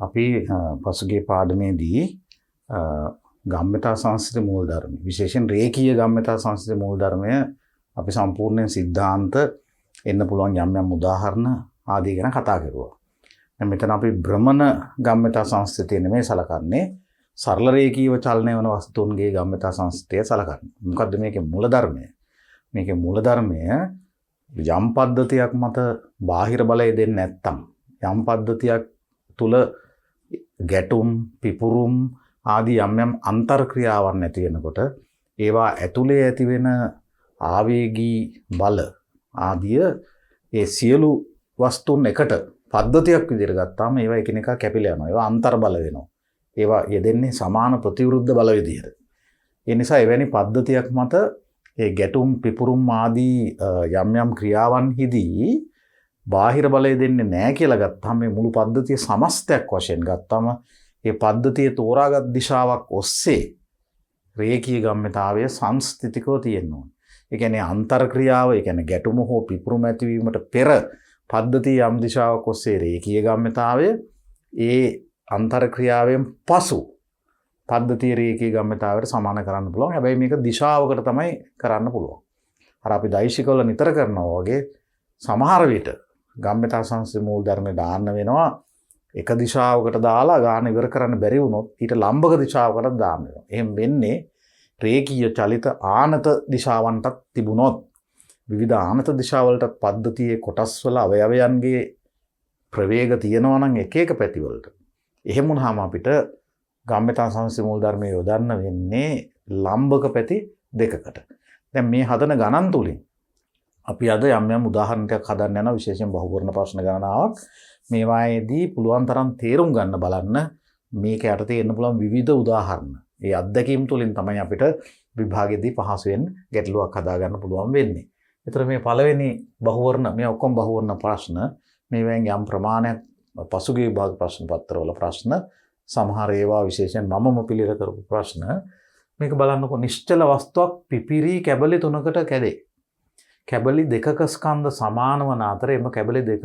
අපි පසුගිය පාඩමේදී ගම්මිතා සංස්කෘතික මූලධර්ම විශේෂයෙන් රේඛීය ගම්මිතා සංස්කෘතික මූලධර්මය අපි සම්පූර්ණයෙන් સિદ્ધාන්ත එන්න පුළුවන් යම් යම් උදාහරණ ආදී ගැන කතා කරුවා. දැන් මෙතන අපි භ්‍රමණ ගම්මිතා සංස්කෘතිය නෙමෙයි සලකන්නේ සරල රේඛීයව චලනය වන වස්තුන්ගේ ගම්මිතා සංස්කෘතිය සලකන්නේ. මොකද්ද මේකේ මූලධර්මය? මේකේ මූලධර්මය යම් පද්ධතියක් මත බාහිර බලය දෙන්නේ නැත්තම් යම් පද්ධතියක් තුල ගැටුම් පිපුරුම් ආදී යම් යම් අන්තර් ක්‍රියාවන් නැති වෙනකොට ඒවා ඇතුලේ ඇති වෙන ආවේගී බල ආදිය ඒ සියලු වස්තුන් එකට පද්ධතියක් විදිහට ගත්තාම ඒවා එකිනෙකා කැපිලා යනවා. ඒවා අන්තර් බල වෙනවා. ඒවා යෙදෙන්නේ සමාන ප්‍රතිවිරුද්ධ බල විදිහට. ඒ නිසා එවැනි පද්ධතියක් මත ඒ ගැටුම් පිපුරුම් ආදී යම් යම් ක්‍රියාවන්හිදී බාහිර බලය දෙන්නේ නැහැ කියලා ගත්තාම මේ මුළු පද්ධතිය සමස්තයක් වශයෙන් ගත්තාම ඒ පද්ධතියේ තෝරාගත් දිශාවක් ඔස්සේ රේඛීය ගම්මිතාවය සංස්ථිතිකව තියෙනවා. ඒ කියන්නේ අන්තර් ක්‍රියාව, ඒ කියන්නේ ගැටුම හෝ පිපුරුම ඇතිවීමට පෙර පද්ධතිය යම් දිශාවක් ඔස්සේ රේඛීය ගම්මිතාවය ඒ අන්තර් ක්‍රියාවෙන් පසු පද්ධතිය රේඛීය ගම්මිතාවයට සමාන කරන්න පුළුවන්. හැබැයි මේක දිශාවකට තමයි කරන්න පුළුවන්. අර අපි දෛශිකවල නිතර කරනවා වගේ සමහර විට ගම්මිතා සංස්කෘතික මූලධර්මය දාන්න වෙනවා එක දිශාවකට දාලා ගාන ඉවර කරන්න බැරි වුණොත් ඊට ලම්බක දිශාවකට දාන්න වෙනවා. එහෙම වෙන්නේ රේඛීය චලිත ආනත දිශාවන්ටත් තිබුණොත් විවිධ ආනත දිශාවලට පද්ධතියේ කොටස්වල අවයවයන්ගේ ප්‍රවේග තියෙනවා නම් එක එක පැතිවලට. එහෙම වුණාම අපිට ගම්මිතා සංස්කෘතික මූලධර්මයේ යොදන්න වෙන්නේ ලම්බක පැති දෙකකට. දැන් මේ හදන ගණන් තුලින් අපි අද යම් යම් උදාහරණ ටිකක් හදන්න යනවා විශේෂයෙන් බහුවර්ණ ප්‍රශ්න ගණනාවක්. මේවායේදී පුළුවන් තරම් තේරුම් ගන්න බලන්න මේක යටතේ එන්න පුළුවන් විවිධ උදාහරණ. ඒ අත්දැකීම් තුලින් තමයි අපිට විභාගෙදී පහසුවෙන් ගැටලුවක් හදා ගන්න පුළුවන් වෙන්නේ. ඒතර මේ පළවෙනි බහුවර්ණ මේ ඔක්කොම බහුවර්ණ ප්‍රශ්න මේවෙන් යම් ප්‍රමාණයක් පසුගිය විභාග ප්‍රශ්න පත්‍රවල ප්‍රශ්න සමහර ඒවා විශේෂයෙන් මමම පිළිර කරපු ප්‍රශ්න මේක බලන්නකො නිශ්චල වස්තුවක් පිපිරි කැබලි තුනකට කැදේ. කැබලි දෙකක ස්කන්ධ සමාන වන අතර එම කැබලි දෙක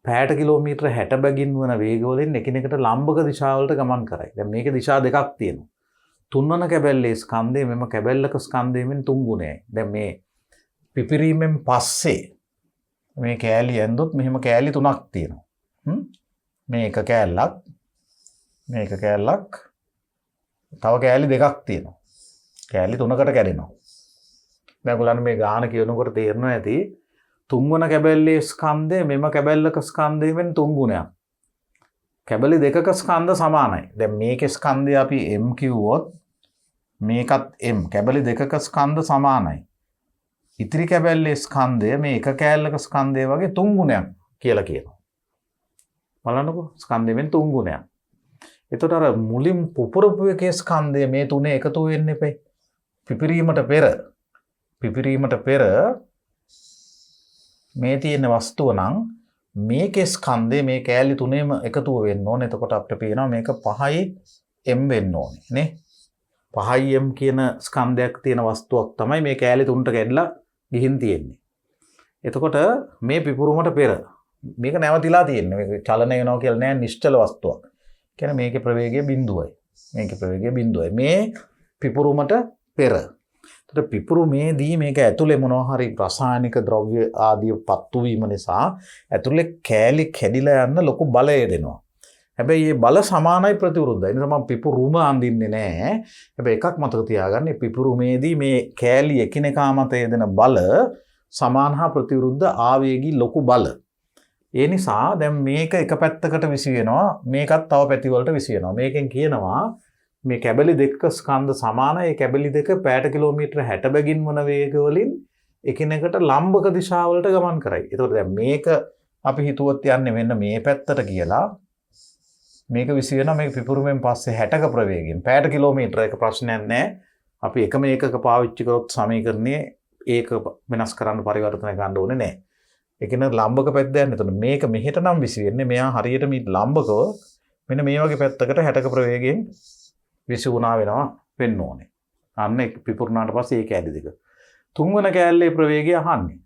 පැයට කිලෝමීටර 60 බැගින් වන වේග වලින් එකිනෙකට ලම්බක දිශාවලට ගමන් කරයි. දැන් මේකේ දිශා දෙකක් තියෙනවා. තුන්වන කැබැල්ලේ ස්කන්ධය මෙම කැබැල්ලක ස්කන්ධයෙන් 3 ගුණයයි. දැන් මේ පිපිරීමෙන් පස්සේ මේ කෑලි ඇඳොත් මෙහෙම කෑලි තුනක් තියෙනවා. මේ එක කෑල්ලක් මේක කෑල්ලක් තව කෑලි දෙකක් තියෙනවා. කෑලි තුනකට කැඩෙනවා. දැන් ඔයගොල්ලන් මේ ගාන කියනකොට තේරෙනවා ඇති තුන්වන කැබැල්ලේ ස්කන්ධය මෙම කැබැල්ලක ස්කන්ධයෙන් 3 ගුණයක්. කැබැලි දෙකක ස්කන්ධ සමානයි. දැන් මේකේ ස්කන්ධය අපි m කිව්වොත් මේකත් m. කැබැලි දෙකක ස්කන්ධ සමානයි. ඉතිරි කැබැල්ලේ ස්කන්ධය මේ එක කැලලක ස්කන්ධය වගේ 3 ගුණයක් කියලා කියනවා. බලන්නකෝ ස්කන්ධයෙන් 3 ගුණයක්. එතකොට අර මුලින් පුපුරපු එකේ ස්කන්ධය මේ තුනේ එකතු වෙන්න එපේ. පිපිරීමට පෙර මේ තියෙන වස්තුව නම් මේකේ ස්කන්ධය මේ කෑලි තුනේම එකතුව වෙන්න ඕනේ. එතකොට අපිට පේනවා මේක 5යි m වෙන්න ඕනේ නේ. 5යි m කියන ස්කන්ධයක් තියෙන වස්තුවක් තමයි මේ කෑලි තුනට කැඩලා ගිහින් තියෙන්නේ. එතකොට මේ පිපුරුමට පෙර මේක නැවතිලා තියෙන්නේ. මේක චලනය වෙනවා කියලා නෑ නිශ්චල වස්තුවක්. කියන්නේ මේකේ ප්‍රවේගය බිඳුවයි. මේකේ ප්‍රවේගය බිඳුවයි. මේ පිපුරුමට පෙර. එතකොට පිපුරුමේදී මේක ඇතුලේ මොනවා හරි රසායනික ද්‍රව්‍ය ආදී පත්තු වීම නිසා ඇතුලේ කෑලි කැඩිලා යන්න ලොකු බලය දෙනවා. හැබැයි මේ බල සමානයි ප්‍රතිවිරුද්ධයි. ඒ නිසා මම පිපුරුම අඳින්නේ නැහැ. හැබැයි එකක් මතක තියාගන්න පිපුරුමේදී මේ කෑලි එකිනෙකා මත යෙදෙන බල සමාන හා ප්‍රතිවිරුද්ධ ආවේගී ලොකු බල. ඒ නිසා දැන් මේක එක පැත්තකට විසි වෙනවා මේකත් තව පැතිවලට විසි වෙනවා. මේකෙන් කියනවා මේ කැබලි දෙක ස්කන්ධ සමානයි. ඒ කැබලි දෙක පැයට කිලෝමීටර 60 බැගින් වන වේග වලින් එකිනෙකට ලම්බක දිශාවලට ගමන් කරයි. ඒතකොට දැන් මේක අපි හිතුවත් යන්නේ මෙන්න මේ පැත්තට කියලා. මේක විසි වෙනවා මේක පිපුරුමෙන් පස්සේ 60ක ප්‍රවේගයෙන් පැයට කිලෝමීටර එක ප්‍රශ්නයක් නැහැ. අපි එකම ඒකක පාවිච්චි කරොත් සමීකරණයේ ඒක වෙනස් කරන්න පරිවර්තනය ගන්න ඕනේ නැහැ. ඒ කියන්නේ ලම්බක පැත්ත යන්නේ. එතකොට මේක මෙහෙට නම් විසි වෙන්නේ මෙයා හරියට මේ ලම්බකව මෙන්න මේ වගේ පැත්තකට 60ක ප්‍රවේගයෙන් විසි වුණා වෙන්න ඕනේ. අන්න පිපුරුනාට පස්සේ ඒ කෑලි දෙක. තුන්වන කෑල්ලේ ප්‍රවේගය අහන්නේ.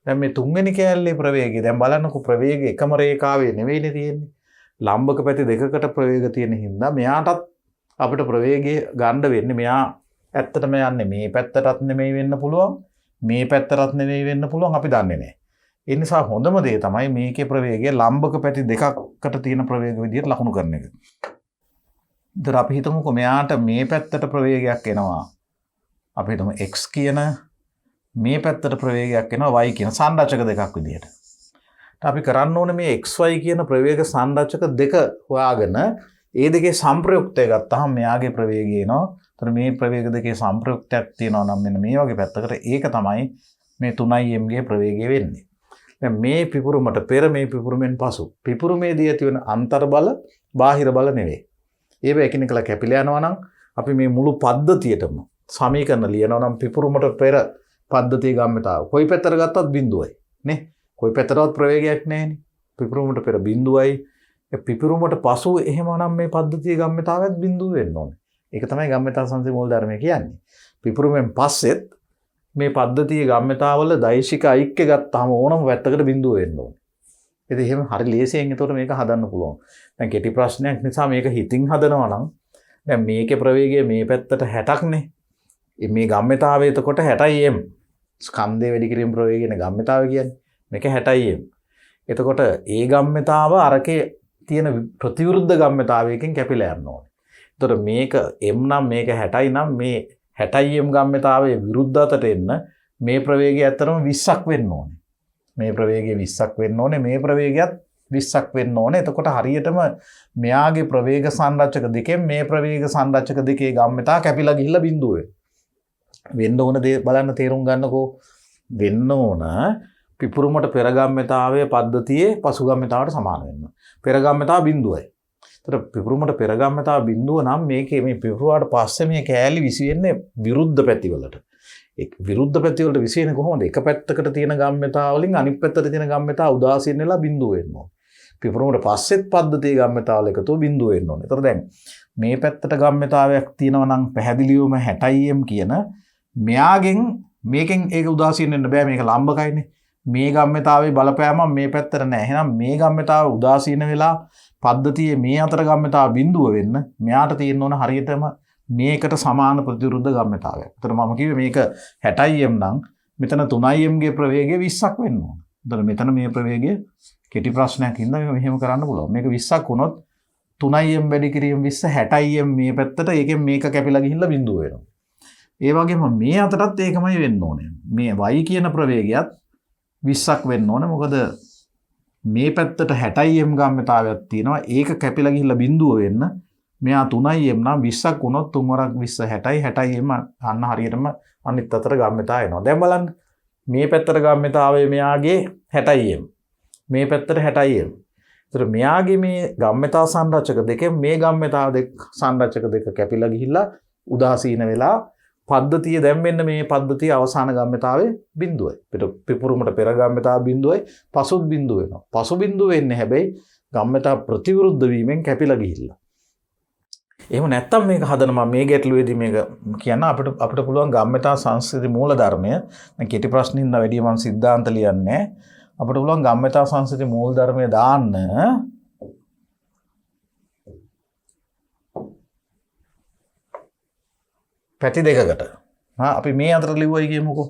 දැන් මේ තුන්වෙනි කෑල්ලේ ප්‍රවේගය දැන් බලන්නකො ප්‍රවේගය එකම රේඛාවේ නෙවෙයිනේ තියෙන්නේ. ලම්බක පැති දෙකකට ප්‍රවේග තියෙන හින්දා මෙයාටත් අපිට ප්‍රවේගය ගන්න වෙන්නේ මෙයා ඇත්තටම යන්නේ මේ පැත්තටත් නෙමෙයි වෙන්න පුළුවන් මේ පැත්තටත් නෙමෙයි වෙන්න පුළුවන් අපි දන්නේ නැහැ. ඒ නිසා හොඳම දේ තමයි මේකේ ප්‍රවේගය ලම්බක පැති දෙකකට තියෙන ප්‍රවේග විදිහට ලකුණු කරන එක. ඉතින් අපි හිතමුකෝ මෙයාට මේ පැත්තට ප්‍රවේගයක් එනවා. අපි හිතමු x කියන මේ පැත්තට ප්‍රවේගයක් එනවා y කියන සංරචක දෙකක් විදිහට. අපි කරන්න ඕනේ මේ xy කියන ප්‍රවේග සංරචක දෙක හොයාගෙන ඒ දෙකේ සංප්‍රයුක්තය ගත්තාම මෙයාගේ ප්‍රවේගය එනවා. එතන මේ ප්‍රවේග දෙකේ සංප්‍රයුක්තයක් තියෙනවා නම් මෙන්න මේ වගේ පැත්තකට ඒක තමයි මේ 3m ගේ ප්‍රවේගය වෙන්නේ. දැන් මේ පිපුරුමට පෙර මේ පිපුරුමෙන් පසු පිපුරුමේදී ඇති වෙන අන්තර් බල බාහිර බල නෙවෙයි. ඒව එකිනෙකලා කැපිලා යනවා නම් අපි මේ මුළු පද්ධතියටම සමීකරණ ලියනවා නම් පිපුරුමට පෙර පද්ධතිය ගම්මිතාව කොයි පැත්තට ගත්තත් බිඳුවයි නේ. කොයි පැත්තටවත් ප්‍රවේගයක් නැහැනේ. පිපුරුමට පෙර බිඳුවයි. ඒ පිපුරුමට පසු එහෙමනම් මේ පද්ධතිය ගම්මිතාවයත් බිඳුව වෙන්න ඕනේ. ඒක තමයි ගම්මිතා සංසිඳි මූල ධර්මය කියන්නේ. පිපුරුමෙන් පස්සෙත් මේ පද්ධතිය ගම්මිතාවල දෛශික ඓක්‍ය ගත්තාම ඕනම පැත්තකට බිඳුව වෙන්න ඕනේ. ඉතින් එහෙම හරි ලේසියෙන් ඒතකොට මේක හදන්න පුළුවන්. දැන් කෙටි ප්‍රශ්නයක් නිසා මේක හිතින් හදනවා නම් දැන් මේකේ ප්‍රවේගය මේ පැත්තට 60ක් නේ. මේ ගම්මිතාවය එතකොට 60m. ස්කන්ධය වැඩි කිරීම ප්‍රවේගයනේ ගම්මිතාවය කියන්නේ. මේක 60m. එතකොට ඒ ගම්මිතාව අරකේ තියෙන ප්‍රතිවිරුද්ධ ගම්මිතාවයකින් කැපිලා යන්න ඕනේ. එතකොට මේක m නම් මේක 60යි නම් මේ 60m ගම්මිතාවයේ විරුද්ධ අතට එන්න මේ ප්‍රවේගය ඇත්තටම 20ක් වෙන්න ඕනේ. මේ ප්‍රවේගය 20ක් වෙන්න ඕනේ. මේ ප්‍රවේගයත් 20ක් වෙන්න ඕනේ. එතකොට හරියටම මෙයාගේ ප්‍රවේග සංරචක දෙකෙන් මේ ප්‍රවේග සංරචක දෙකේ ගම්මිතා කැපිලා ගිහිල්ලා බිඳුව වෙන්න ඕන දේ බලන්න තේරුම් ගන්නකෝ. වෙන්න ඕන පිපුරුමට පෙර ගම්මිතාවය පද්ධතියේ පසු ගම්මිතාවට සමාන වෙන්න. පෙර ගම්මිතාව බිඳුවයි. එතකොට පිපුරුමට පෙර ගම්මිතාව බිඳුව නම් මේකේ මේ පිපුරුවාට පස්සේ මේ කෑලි විසි වෙන්නේ විරුද්ධ පැතිවලට. ඒ විරුද්ධ පැතිවලට විසි වෙන්නේ කොහොමද? එක පැත්තකට තියෙන ගම්මිතාව වලින් අනිත් පැත්තට තියෙන ගම්මිතාව උදාසීන වෙලා බිඳුව වෙන්න ඕනේ. පිපුරුමට පස්සෙත් පද්ධතියේ ගම්මිතාවල එකතු බිඳුව වෙන්න ඕනේ. එතකොට දැන් මේ පැත්තට ගම්මිතාවයක් තියෙනවා නම් පැහැදිලිවම 60m කියන මෙයාගෙන් මේකෙන් ඒක උදාසීන වෙන්න බෑ. මේක ලම්බකයිනේ. මේ ගම්මිතාවේ බලපෑම මේ පැත්තට නෑ. එහෙනම් මේ ගම්මිතාව උදාසීන වෙලා පද්ධතියේ මේ අතර ගම්මිතාව බිඳුව වෙන්න මෙයාට තියෙන්න ඕන හරියටම මේකට සමාන ප්‍රතිවිරුද්ධ ගම්මිතාවයක්. එතන මම කිව්වේ මේක 60m නම් මෙතන 3m ගේ ප්‍රවේගය 20ක් වෙන්න ඕන. එතන මෙතන මේ ප්‍රවේගය කෙටි ප්‍රශ්නයක් හින්දා මෙහෙම කරන්න පුළුවන්. මේක 20ක් වුණොත් 3m වැඩි කිරීම 20 60m මේ පැත්තට ඒකෙන් මේක කැපිලා ගිහිල්ලා බිඳුව වෙනවා. ඒ වගේම මේ අතටත් ඒකමයි වෙන්න ඕනේ. මේ y කියන ප්‍රවේගයත් 20ක් වෙන්න ඕනේ. මොකද මේ පැත්තට 60m ගම්මිතාවයක් තියෙනවා. ඒක කැපිලා ගිහිල්ලා බිඳුව වෙන්න මෙයා 3m නම් 20ක් වුණොත් 3 වරක් 20 60යි 60m අන්න හරියටම අනිත් අතට ගම්මිතාව එනවා. දැන් බලන්න මේ පැත්තට ගම්මිතාවය මෙයාගේ 60m. මේ පැත්තට 60m. ඒතර මෙයාගේ මේ ගම්මිතා සංරචක දෙකෙන් මේ ගම්මිතා දෙක සංරචක දෙක කැපිලා ගිහිල්ලා උදාසීන වෙලා පද්ධතිය දැන් මෙන්න මේ පද්ධතිය අවසාන ගම්මිතාවේ බිඳුවයි. පිපුරුමට පෙර ගම්මිතාව බිඳුවයි පසුත් බිඳුව වෙනවා. පසු බිඳුව වෙන්නේ හැබැයි ගම්මිතා ප්‍රතිවිරුද්ධ වීමෙන් කැපිලා ගිහිල්ලා. එහෙම නැත්තම් මේක හදන මම මේ ගැටලුවේදී මේක කියන්න අපිට පුළුවන් ගම්මිතා සංස්කෘති මූල ධර්මය දැන් කෙටි ප්‍රශ්නින්ද වැඩි මම සිද්ධාන්ත ලියන්නේ අපිට පුළුවන් ගම්මිතා සංස්කෘති මූල ධර්මය දාන්න පැති දෙකකට. අපි මේ අතර ලිව්වයි කියමුකෝ.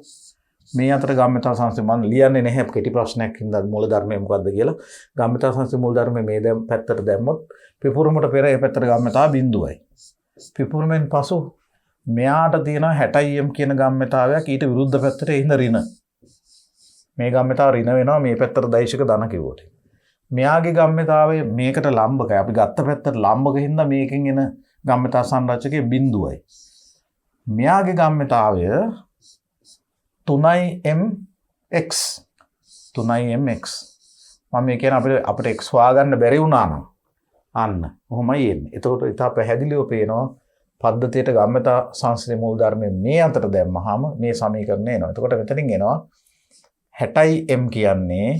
මේ අතර ගම්මිතා සංස්කෘති මම ලියන්නේ නැහැ කෙටි ප්‍රශ්නයක් හින්දා මූල ධර්මය මොකද්ද කියලා. ගම්මිතා සංස්කෘති මූල ධර්මය මේ දැන් පැත්තට දැම්මොත් පිපුරුමට පෙර ඒ පැත්තට ගම්මිතාව බිඳුවයි. පිපුරුමෙන් පසු මෙයාට තියෙන 60m කියන ගම්මිතාවයක් ඊට විරුද්ධ පැත්තට ඉඳ ඍණ. මේ ගම්මිතාව ඍණ වෙනවා මේ පැත්තට දෛශික ධන කිව්වොත්. මෙයාගේ ගම්මිතාවය මේකට ලම්බකයි. අපි ගත්ත පැත්තට ලම්බක හින්දා මේකෙන් එන ගම්මිතා සංරචකයේ බිඳුවයි. මෙයාගේ ගම්මිතාවය 3mx 3mx මම මේ කියන්නේ අපිට x හොයාගන්න බැරි වුණා නම් අන්න කොහොමයි එන්නේ. එතකොට ඉතා පැහැදිලිව පේනවා පද්ධතියට ගම්මිතා සංස්කෘති මූල ධර්මයේ මේ අතට දැම්මහම මේ සමීකරණය එනවා. එතකොට මෙතනින් එනවා 60m කියන්නේ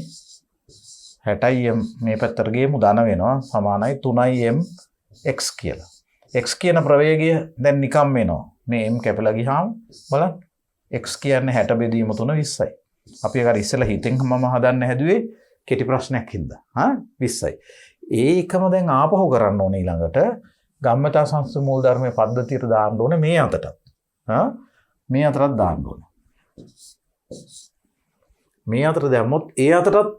60m මේ පැත්තට ගියමු ධන වෙනවා සමානයි 3mx කියලා. x කියන ප්‍රවේගය දැන් නිකම් එනවා. මේ m කැපිලා ගියාම බලන්න x කියන්නේ 60 බෙදීම 3 20යි. අපි ඒක ඉස්සෙල්ලා හිතෙන් මම හදන්න හැදුවේ කෙටි ප්‍රශ්නයක් හින්දා. 20යි. ඒ එකම දැන් ආපහු කරන්න ඕනේ ඊළඟට ගම්මතා සංස්කෘතික මූලධර්මයේ පද්ධතියට දාන්න ඕනේ මේ අතට. මේ අතරත් දාන්න ඕනේ. මේ අතර දැම්මොත් ඒ අතරත්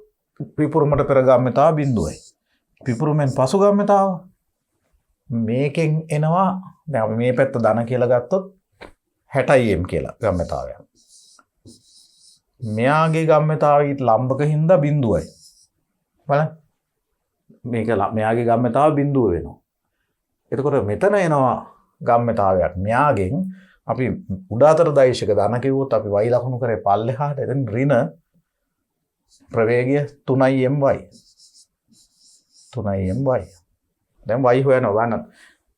පිපුරුමට පෙර ගම්මතාව බිඳුවයි. පිපුරුමෙන් පසු ගම්මතාව මේකෙන් එනවා. දැන් අපි මේ පැත්ත ධන කියලා ගත්තොත් 60m කියලා ගම්මතාවයක්. මෙයාගේ ගම්මතාවීට ලම්බක හින්දා බිඳුවයි. බලන්න. මේක මෙයාගේ ගම්මතාව බිඳුව වෙනවා. එතකොට මෙතන එනවා ගම්මතාවයක්. මෙයාගෙන් අපි උඩ අතර දෛශික ධන කිව්වොත් අපි y ලකුණු කරේ පල්ලෙහාට. එතන ඍණ ප්‍රවේගය 3my 3my. දැන් y හොයනවා බලන්න.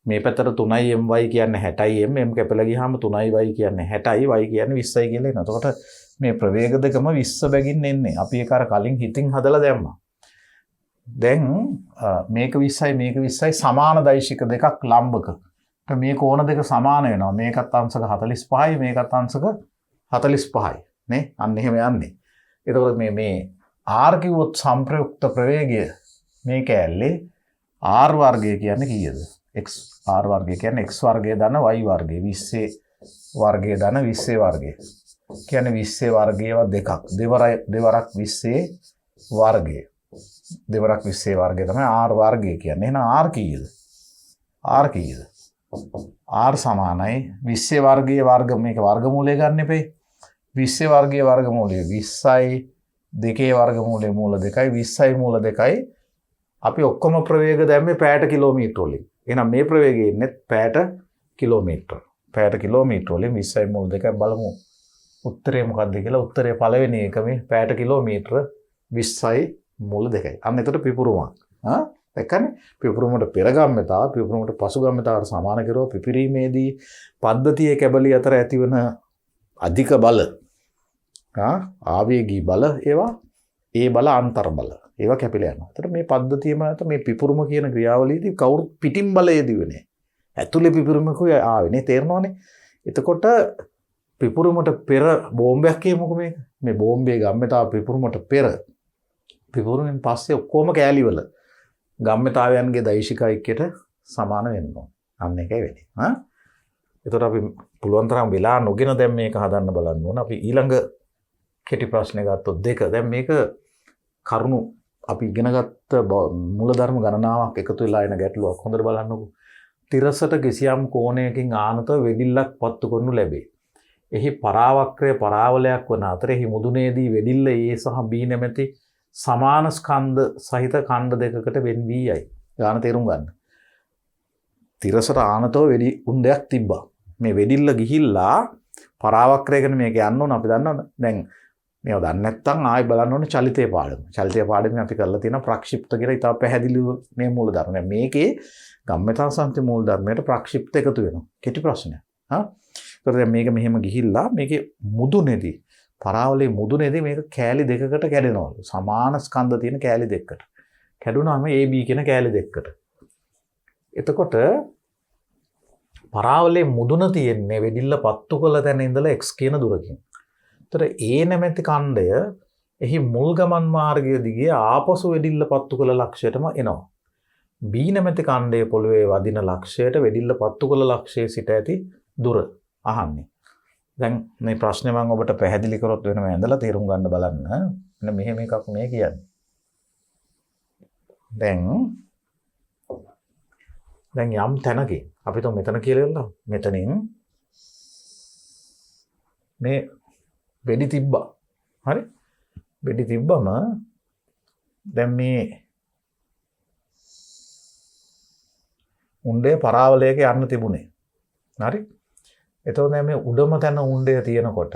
මේ පැත්තට 3my කියන්නේ 60m, m කැපලා ගියාම 3y කියන්නේ 60යි, y කියන්නේ 20යි කියලා එනවා. එතකොට මේ ප්‍රවේග දෙකම 20 බැගින් එන්නේ. අපි ඒක අර කලින් හිතින් හදලා දැම්මා. දැන් මේක 20යි මේක 20යි සමාන දෛශික දෙකක් ලම්බක. මේ කෝණ දෙක සමාන වෙනවා. මේකත් අංශක 45යි මේකත් අංශක 45යි නේ. අන්න එහෙම යන්නේ. එතකොට මේ r කිව්වොත් සම්ප්‍රයුක්ත ප්‍රවේගය මේ කැලේ r වර්ගය කියන්නේ කීයද? x r වර්ගය කියන්නේ x වර්ගය ධන y වර්ගය 20 වර්ගය ධන 20 වර්ගය. කියන්නේ 20 වර්ගයව දෙකක්. දෙවරක් 20 වර්ගය. දෙවරක් 20 වර්ගය තමයි r වර්ගය කියන්නේ. එහෙනම් r කීයද? r කීයද? r සමානයි 20 වර්ගයේ වර්ග මේක වර්ගමූලය ගන්න එපේ. 20 වර්ගයේ වර්ගමූලය 20යි දෙකේ වර්ගමූලය මූල 2යි 20යි මූල 2යි. අපි ඔක්කොම ප්‍රවේග දැම්මේ පැයට කිලෝමීටර වලින්. එහෙනම් මේ ප්‍රවේගය ඉන්නේ පැයට කිලෝමීටර. පැයට කිලෝමීටර වලින් 20යි මූල 2යි බලමු. උත්තරේ මොකක්ද කියලා. උත්තරේ පළවෙනි එක මේ පැයට කිලෝමීටර 20යි මූල 2යි. අන්න එතකොට පිපුරුමක්. දැක්කනේ? පිපුරුමට පෙර ගම්මතාව පිපුරුමට පසු ගම්මතාවට සමාන කරුවා පිපිරීමේදී පද්ධතියේ කැබලි අතර ඇතිවන අධික බල ආවේගී බල ඒවා ඒ බල අන්තර් බල ඒවා කැපිලා යනවා. ඒතර මේ පද්ධතිය මත මේ පිපුරුම කියන ක්‍රියාවලියේදී කවුරු පිටින් බලයේදී වෙන්නේ. ඇතුලේ පිපුරුමකුයි ආවේ නේ තේරෙනවනේ. එතකොට පිපුරුමට පෙර බෝම්බයක් කියමුකෝ මේක. මේ බෝම්බේ ගම්මතාව පිපුරුමට පෙර පිපුරුමෙන් පස්සේ ඔක්කොම කෑලිවල ගම්මතාවයන්ගේ දෛශික ඓක්‍යයට සමාන වෙන්න ඕන. අන්න එකයි වෙන්නේ. එතකොට අපි පුළුවන් තරම් වෙලා නොගෙන දැන් මේක හදන්න බලන්න ඕන. අපි ඊළඟ කෙටි ප්‍රශ්නේ ගත්තොත් 2. දැන් මේක කරුණු අපි ඉගෙනගත්ත මූලධර්ම ගණනාවක් එකතු වෙලා එන ගැටලුවක්. හොඳට බලන්නකෝ. තිරසට කිසියම් කෝණයකින් ආනත වෙඩිල්ලක් පත්තු කරනු ලැබේ. එහි පරාවක්‍රය පරාවලයක් වන අතර එහි මුදුනේදී වෙඩිල්ල A සහ B නැමැති සමාන ස්කන්ධ සහිත ඛණ්ඩ දෙකකට වෙන් වී යයි. ගාන තේරුම් ගන්න. තිරසට ආනතව වෙඩි උණ්ඩයක් තිබ්බා. මේ වෙඩිල්ල ගිහිල්ලා පරාවක්‍රය ගැන මේක යන්න ඕන. අපි දන්නවද? දැන් මේව දන්නේ නැත්නම් ආයෙ බලන්න ඕනේ චලිතයේ පාඩම. චලිතයේ පාඩමේ අපි කරලා තියෙනවා ප්‍රක්ෂිප්ත කියලා ඉතාල පැහැදිලිව මේ මූල ධර්ම. මේකේ ගම්මතා සංස්කෘතික මූල ධර්මයට ප්‍රක්ෂිප්ත එකතු වෙනවා. කෙටි ප්‍රශ්නයක්. ඒතකොට දැන් මේක මෙහෙම ගිහිල්ලා මේකේ මුදුනේදී පරාවලේ මුදුනේදී මේක කෑලි දෙකකට කැඩෙනවලු. සමාන ස්කන්ධ තියෙන කෑලි දෙකකට. කැඩුනාම AB කියන කෑලි දෙකකට. එතකොට පරාවලේ මුදුන තියෙන්නේ වෙඩිල්ල පත්තු කළ තැන ඉඳලා x කියන දුරකින්. එතකොට A නැමැති ඛණ්ඩය එහි මුල් ගමන් මාර්ගය දිගේ ආපසු වෙඩිල්ල පත්තු කළ ලක්ෂයටම එනවා. B නැමැති ඛණ්ඩයේ පොළවේ වදින ලක්ෂයට වෙඩිල්ල පත්තු කළ ලක්ෂයේ සිට ඇති දුර අහන්නේ. දැන් මේ ප්‍රශ්නේ මම ඔබට පැහැදිලි කරොත් වෙනම ඇඳලා තේරුම් ගන්න බලන්න. මෙන්න මෙහෙම එකක් මේ කියන්නේ. දැන් යම් තැනකින් අපි તો මෙතන කියලා ඉන්නවා. මෙතනින් මේ වෙඩි තිබ්බා. හරි? වෙඩි තිබ්බම දැන් මේ උණ්ඩේ පරාවලයක යන්න තිබුණේ. හරි? එතකොට දැන් මේ උඩම තැන උණ්ඩය තියෙනකොට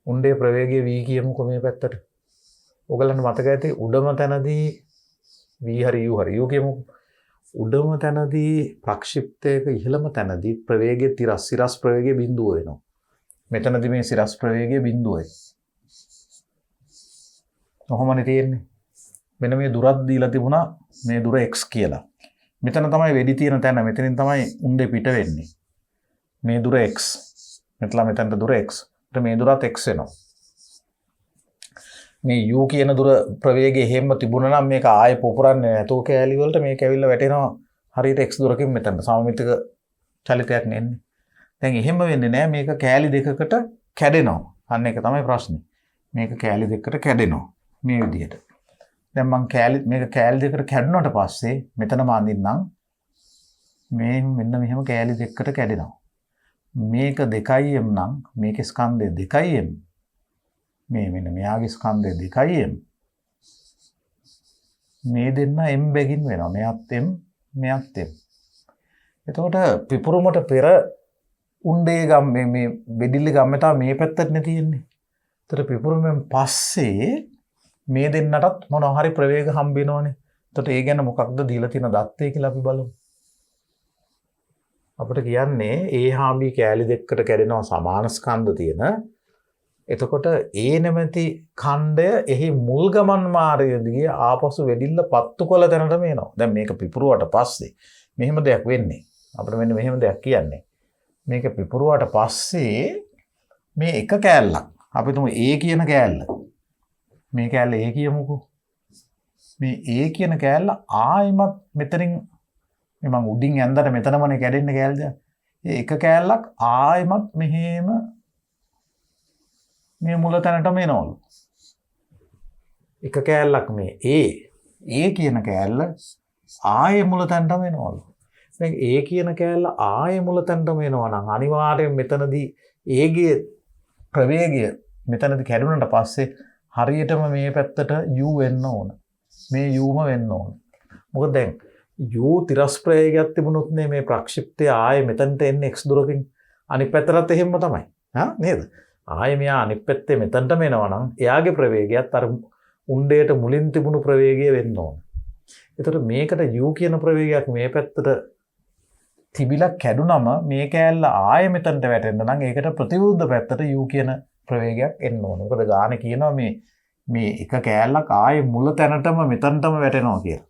උණ්ඩේ ප්‍රවේගය v කියමුකෝ මේ පැත්තට. ඔයගලන්ට මතක ඇති උඩම තැනදී v හරි u හරි u කියමුකෝ. උඩම තැනදී ප්‍රක්ෂිප්තයක ඉහළම තැනදී ප්‍රවේගය සිරස් ප්‍රවේගය බිඳුව වෙනවා. මෙතනදී මේ සිරස් ප්‍රවේගය බිඳුවයි. කොහොමද තියෙන්නේ? මෙන්න මේ දුරක් දීලා තිබුණා මේ දුර x කියලා. මෙතන තමයි වෙඩි තියෙන තැන. මෙතනින් තමයි උණ්ඩේ පිට වෙන්නේ. මේ දුර x. මෙතන දුර x. මේ දුරත් x වෙනවා. මේ u කියන දුර ප්‍රවේගය එහෙම තිබුණා නම් මේක ආයෙ පුපුරන්නේ නැතුව කෑලි වලට මේක ඇවිල්ලා වැටෙනවා හරියට x දුරකින් මෙතන සමමිතික චලිතයක් නෙන්නේ. දැන් එහෙම වෙන්නේ නැහැ මේක කෑලි දෙකකට කැඩෙනවා. අන්න ඒක තමයි ප්‍රශ්නේ. මේක කෑලි දෙකකට කැඩෙනවා මේ විදිහට. දැන් මම මේක කෑලි දෙකකට කැඩුණාට පස්සේ මෙතන මම අඳින්නම් මේ මෙන්න මෙහෙම කෑලි දෙකකට කැඩෙනවා. මේක 2m නම් මේකේ ස්කන්ධය 2m. මේ මෙන්න මෙයාගේ ස්කන්ධය 2m. මේ දෙන්න m බැගින් වෙනවා. මෙයත් m මෙයත් m. එතකොට පිපුරුමට පෙර උණ්ඩේ මේ බෙඩිල්ල ගම්මතා මේ පැත්තටනේ තියෙන්නේ. එතකොට පිපුරුමෙන් පස්සේ මේ දෙන්නටත් මොනවා හරි ප්‍රවේග හම්බ වෙනවනේ. එතකොට ඒ ගැන මොකක්ද දීලා තියෙන දත්තේ කියලා අපි බලමු. අපිට කියන්නේ A හා B කෑලි දෙකකට කැඩෙනවා සමාන ස්කන්ධ තියෙන. එතකොට A නැමැති ඛණ්ඩය එහි මුල් ගමන් මාර්ගයේදී ආපසු වෙඩිල්ල පත්තු කළ තැනටම එනවා. දැන් මේක පිපුරුවට පස්සේ මෙහෙම දෙයක් වෙන්නේ. අපිට මෙන්න මෙහෙම දෙයක් කියන්නේ. මේක පිපුරුවට පස්සේ මේ එක කෑල්ලක් අපි තුමු A කියන කෑල්ල. මේ කෑල්ල A කියමුකෝ. මේ A කියන කෑල්ල ආයිමත් මෙතනින් මම උඩින් ඇඳලා මෙතනමනේ කැඩෙන්නේ කෑල්ලද? ඒ එක කෑල්ලක් ආයිමත් මෙහෙම මේ මුල තැනටම එනවලු. එක කෑල්ලක් මේ A කියන කෑල්ල ආයේ මුල තැනටම එනවලු. දැන් A කියන කෑල්ල ආයේ මුල තැනටම එනවා නම් අනිවාර්යෙන් මෙතනදී A ගේ ප්‍රවේගය මෙතනදී කැඩුනට පස්සේ හරියටම මේ පැත්තට u වෙන්න ඕන. මේ uම වෙන්න ඕන. මොකද දැන් u තිරස් ප්‍රවේගයක් තිබුණොත් මේ ප්‍රක්ෂිප්තය ආයේ මෙතනට එන්නේ x දුරකින් අනිත් පැත්තටත් එහෙම තමයි. නේද? ආයේ මෙයා අනිත් පැත්තේ මෙතනටම එනවා නම් එයාගේ ප්‍රවේගයත් අර උණ්ඩයට මුලින් තිබුණු ප්‍රවේගය වෙන්න ඕන. එතකොට මේකට u කියන ප්‍රවේගයක් මේ පැත්තට තිබිලා කැඩුනම මේ කෑල්ල ආයේ මෙතනට වැටෙන්න නම් ඒකට ප්‍රතිවිරුද්ධ පැත්තට u කියන ප්‍රවේගයක් එන්න ඕන. මොකද ගානේ කියනවා මේ එක කෑල්ලක් ආයේ මුල තැනටම මෙතනටම වැටෙනවා කියලා.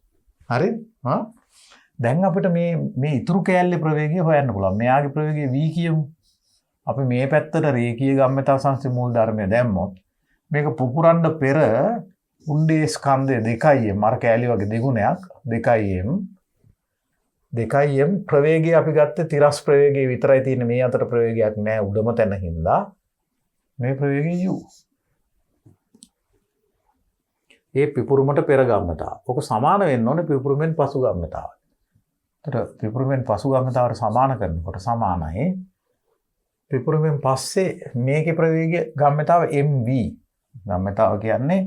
හරිද? දැන් අපිට මේ ඉතුරු කෑල්ලේ ප්‍රවේගය හොයන්න පුළුවන්. මෙයාගේ ප්‍රවේගය v කියමු. අපි මේ පැත්තට රේඛීය ගම්‍යතා සංස්ථි මූල ධර්මය දැම්මොත් මේක පුපුරන්න පෙර උණ්ඩේ ස්කන්ධය 2m අර කෑලි වගේ දෙගුණයක් 2m ප්‍රවේගය අපි ගත්තේ තිරස් ප්‍රවේගය විතරයි තියෙන්නේ. මේ අතර ප්‍රවේගයක් නැහැ උඩම තැන හින්දා මේ ප්‍රවේගය u. ඒ පිපුරුමට පෙර ගම්‍යතාව. ඔක සමාන වෙන්න ඕනේ පිපුරුමෙන් පසු ගම්‍යතාව. ඒතර පිපුරුමෙන් පසු ගම්‍යතාවට සමාන කරනකොට සමානයි. පිපුරුමෙන් පස්සේ මේකේ ප්‍රවේගය ගම්‍යතාව mv. ගම්‍යතාව කියන්නේ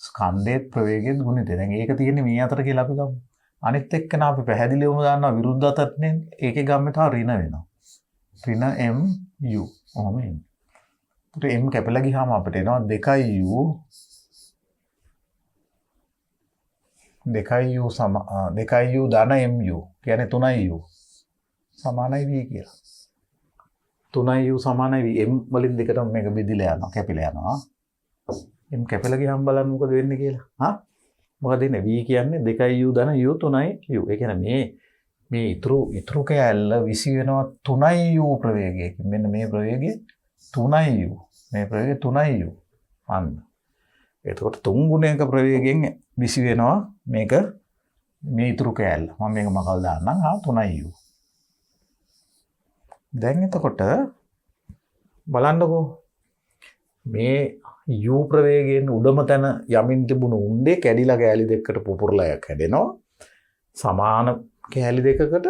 ස්කන්ධයේ ප්‍රවේගයෙන් ගුණිතය. දැන් ඒක තියෙන්නේ මේ අතර කියලා අපි ගමු. අනිත් එක්කන අපි පැහැදිලිවම දන්නවා විරුද්ධ අතටනේ ඒකේ ගම්‍යතාව ඍණ වෙනවා. ඍණ mu. ඔහොම එන්නේ. ඒත් m කැපලා ගියාම අපිට එනවා 2u 2u ධන mu කියන්නේ 3u සමානයි v කියලා. 3u සමානයි v m වලින් දෙකටම මේක බෙදිලා යනවා කැපිලා යනවා. m කැපලා ගියාම බලන්න මොකද වෙන්නේ කියලා. මොකද ඉන්නේ v කියන්නේ 2u ධන u 3u. ඒ කියන්නේ මේ ඉතුරු කෑල්ල විසි වෙනවා 3u ප්‍රවේගයකින්. මෙන්න මේ ප්‍රවේගය 3u. මේ ප්‍රවේගය 3u. අන්න. එතකොට 3 ගුණයක ප්‍රවේගයෙන් විසි වෙනවා මේක මේ ඉතුරු කෑල්ල. මම මේක මකල් දාන්නම් 3u. දැන් එතකොට බලන්නකෝ මේ u ප්‍රවේගයෙන් උඩම තැන යමින් තිබුණු උණ්ඩේ කැඩිලා කෑලි දෙකකට පුපුරලා කැඩෙනවා. සමාන කෑලි දෙකකට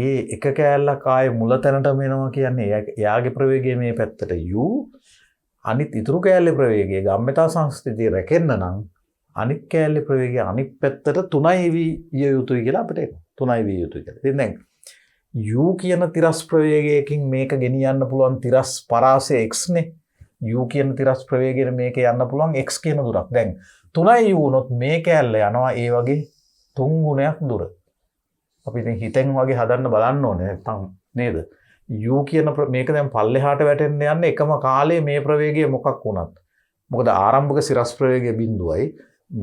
ඒ එක කෑල්ලක් ආයේ මුල තැනටම එනවා කියන්නේ එයාගේ ප්‍රවේගය මේ පැත්තට u අනිත් ඉතුරු කෑල්ලේ ප්‍රවේගය ගම්‍යතා සංස්ථිතිය රැකෙන්න නම් අනිත් කෑල්ලේ ප්‍රවේගය අනිත් පැත්තට 3v විය යුතුයි කියලා අපිට එනවා. 3v විය යුතුයි කියලා. ඉතින් දැන් u කියන තිරස් ප්‍රවේගයකින් මේක ගෙනියන්න පුළුවන් තිරස් පරාසය x නේ. u කියන තිරස් ප්‍රවේගයෙන් මේක යන්න පුළුවන් x කියන දුරක්. දැන් 3u වුණොත් මේ කෑල්ල යනවා ඒ වගේ 3 ගුණයක් දුර. අපි ඉතින් හිතෙන් වගේ හදන්න බලන්න ඕනේ නැත්නම් නේද? u කියන මේක දැන් පල්ලෙහාට වැටෙන්න යන්නේ එකම කාලයේ මේ ප්‍රවේගය මොකක් වුණත්. මොකද ආරම්භක සිරස් ප්‍රවේගය බිඳුවයි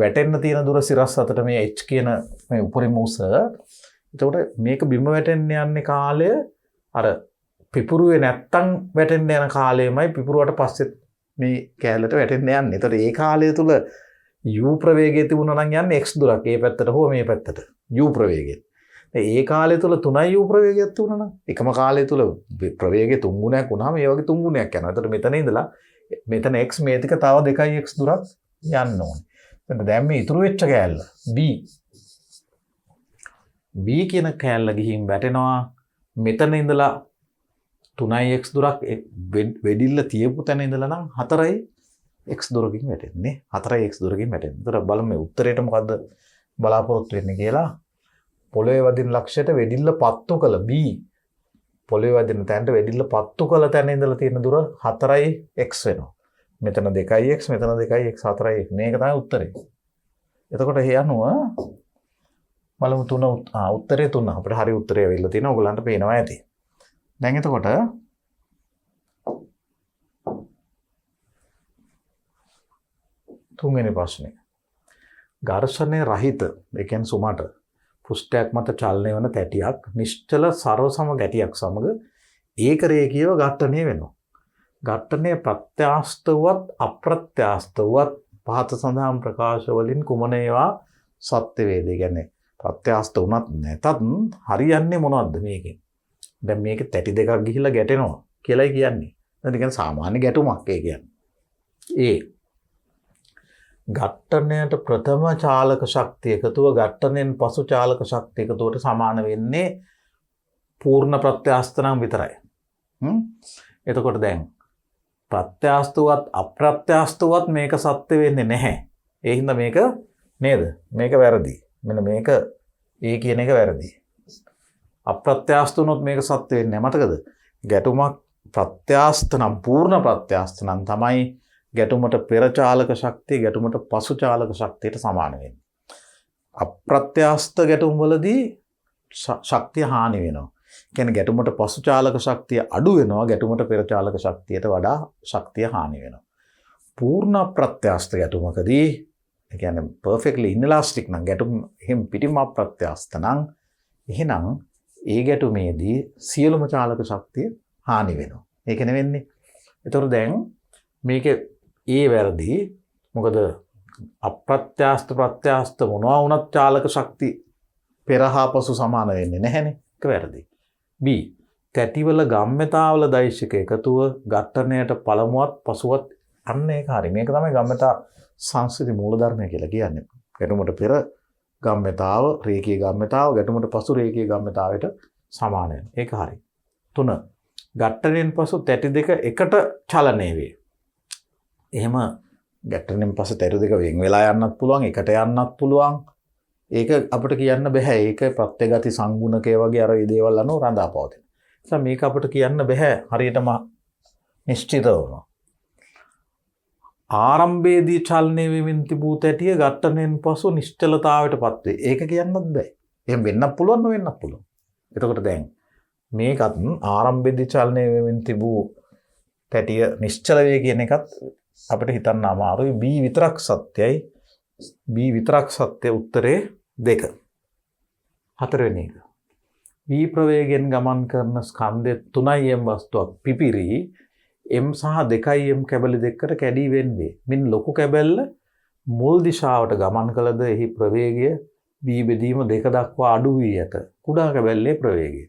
වැටෙන්න තියෙන දුර සිරස් අතර මේ h කියන මේ උපරිම උස. එතකොට මේක බිම වැටෙන්න යන්නේ කාලය අර පිපුරුවේ නැත්තම් වැටෙන්න යන කාලයමයි පිපුරුවට පස්සේ මේ කෑල්ලට වැටෙන්න යන්නේ. ඒතකොට ඒ කාලය තුල u ප්‍රවේගය තිබුණා නම් යන්නේ x දුරක් ඒ පැත්තට හෝ මේ පැත්තට u ප්‍රවේගයෙන්. ඒ කාලය තුල 3යි u ප්‍රවේගයක් තිබුණා නම් එකම කාලය තුල ප්‍රවේගය 3 ගුණයක් වුණාම ඒ වගේ 3 ගුණයක් යනවා. ඒතකොට මෙතන ඉඳලා මෙතන x මේ ටික තව 2x දුරක් යන්න ඕනේ. එතන දැන් මේ ඉතුරු වෙච්ච කෑල්ල b කියන කෑල්ල ගිහින් වැටෙනවා මෙතන ඉඳලා 3x දුරක් වෙඩිල්ල තියපු තැන ඉඳලා නම් 4x දුරකින් වැටෙන්නේ. 4x දුරකින් වැටෙන්නේ. ඒතර බලමු මේ උත්තරේට මොකද්ද බලාපොරොත්තු වෙන්නේ කියලා. පොළවේ වදින ලක්ෂයට වෙඩිල්ල පත්තු කළ b පොළවේ වදින තැනට වෙඩිල්ල පත්තු කළ තැන ඉඳලා තියෙන දුර 4x වෙනවා. මෙතන 2x මෙතන 2x 4x මේක තමයි උත්තරේ. එතකොට ඒ අනුව බලමු උත්තරේ 3 අපිට හරි උත්තරය වෙilla තියෙනවා. ඔයගලන්ට පේනවා ඇති. දැන් එතකොට තුන්වෙනි ප්‍රශ්නේ. ඝර්ෂණය රහිත ඒ කියන්නේ සුමට පෘෂ්ඨයක් මත චලනය වන තැටියක් නිශ්චල සරව සම ගැටියක් සමග ඒක රේඛීයව ඝට්ටණය වෙනවා. ඝට්ටණය ප්‍රත්‍යාස්තවත් අප්‍රත්‍යාස්තවත් පහත සඳහන් ප්‍රකාශ වලින් කුමන ඒවා සත්‍ය වේද? කියන්නේ ප්‍රත්‍යාස්ත වුණත් නැතත් හරියන්නේ මොනවද මේකෙන්? දැන් මේක තැටි දෙකක් ගිහිල්ලා ගැටෙනවා කියලායි කියන්නේ. ඒ කියන්නේ සාමාන්‍ය ගැටුමක් ඒ කියන්නේ. ඒ ඝට්ටණයට ප්‍රථම චාලක ශක්තිය එකතුව ඝට්ටණයෙන් පසු චාලක ශක්තිය එකතුවට සමාන වෙන්නේ පූර්ණ ප්‍රත්‍යාස්ත නම් විතරයි. එතකොට දැන් ප්‍රත්‍යාස්තවත් අප්‍රත්‍යාස්තවත් මේක සත්‍ය වෙන්නේ නැහැ. ඒ හින්දා මේක නේද? මේක වැරදි. මෙන්න මේක ඒ කියන එක වැරදි. අප්‍රත්‍යාස්ත වුණොත් මේක සත්‍ය වෙන්නේ නැහැ. මතකද? ගැටුමක් ප්‍රත්‍යාස්ත නම් පූර්ණ ප්‍රත්‍යාස්ත නම් තමයි ගැටුමට පෙර චාලක ශක්තිය ගැටුමට පසු චාලක ශක්තියට සමාන වෙන්නේ. අප්‍රත්‍යාස්ත ගැටුම් වලදී ශක්තිය හානි වෙනවා. කියන්නේ ගැටුමට පසු චාලක ශක්තිය අඩු වෙනවා ගැටුමට පෙර චාලක ශක්තියට වඩා ශක්තිය හානි වෙනවා. පූර්ණ ප්‍රත්‍යාස්ත ගැටුමකදී ඒ කියන්නේ perfectly inelastic නම් ගැටුම් එහෙම පිටිම අප්‍රත්‍යාස්ත නම් එහෙනම් ඒ ගැටුමේදී සියලුම චාලක ශක්තිය හානි වෙනවා. ඒක නෙවෙන්නේ. ඒතර දැන් මේකේ ඒ වැරදි. මොකද අප්‍රත්‍යාස්ත ප්‍රත්‍යාස්ත මොනවා වුණත් චාලක ශක්ති පෙර හා පසු සමාන වෙන්නේ නැහැනේ. ඒක වැරදි. B තැටිවල ගම්මතාවල දෛශික එකතුව ඝට්ටණයට පළමුවත් පසුවත් අන්න ඒක හරි. මේක තමයි ගම්මතා සංස්කෘති මූලධර්මය කියලා කියන්නේ. ගැටුමට පෙර ගම්මතාව රේඛීය ගම්මතාව ගැටුමට පසු රේඛීය ගම්මතාවයට සමාන වෙනවා. ඒක හරි. 3 ඝට්ටණයෙන් පසු තැටි දෙක එකට චලනය වේ. එහෙම ගැට්ටණයෙන් පස්සේ තැටි දෙක වෙන් වෙලා යන්නත් පුළුවන් එකට යන්නත් පුළුවන්. ඒක අපිට කියන්න බෑ. ඒක ප්‍රත්‍යගති සංගුණකය වගේ අර මේ දේවල් අනුව රඳා පවතින. නිසා මේක අපිට කියන්න බෑ හරියටම නිශ්චිතවම. ආරම්භයේදී චලනය වෙමින් තිබූ තැටිය ඝට්ටණයෙන් පසු නිශ්චලතාවයටපත් වේ. ඒක කියන්නත් බෑ. එහෙම වෙන්නත් පුළුවන් නොවෙන්නත් පුළුවන්. එතකොට දැන් මේකත් ආරම්භයේදී චලනය වෙමින් තිබූ තැටිය නිශ්චල වේ කියන එකත් අපිට හිතන්න අමාරුයි. B විතරක් සත්‍යයි. B විතරක් සත්‍ය උත්තරේ 2. 4 වෙනි එක. V ප්‍රවේගයෙන් ගමන් කරන ස්කන්ධය 3m වස්තුවක් පිපිරි m සහ 2m කැබලි දෙකකට කැඩී වෙන්නේ. මින් ලොකු කැබැල්ල මුල් දිශාවට ගමන් කළද එහි ප්‍රවේගය v බෙදීම 2 දක්වා අඩු වී ඇත. කුඩා කැබැල්ලේ ප්‍රවේගය.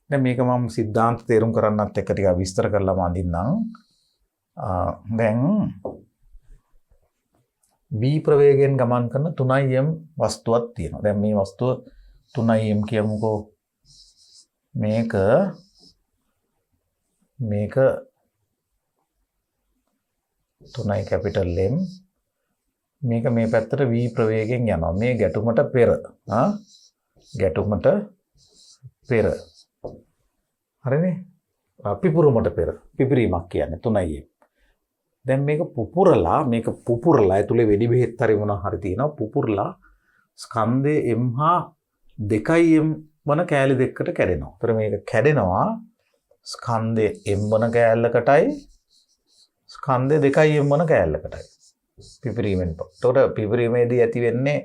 දැන් මේක මම සිද්ධාන්ත තේරුම් කරන්නත් එක්ක ටිකක් විස්තර කරලා මඳින්නම්. දැන් v ප්‍රවේගයෙන් ගමන් කරන 3m වස්තුවක් තියෙනවා. දැන් මේ වස්තුව 3m කියමුකෝ. මේක 3 capital M. මේක මේ පැත්තට v ප්‍රවේගයෙන් යනවා. මේ ගැටුමට පෙර. ගැටුමට පෙර. හරිනේ? පිපුරුමට පෙර. පිපිරීමක් කියන්නේ 3m. දැන් මේක පුපුරලා ඇතුලේ වෙඩි බෙහෙත් හරි මොනවා හරි තියෙනවා. පුපුරලා ස්කන්ධයේ m හා 2m වන කෑලි දෙකකට කැඩෙනවා. ඒතර මේක කැඩෙනවා ස්කන්ධයේ m වන කෑල්ලකටයි ස්කන්ධයේ 2m වන කෑල්ලකටයි. පිපිරීමෙන්. ඒතකොට පිපිරීමේදී ඇති වෙන්නේ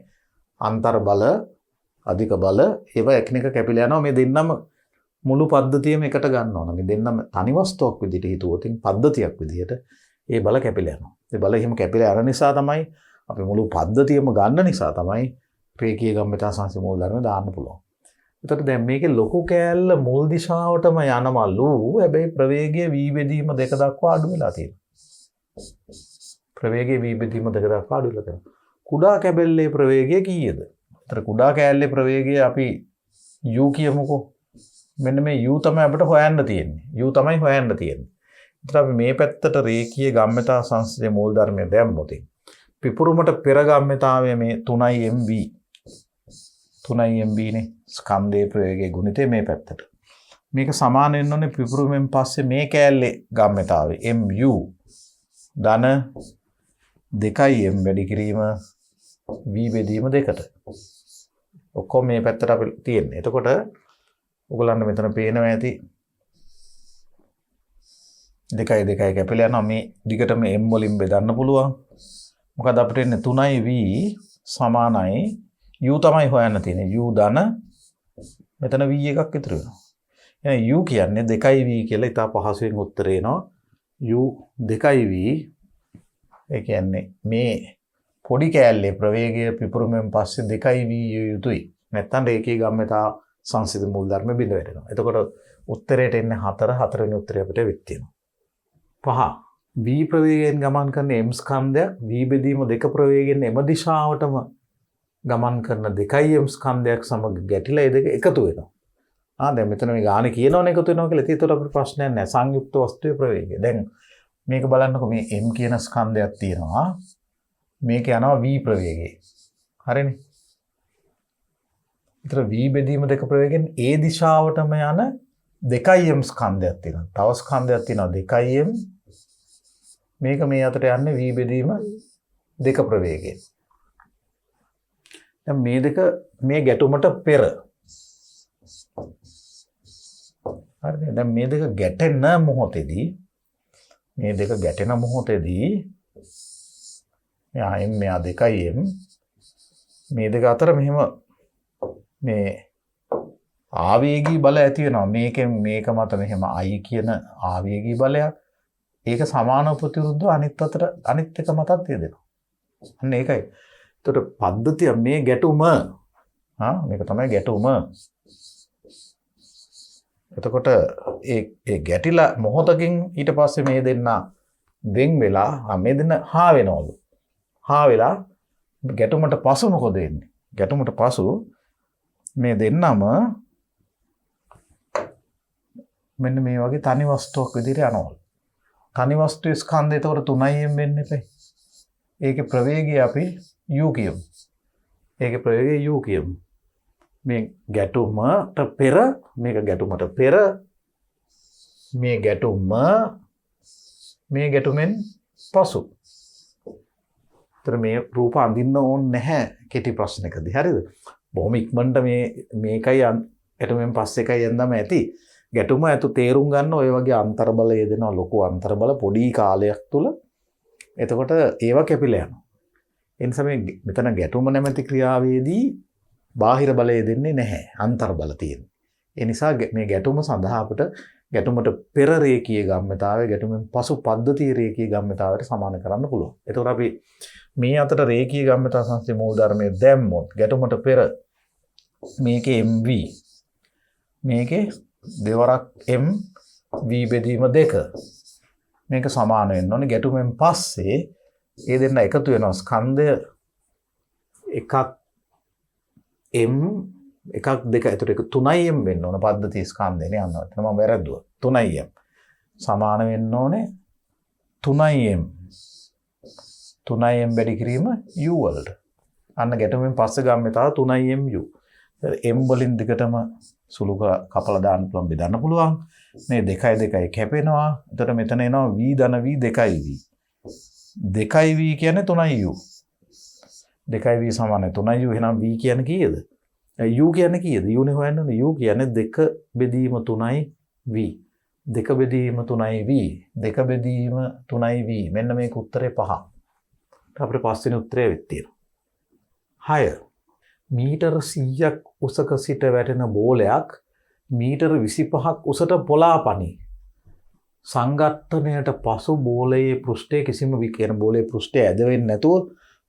අන්තර් බල, අධික බල, ඒවා එකිනෙක කැපිලා යනවා. මේ දෙන්නම මුළු පද්ධතියම එකට ගන්න ඕන. මේ දෙන්නම තනි වස්තුවක් විදිහට හිතුවොත් පද්ධතියක් විදිහට ඒ බල කැපිලා යනවා. ඒ බල එහෙම කැපිලා යන නිසා තමයි අපි මුළු පද්ධතියම ගන්න නිසා තමයි රේඛීය ගම්මිතා සංස්කෘතික මූලධර්ම දාන්න පුළුවන්. එතකොට දැන් මේකේ ලොකු කෑල්ල මුල් දිශාවටම යනමලු. හැබැයි ප්‍රවේගයේ v බෙදීම 2 දක්වා අඩු වෙලා තියෙනවා. ප්‍රවේගයේ v බෙදීම 2 දක්වා අඩු වෙලා තියෙනවා. කුඩා කැබැල්ලේ ප්‍රවේගය කීයද? ඒතර කුඩා කෑල්ලේ ප්‍රවේගය අපි u කියමුකෝ. මෙන්න මේ u තමයි අපිට හොයන්න තියෙන්නේ. u තමයි හොයන්න තියෙන්නේ. ඒතර අපි මේ පැත්තට රේඛීය ගම්මිතා සංස්කෘතික මූලධර්මය දැම්මොත් පිපුරුමට පෙර ගම්මිතාවය මේ 3 mv 3 mv නේ ස්කන්ධයේ ප්‍රවේගයේ ගුණිතය මේ පැත්තට. මේක සමාන වෙන්න ඕනේ පිපුරුමෙන් පස්සේ මේ කෑල්ලේ ගම්මිතාවේ mu ධන 2m වැඩි කිරීම v බෙදීම 2ට. ඔක්කොම මේ පැත්තට අපි තියෙන්නේ. එතකොට ඔයගොල්ලන්ට මෙතන පේනවා ඇති 2 කැපිලා යනවා. මේ දිගටම m වලින් බෙදන්න පුළුවන්. මොකද අපිට එන්නේ 3v සමානයි u තමයි හොයන්න තියෙන්නේ. u ධන මෙතන v එකක් ඉතුරු වෙනවා. එහෙනම් u කියන්නේ 2v කියලා ඉතා පහසුවෙන් උත්තරේ එනවා. u 2v ඒ කියන්නේ මේ පොඩි කෑල්ලේ ප්‍රවේගය පිපුරුමෙන් පස්සේ 2v යුතුයි. නැත්නම් රේඛීය ගම්මිතා සංස්කෘතික මූලධර්ම බිඳ වැටෙනවා. එතකොට උත්තරයට එන්නේ 4. 4 වෙනි උත්තරය අපිට වෙත් තියෙනවා. 5 v ප්‍රවේගයෙන් ගමන් කරන m ස්කන්ධයක් v බෙදීම 2 ප්‍රවේගයෙන් m දිශාවටම ගමන් කරන 2m ස්කන්ධයක් සමග ගැටිලා ඒ දෙක එකතු වෙනවා. දැන් මෙතන මේ ගානේ කියනවනේ එකතු වෙනවා කියලා. ඒතකොට අපිට ප්‍රශ්නයක් නැහැ. සංයුක්ත වස්තුවේ ප්‍රවේගය. දැන් මේක බලන්නකො මේ m කියන ස්කන්ධයක් තියෙනවා. මේක යනවා v ප්‍රවේගයේ. හරිනේ. ඒතර v බෙදීම 2 ප්‍රවේගයෙන් a දිශාවටම යන 2m ස්කන්ධයක් තියෙනවා. තව ස්කන්ධයක් තියෙනවා 2m. මේක මේ අතට යන්නේ v බෙදීම 2 ප්‍රවේගයෙන්. දැන් මේ දෙක මේ ගැටුමට පෙර. හරිද? දැන් මේ දෙක ගැටෙන මොහොතේදී මෙයා m මෙයා 2m මේ දෙක අතර මෙහෙම මේ ආවේගී බල ඇති වෙනවා. මේකෙන් මේක මත මෙහෙම I කියන ආවේගී බලයක්. ඒක සමාන ප්‍රතිවිරුද්ධව අනිත් එක මතත් තියෙනවා. අන්න ඒකයි. එතකොට පද්ධතිය මේ ගැටුම මේක තමයි ගැටුම. එතකොට ඒ ගැටිලා මොහොතකින් ඊට පස්සේ මේ දෙන්න වෙන් වෙලා මේ දෙන්න හා වෙනවලු. හා වෙලා ගැටුමට පසු මොකද වෙන්නේ? ගැටුමට පසු මේ දෙන්නම මෙන්න මේ වගේ තනි වස්තුවක් විදිහට යනවලු. තනි වස්තුවේ ස්කන්ධය එතකොට 3m වෙන්න එපේ. ඒකේ ප්‍රවේගය අපි u කියමු. මේ ගැටුමට පෙර මේක ගැටුමට පෙර මේ ගැටුමෙන් පසු. ඒතර මේ රූප අඳින්න ඕනේ නැහැ කෙටි ප්‍රශ්නකදී. හරිද? බොහොම ඉක්මනට මේකයි ගැටුමෙන් පස්සේ එකයි යන්නම ඇති. ගැටුම ඇතු තේරුම් ගන්න ඔය වගේ අන්තර්බල යෙදෙනවා. ලොකු අන්තර්බල පොඩි කාලයක් තුල. එතකොට ඒවා කැපිලා යනවා. ඒ නිසා මෙතන ගැටුම නැමැති ක්‍රියාවේදී බාහිර බලය දෙන්නේ නැහැ. අන්තර්බල තියෙන. ඒ නිසා මේ ගැටුම සඳහා අපිට ගැටුමට පෙර රේඛීය ගම්මිතාවය ගැටුමෙන් පසු පද්ධතිය රේඛීය ගම්මිතාවයට සමාන කරන්න පුළුවන්. එතකොට අපි මේ අතර රේඛීය ගම්මිතා සංස්කෘතික මූලධර්මයේ දැම්මොත් ගැටුමට පෙර මේකේ mv මේකේ දෙවරක් m v බෙදීම 2 මේක සමාන වෙන්න ඕනේ. ගැටුමෙන් පස්සේ ඒ දෙන්න එකතු වෙනවා. ස්කන්ධය එකක් m එකක් දෙක ඇතුළේ 3m වෙන්න ඕන පද්ධති ස්කන්ධයනේ යනවා. එතන මම වැරද්දුවා. 3m සමාන වෙන්න ඕනේ 3m වැඩි කිරීම u වලට. අන්න ගැටුමෙන් පස්සේ ගම්මිතාව 3mu. m වලින් දිගටම සුළු කපලා දාන්න පුළුවන් බෙදන්න පුළුවන්. මේ 2 කැපෙනවා. එතකොට මෙතන එනවා v ධන v 2v. 2v කියන්නේ 3u. 2v සමාන 3u. එහෙනම් v කියන්නේ කීයද? u කියන්නේ කීයද? u නේ හොයන්න ඕනේ. u කියන්නේ 2 බෙදීම 3v. 2 බෙදීම 3v. 2 බෙදීම 3v. මෙන්න මේක උත්තරේ 5. අපිට පස්වෙනි උත්තරේ වෙත් තියෙනවා. 6. මීටර 100ක් උසක සිට වැටෙන බෝලයක් මීටර 25ක් උසට පොළාපනි. සංඝට්ටණයට පසු බෝලයේ පෘෂ්ඨයේ කිසිම විකේන බෝලයේ පෘෂ්ඨය ඇද වෙන්නේ නැතුව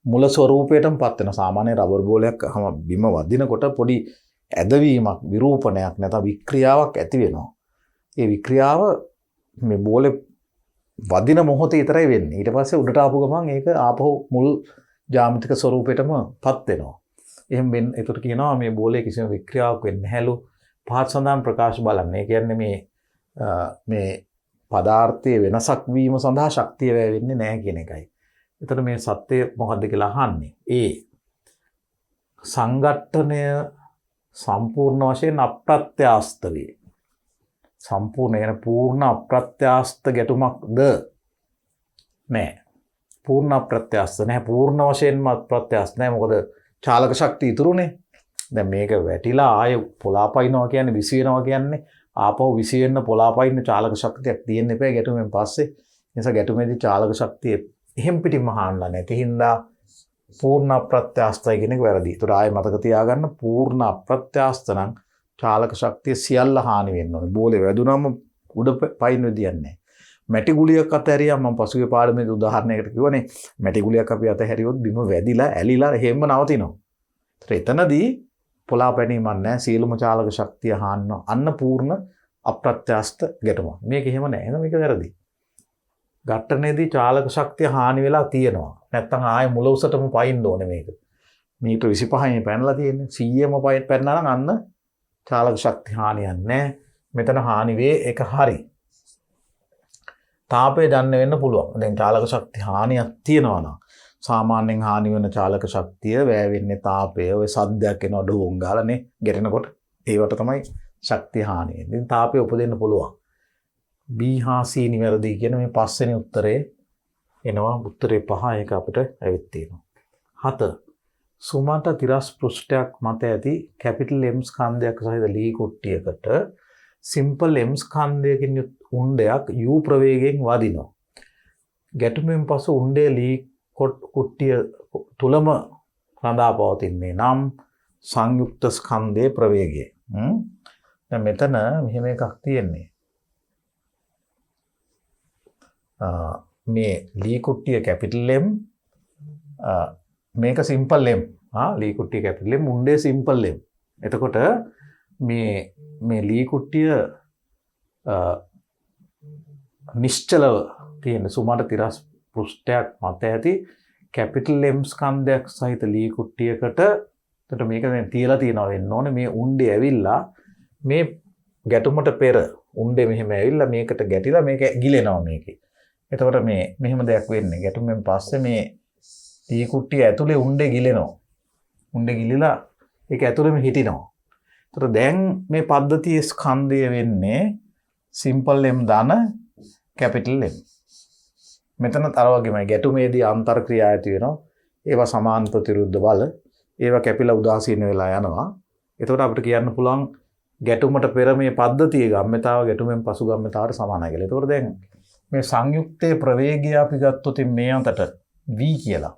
මුල ස්වරූපයටම පත් වෙන සාමාන්‍ය රබර් බෝලයක් බිම වදිනකොට පොඩි ඇදවීමක් විරූපණයක් නැත්නම් වික්‍රියාවක් ඇති වෙනවා. ඒ වික්‍රියාව මේ බෝලේ වදින මොහොතේ විතරයි වෙන්නේ. ඊට පස්සේ උඩට ආපු ගමන් ඒක ආපහු මුල් ජ්‍යාමිතික ස්වරූපයටම පත් වෙනවා. එහෙම වෙන ඒකට කියනවා මේ බෝලේ කිසිම වික්‍රියාවක් වෙන්නේ නැහැලු. පහත් සඳහන් ප්‍රකාශ බලන්න. ඒ කියන්නේ මේ පදාර්ථයේ වෙනසක් වීම සඳහා ශක්තිය වැය වෙන්නේ නැහැ කියන එකයි. එතකොට මේ සත්‍ය මොකද්ද කියලා අහන්නේ. ඒ සංඝට්ටණය සම්පූර්ණ වශයෙන් අප්‍රත්‍යාස්ත වේ. සම්පූර්ණ යන පූර්ණ අප්‍රත්‍යාස්ත ගැටුමක්ද නෑ. පූර්ණ අප්‍රත්‍යාස්ත නැහැ. පූර්ණ වශයෙන්ම අප්‍රත්‍යාස්ත නැහැ. මොකද චාලක ශක්තිය ඉතුරුනේ. දැන් මේක වැටිලා ආය පොලාපයින්නවා කියන්නේ විසි වෙනවා කියන්නේ ආපහු විසි වෙන්න පොලාපයින්න චාලක ශක්තියක් තියෙන්න එපා ගැටුමෙන් පස්සේ. නිසා ගැටුමේදී චාලක ශක්තිය එහෙම් පිටින්ම හාන්නලා නැති හින්දා පූර්ණ අප්‍රත්‍යාස්තයි කියන එක වැරදි. ඒතර ආයෙ මතක තියාගන්න පූර්ණ අප්‍රත්‍යාස්ත නම් චාලක ශක්තිය සියල්ල හානි වෙන්න ඕනේ. බෝලේ වැදුනම උඩ පයින් වෙදියන්නේ. මැටි ගුලියක් අතහැරියා මම පසුගිය පාඩමේදී උදාහරණයකට කිව්වනේ මැටි ගුලියක් අපි අතහැරියොත් බිම වැදිලා ඇලිලා එහෙම්ම නවතිනවා. ඒතර එතනදී පොලාපැනීමක් නැහැ. සීලම චාලක ශක්තිය හාන්න අන්න පූර්ණ අප්‍රත්‍යාස්ත ගැටුමක්. මේක එහෙම නැහැ. එහෙනම් මේක වැරදි. ඝට්ටනයේදී චාලක ශක්තිය හානි වෙලා තියෙනවා. නැත්තම් ආයෙ මුල උසටම පයින්න ඕනේ මේක. මීටර 25න් පැනලා තියෙන්නේ. 100ම පැනනා නම් අන්න චාලක ශක්තිය හානියක් නැහැ. මෙතන හානි වේ ඒක හරි. තාපය දන්න වෙන්න පුළුවන්. දැන් චාලක ශක්තිය හානියක් තියෙනවා නම් සාමාන්‍යයෙන් හානි වෙන චාලක ශක්තිය වැය වෙන්නේ තාපය. ඔය සද්දයක් එනවා ඩෝන් ගාලානේ ගෙරෙනකොට ඒවට තමයි ශක්තිය හානි වෙන්නේ. ඉතින් තාපය උපදින්න පුළුවන්. B හා C නිවැරදි කියන මේ පස්වෙනි උත්තරේ එනවා. උත්තරේ 5 ඒක අපිට ඇවිත් තියෙනවා. 7 සුමට තිරස් පෘෂ්ඨයක් මත ඇති කැපිටල් M ස්කන්ධයක් සහිත ලී කුට්ටියකට සිම්පල් M ස්කන්ධයකින් යුත් උණ්ඩයක් U ප්‍රවේගයෙන් වදිනවා. ගැටුමෙන් පසු උණ්ඩේ ලී කුට්ටිය තුලම රඳා පවතින්නේ නම් සංයුක්ත ස්කන්ධයේ ප්‍රවේගය. දැන් මෙතන මෙහෙම එකක් තියෙන්නේ. මේ ලී කුට්ටිය කැපිටල් M මේක සිම්පල් M. ලී කුට්ටිය කැපිටල් M උණ්ඩේ සිම්පල් M. එතකොට මේ ලී කුට්ටිය නිශ්චලව තියෙන සුමට තිරස් පෘෂ්ඨයක් මත ඇති කැපිටල් M ස්කන්ධයක් සහිත ලී කුට්ටියකට එතකොට මේක දැන් තියලා තියනවා වෙන්න ඕනේ මේ උණ්ඩේ ඇවිල්ලා මේ ගැටුමට පෙර උණ්ඩේ මෙහෙම ඇවිල්ලා මේකට ගැටිලා මේක ගිලෙනවා මේකේ. එතකොට මේ මෙහෙම දෙයක් වෙන්නේ ගැටුමෙන් පස්සේ මේ ලී කුට්ටිය ඇතුලේ උණ්ඩේ ගිලෙනවා. උණ්ඩේ ගිලිලා ඒක ඇතුලේම හිටිනවා. එතකොට දැන් මේ පද්ධතියේ ස්කන්ධය වෙන්නේ සිම්පල් M ධන කැපිටල් M. මෙතනත් අර වගේමයි ගැටුමේදී අන්තර් ක්‍රියා ඇති වෙනවා. ඒවා සමාන ප්‍රතිවිරුද්ධ බල. ඒවා කැපිලා උදාසීන වෙලා යනවා. එතකොට අපිට කියන්න පුළුවන් ගැටුමට පෙර මේ පද්ධතියේ ගම්මිතාව ගැටුමෙන් පසු ගම්මිතාවට සමානයි කියලා. එතකොට දැන් මේ සංයුක්තයේ ප්‍රවේගය අපි ගත්තොත් මේ අතට v කියලා.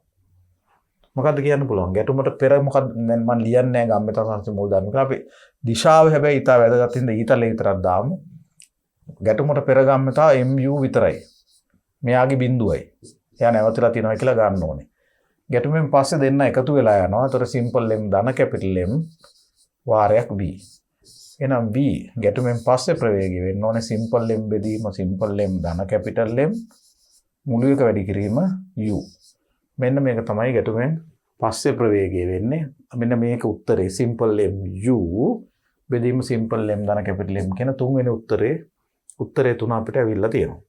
මොකද්ද කියන්න පුළුවන්? ගැටුමට පෙර මොකක්ද දැන් මම ලියන්නේ නැහැ ගම්මිතා සංස්කෘතික මූලධර්ම කියලා. අපි දිශාව හැබැයි ඊට වැදගත් හින්දා ඊතලේ විතරක් දාමු. ගැටුමට පෙර ගම්මිතා mu විතරයි. මෙයාගේ බිඳුවයි. එයා නැවතලා තියෙනවා කියලා ගන්න ඕනේ. ගැටුමෙන් පස්සේ දෙන්න එකතු වෙලා යනවා. ඒතර සිම්පල් M ධන කැපිටල් M වාරයක් v. එහෙනම් v ගැටුමෙන් පස්සේ ප්‍රවේගය වෙන්න ඕනේ සිම්පල් M බෙදීම සිම්පල් M ධන කැපිටල් M මුළු එක වැඩි කිරීම u. මෙන්න මේක තමයි ගැටුමෙන් පස්සේ ප්‍රවේගය වෙන්නේ. මෙන්න මේක උත්තරේ සිම්පල් M u බෙදීම සිම්පල් M ධන කැපිටල් M කියන තුන්වෙනි උත්තරේ තුන අපිට ඇවිල්ලා තියෙනවා.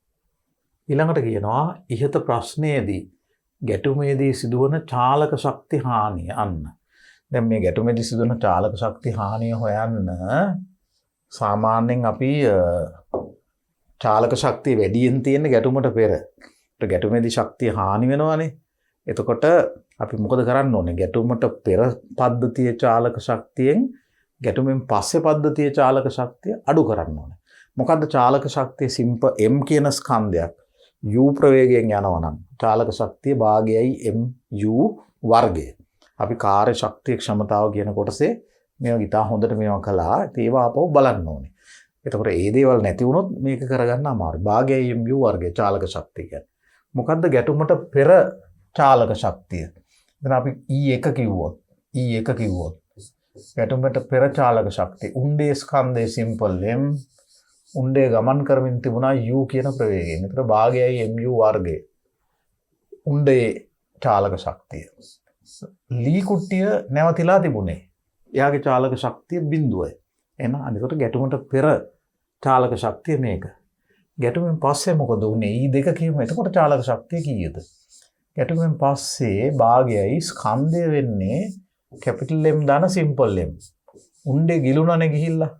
ඊළඟට කියනවා ඉහත ප්‍රශ්නයේදී ගැටුමේදී සිදුවන චාලක ශක්ති හානිය අන්න. දැන් මේ ගැටුමේදී සිදුවන චාලක ශක්ති හානිය හොයන්න සාමාන්‍යයෙන් අපි චාලක ශක්තිය වැඩියෙන් තියෙන ගැටුමට පෙර. ගැටුමේදී ශක්තිය හානි වෙනවානේ. එතකොට අපි මොකද කරන්න ඕනේ? ගැටුමට පෙර පද්ධතියේ චාලක ශක්තියෙන් ගැටුමෙන් පස්සේ පද්ධතියේ චාලක ශක්තිය අඩු කරන්න ඕනේ. මොකද්ද චාලක ශක්තිය M කියන ස්කන්ධයක් U ප්‍රවේගයෙන් යනවා නම් චාලක ශක්තිය භාගයයි mu වර්ගය. අපි කාර්ය ශක්තිය ක්ෂමතාව කියන කොටසේ මේවා ඉතා හොඳට මේවා කළා. ඒවා අපව බලන්න ඕනේ. එතකොට ඒ දේවල් නැති වුණොත් මේක කරගන්න අමාරුයි. භාගයයි mu වර්ගය චාලක ශක්තිය කියන්නේ. මොකද්ද ගැටුමට පෙර චාලක ශක්තිය? එතන අපි E1 කිව්වොත් ගැටුමට පෙර චාලක ශක්තිය. උණ්ඩේ ස්කන්ධයේ සිම්පල් m උණ්ඩේ ගමන් කරමින් තිබුණා u කියන ප්‍රවේගයෙන්. එතන භාගයයි mu වර්ගය. උණ්ඩේ චාලක ශක්තිය. ලී කුට්ටිය නැවතිලා තිබුණේ. එයාගේ චාලක ශක්තිය බිඳුවයි. එහෙනම් අනිකට ගැටුමට පෙර චාලක ශක්තිය මේක. ගැටුමෙන් පස්සේ මොකද උනේ? E2 කියමු. එතකොට චාලක ශක්තිය කීයද? ගැටුමෙන් පස්සේ භාගයයි ස්කන්ධය වෙන්නේ කැපිටල් M දාන සිම්පල් M. උණ්ඩේ ගිලුණනේ ගිහිල්ලා.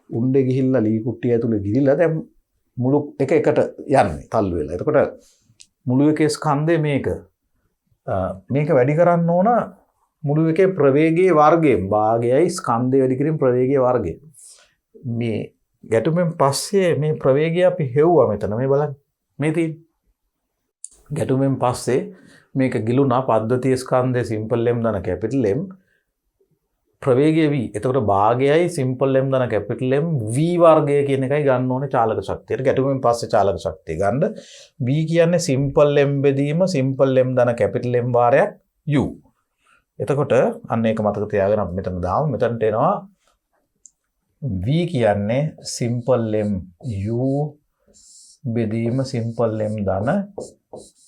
උණ්ඩේ ගිහිල්ලා ලී කුට්ටිය ඇතුලේ ගිහිල්ලා දැන් මුළු එක එකට යන්නේ තල්ලු වෙලා. එතකොට මුළු එකේ ස්කන්ධය මේක. මේක වැඩි කරන්න ඕන මුළු එකේ ප්‍රවේගයේ වර්ගයෙන්. භාගයයි ස්කන්ධය වැඩි කිරීම ප්‍රවේගයේ වර්ගය. මේ ගැටුමෙන් පස්සේ මේ ප්‍රවේගය අපි හෙව්වා මෙතන. මේ බලන්න. මේ තියෙන. ගැටුමෙන් පස්සේ මේක ගිලුණා පද්ධතිය ස්කන්ධයේ සිම්පල් m දන කැපිටල් M ප්‍රවේගය v. එතකොට භාගයයි සිම්පල් m දන කැපිටල් M v වර්ගය කියන එකයි ගන්න ඕනේ චාලක ශක්තියට. ගැටුමෙන් පස්සේ චාලක ශක්තිය ගන්න v කියන්නේ සිම්පල් m බෙදීම සිම්පල් m දන කැපිටල් M වාරයක් u. එතකොට අන්න ඒක මතක තියාගෙන අපි මෙතන දාමු. මෙතනට එනවා v කියන්නේ සිම්පල් m u බෙදීම සිම්පල් m දන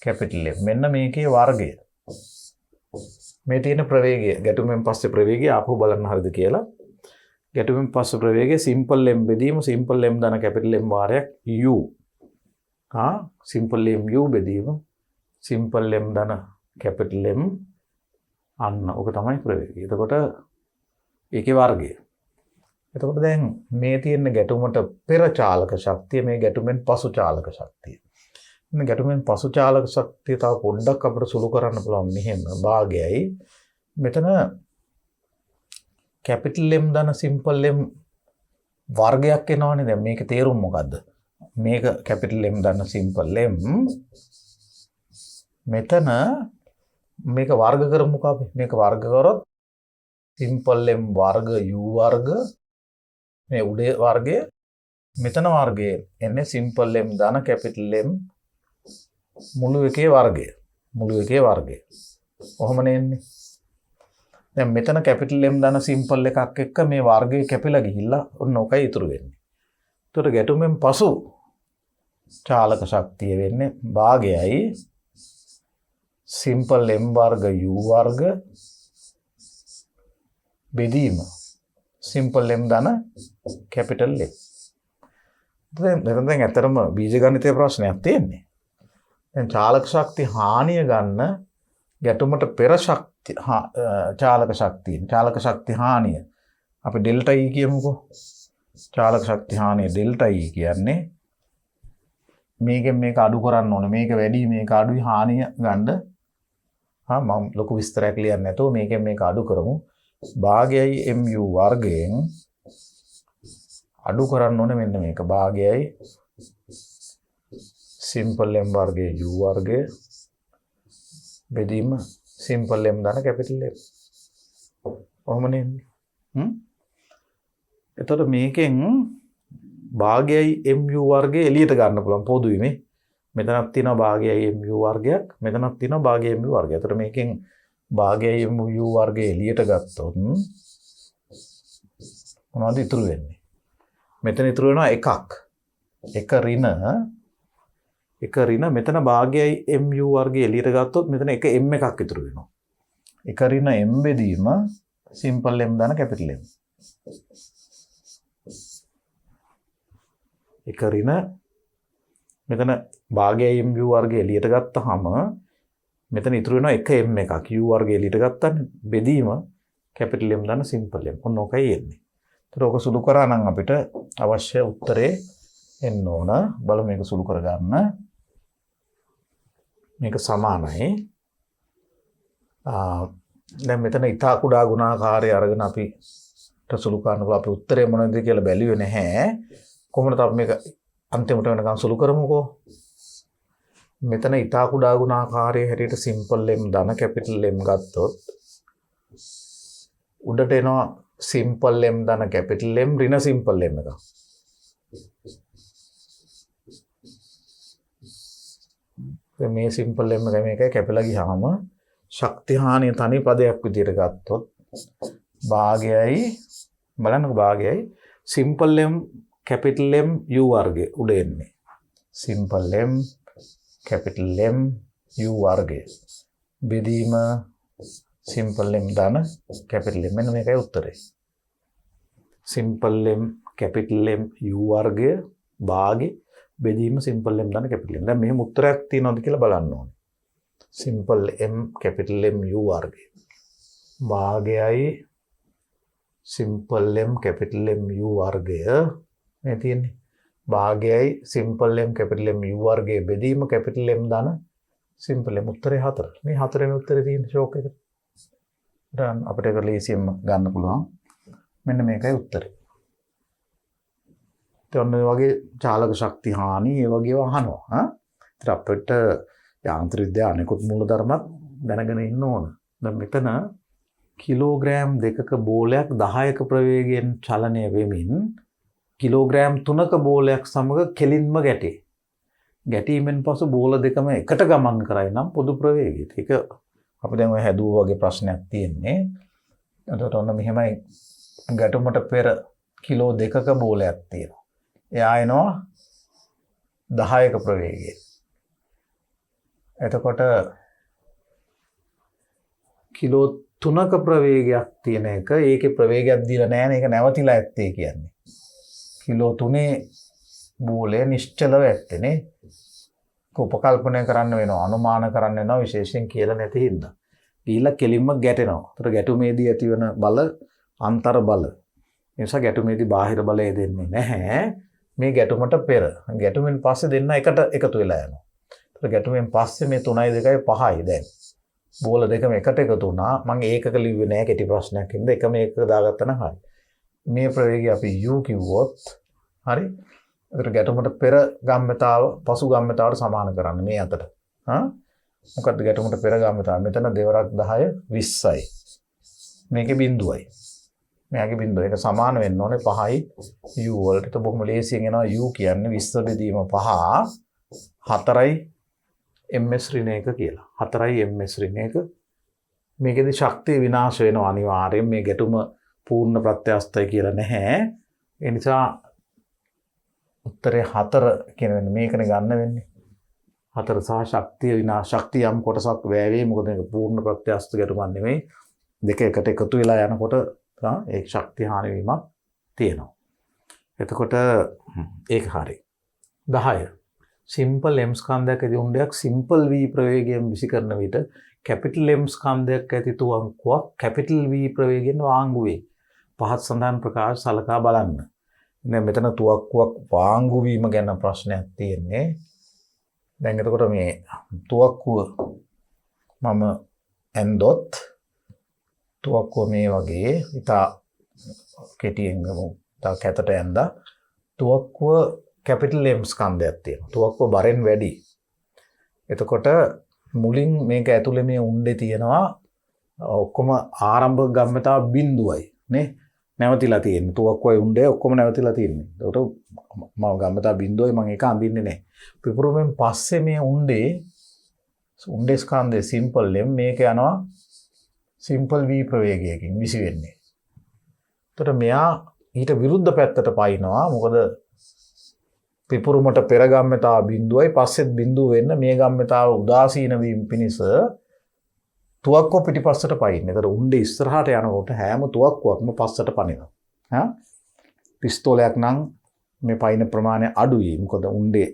කැපිටල් M. මෙන්න මේකේ වර්ගය. මේ තියෙන ප්‍රවේගය ගැටුමෙන් පස්සේ ප්‍රවේගය ආපහු බලන්න හරිද කියලා. ගැටුමෙන් පස්සේ ප්‍රවේගය සිම්පල් m බෙදීම සිම්පල් m දන කැපිටල් M වාරයක් u. සිම්පල් m u බෙදීම සිම්පල් m දන කැපිටල් M අන්න ඔක තමයි ප්‍රවේගය. එතකොට ඒකේ වර්ගය. එතකොට දැන් මේ තියෙන ගැටුමට පෙර චාලක ශක්තිය මේ ගැටුමෙන් පසු චාලක ශක්තිය. මේ ගැටුමෙන් පසු චාලක ශක්තිය තව පොඩ්ඩක් අපිට සුළු කරන්න පුළුවන් මෙහෙම භාගයයි. මෙතන කැපිටල් M දන සිම්පල් M වර්ගයක් එනවනේ. දැන් මේකේ තේරුම මොකද්ද? මේක කැපිටල් M දන සිම්පල් M මෙතන මේක වර්ග කරමුකෝ අපි. මේක වර්ග කරොත් සිම්පල් M වර්ග u වර්ග මේ උඩේ වර්ගය මෙතන වර්ගය එන්නේ සිම්පල් M දන කැපිටල් M මුළු එකේ වර්ගය. මුළු එකේ වර්ගය. කොහොමනේ එන්නේ? දැන් මෙතන කැපිටල් M දන සිම්පල් එකක් එක්ක මේ වර්ගය කැපිලා ගිහිල්ලා ඔන්න ඔකයි ඉතුරු වෙන්නේ. එතකොට ගැටුමෙන් පසු චාලක ශක්තිය වෙන්නේ භාගයයි සිම්පල් M වර්ග u වර්ග බෙදීම සිම්පල් M දන කැපිටල් M. දැන් ඇත්තටම බීජගණිතයේ ප්‍රශ්නයක් තියෙන්නේ. දැන් චාලක ශක්ති හානිය ගන්න ගැටුමට පෙර ශක්ති චාලක ශක්ති හානිය අපි ඩෙල්ටා E කියමුකෝ. චාලක ශක්ති හානිය ඩෙල්ටා E කියන්නේ මේකෙන් මේක අඩු කරන්න ඕනේ. මේක වැඩි මේක අඩුයි හානිය ගන්න. මම ලොකු විස්තරයක් ලියන්නේ නැතුව මේකෙන් මේක අඩු කරමු. භාගයයි mu වර්ගයෙන් අඩු කරන්න ඕනේ මෙන්න මේක. භාගයයි සිම්පල් M වර්ගයේ u වර්ගය බෙදීම සිම්පල් M දන කැපිටල් M. කොහොමනේ? එතකොට මේකෙන් භාගයයි mu වර්ගය එළියට ගන්න පුළුවන් පොදුයි මේ. මෙතනක් තියෙනවා භාගයයි mu වර්ගයක්. මෙතනක් තියෙනවා භාගයයි mu වර්ගය. එතකොට මේකෙන් භාගයයි mu වර්ගය එළියට ගත්තොත් මොනවද ඉතුරු වෙන්නේ? මෙතන ඉතුරු වෙනවා එකක්. එක ඍණ මෙතන භාගයයි mu වර්ගය එළියට ගත්තොත් මෙතන එක m එකක් ඉතුරු වෙනවා. එක ඍණ m බෙදීම සිම්පල් M දන කැපිටල් M. එක ඍණ මෙතන භාගයයි mu වර්ගය එළියට ගත්තාම මෙතන ඉතුරු වෙනවා එක m එකක්. u වර්ගය එළියට ගත්තානේ බෙදීම කැපිටල් M දන සිම්පල් M. ඔන්න ඔකයි එන්නේ. ඒතර ඔක සුළු කරා නම් අපිට අවශ්‍ය උත්තරේ එන්න ඕන. බලමු මේක සුළු කරගන්න. මේක සමානයි. දැන් මෙතන ඊටා කුඩා ගුණාකාරය අරගෙන අපිට සුළු කරනකොට අපේ උත්තරේ මොනවද කියලා බැලුවේ නැහැ. කොහොමද අපි මේක අන්තිමට වෙනකන් සුළු කරමුකෝ. මෙතන ඊටා කුඩා ගුණාකාරයේ හැටියට සිම්පල් M ධන කැපිටල් M ගත්තොත් උඩට එනවා සිම්පල් M ධන කැපිටල් M ඍණ සිම්පල් M එක. මේ සිම්පල් M මේකයි කැපිලා ගියාම ශක්ති හානිය තනි පදයක් විදිහට ගත්තොත් භාගයයි බලන්නකො භාගයයි simple M capital M U වර්ගය උඩ එන්නේ. Simple M capital M U වර්ගය බෙදීම සිම්පල් M ධන කැපිටල් M මෙන්න මේකයි උත්තරේ. Simple M capital M U වර්ගය භාගේ බෙදීම සිම්පල් M ධන කැපිටල් M. දැන් මෙහෙම උත්තරයක් තියෙනවද කියලා බලන්න ඕනේ. Simple M capital M U වර්ගය භාගයයි simple M capital M U වර්ගය මේ තියෙන්නේ. භාගයයි simple M capital M U වර්ගයේ බෙදීම කැපිටල් M ධන සිම්පල් M උත්තරේ 4. මේ 4වෙනි උත්තරේ තියෙන ෂෝක් එක. දැන් අපිට ඒක ලේසියෙන්ම ගන්න පුළුවන්. මෙන්න මේකයි උත්තරේ. ඔන්න ඔය වගේ චාලක ශක්ති හානි ඒ වගේව අහනවා. ඉතින් අපිට යාන්ත්‍ර විද්‍යාව අනිකුත් මූලධර්මත් දැනගෙන ඉන්න ඕන. දැන් මෙතන කිලෝග්‍රෑම් 2ක බෝලයක් 10ක ප්‍රවේගයෙන් චලනය වෙමින් කිලෝග්‍රෑම් 3ක බෝලයක් සමග කෙලින්ම ගැටේ. ගැටීමෙන් පසු බෝල දෙකම එකට ගමන් කරයි නම් පොදු ප්‍රවේගය. ඒක අපි දැන් ඔය හැදුවා වගේ ප්‍රශ්නයක් තියෙන්නේ. එතකොට ඔන්න මෙහෙමයි ගැටුමට පෙර කිලෝ 2ක බෝලයක් තියෙනවා. එයා එනවා 10ක ප්‍රවේගයෙන්. එතකොට කිලෝ 3ක ප්‍රවේගයක් තියෙන එක ඒකේ ප්‍රවේගයක් දීලා නැහැ නේ ඒක නැවතිලා ඇත්තේ කියන්නේ. කිලෝ 3 බෝලේ නිශ්චලව ඇත්තේනේ. උපකල්පනය කරන්න වෙනවා අනුමාන කරන්න වෙනවා විශේෂයෙන් කියලා නැති හින්දා. ගිහිල්ලා කෙලින්ම ගැටෙනවා. ඒතර ගැටුමේදී ඇතිවන බල අන්තර් බල. ඒ නිසා ගැටුමේදී බාහිර බලය දෙන්නේ නැහැ. මේ ගැටුමට පෙර ගැටුමෙන් පස්සේ දෙන්න එකට එකතු වෙලා යනවා. ඒතර ගැටුමෙන් පස්සේ මේ 3යි 2යි 5යි දැන්. බෝල දෙකම එකට එකතු වුණා. මම ඒකක ලිව්වේ නැහැ කෙටි ප්‍රශ්නයක් හින්දා එකම එකක දාගත්තා නම් හරි. මේ ප්‍රවේගය අපි U කිව්වොත් හරි. ඒතර ගැටුමට පෙර ගම්මතාව පසු ගම්මතාවට සමාන කරන්න මේ අතර. මොකද්ද ගැටුමට පෙර ගම්මතාව? මෙතන දෙවරක් 10 20යි. මේකේ බිඳුවයි. මෙයාගේ බිඳුව ඒක සමාන වෙන්න ඕනේ 5යි U වලට. ඒක බොහොම ලේසියෙන් එනවා U කියන්නේ 20 බෙදීම 5 4යි ms ඍණ 1 කියලා. 4යි ms ඍණ 1. මේකේදී ශක්තිය විනාශ වෙනවා අනිවාර්යෙන්. මේ ගැටුම පූර්ණ ප්‍රත්‍යස්තයි කියලා නැහැ. ඒ නිසා උත්තරේ 4 කියන වෙන්නේ මේකනේ ගන්න වෙන්නේ. 4 සහ ශක්තිය විනාශ ශක්තිය යම් කොටසක් වැය වේ. මොකද මේක පූර්ණ ප්‍රත්‍යස්ත ගැටුමක් නෙමෙයි. දෙක එකට එකතු වෙලා යනකොට ඒ ශක්තිය හානි වීමක් තියෙනවා. එතකොට ඒක හරි. 10 සිම්පල් M ස්කන්ධයක් ඇති උණ්ඩයක් සිම්පල් V ප්‍රවේගයෙන් විසි කරන විට කැපිටල් M ස්කන්ධයක් ඇති තුවක්කුවක් කැපිටල් V ප්‍රවේගයෙන් වාංගු වේ. පහත් සඳහන් ප්‍රකාශ සලකා බලන්න. දැන් මෙතන තුවක්කුවක් වාංගු වීම ගැන ප්‍රශ්නයක් තියෙන්නේ. දැන් එතකොට මේ තුවක්කුව මම ඇන්දොත් තුවක්කුව මේ වගේ ඉතා කෙටියෙන් ගමු. තා කැතට ඇන්දා. තුවක්කුව කැපිටල් M ස්කන්ධයක් තියෙනවා. තුවක්කුව බරෙන් වැඩි. එතකොට මුලින් මේක ඇතුලේ මේ උණ්ඩේ තියෙනවා ඔක්කොම ආරම්භක ගම්මතාව බිඳුවයි නේ නැවතිලා තියෙන්නේ. තුවක්කුවයි උණ්ඩේ ඔක්කොම නැවතිලා තියෙන්නේ. එතකොට මම ගම්මතාව බිඳුවයි මම ඒක අඳින්නේ නැහැ. පිපුරුමෙන් පස්සේ මේ උණ්ඩේ ස්කන්ධේ සිම්පල් M මේක යනවා සිම්පල් V ප්‍රවේගයකින් විසි වෙන්නේ. එතකොට මෙයා ඊට විරුද්ධ පැත්තට පයින්නවා. මොකද පිපුරුමට පෙර ගම්මතාව බිඳුවයි පස්සෙත් බිඳුව වෙන්න මේ ගම්මතාව උදාසීන වීම පිණිස තුවක්කුව පිටිපස්සට පයින්නේ. ඒතර උණ්ඩේ ඉස්සරහට යනකොට හැම තුවක්කුවක්ම පස්සට පනිනවා. පිස්තෝලයක් නම් මේ පයින් ප්‍රමාණය අඩුයි. මොකද උණ්ඩේ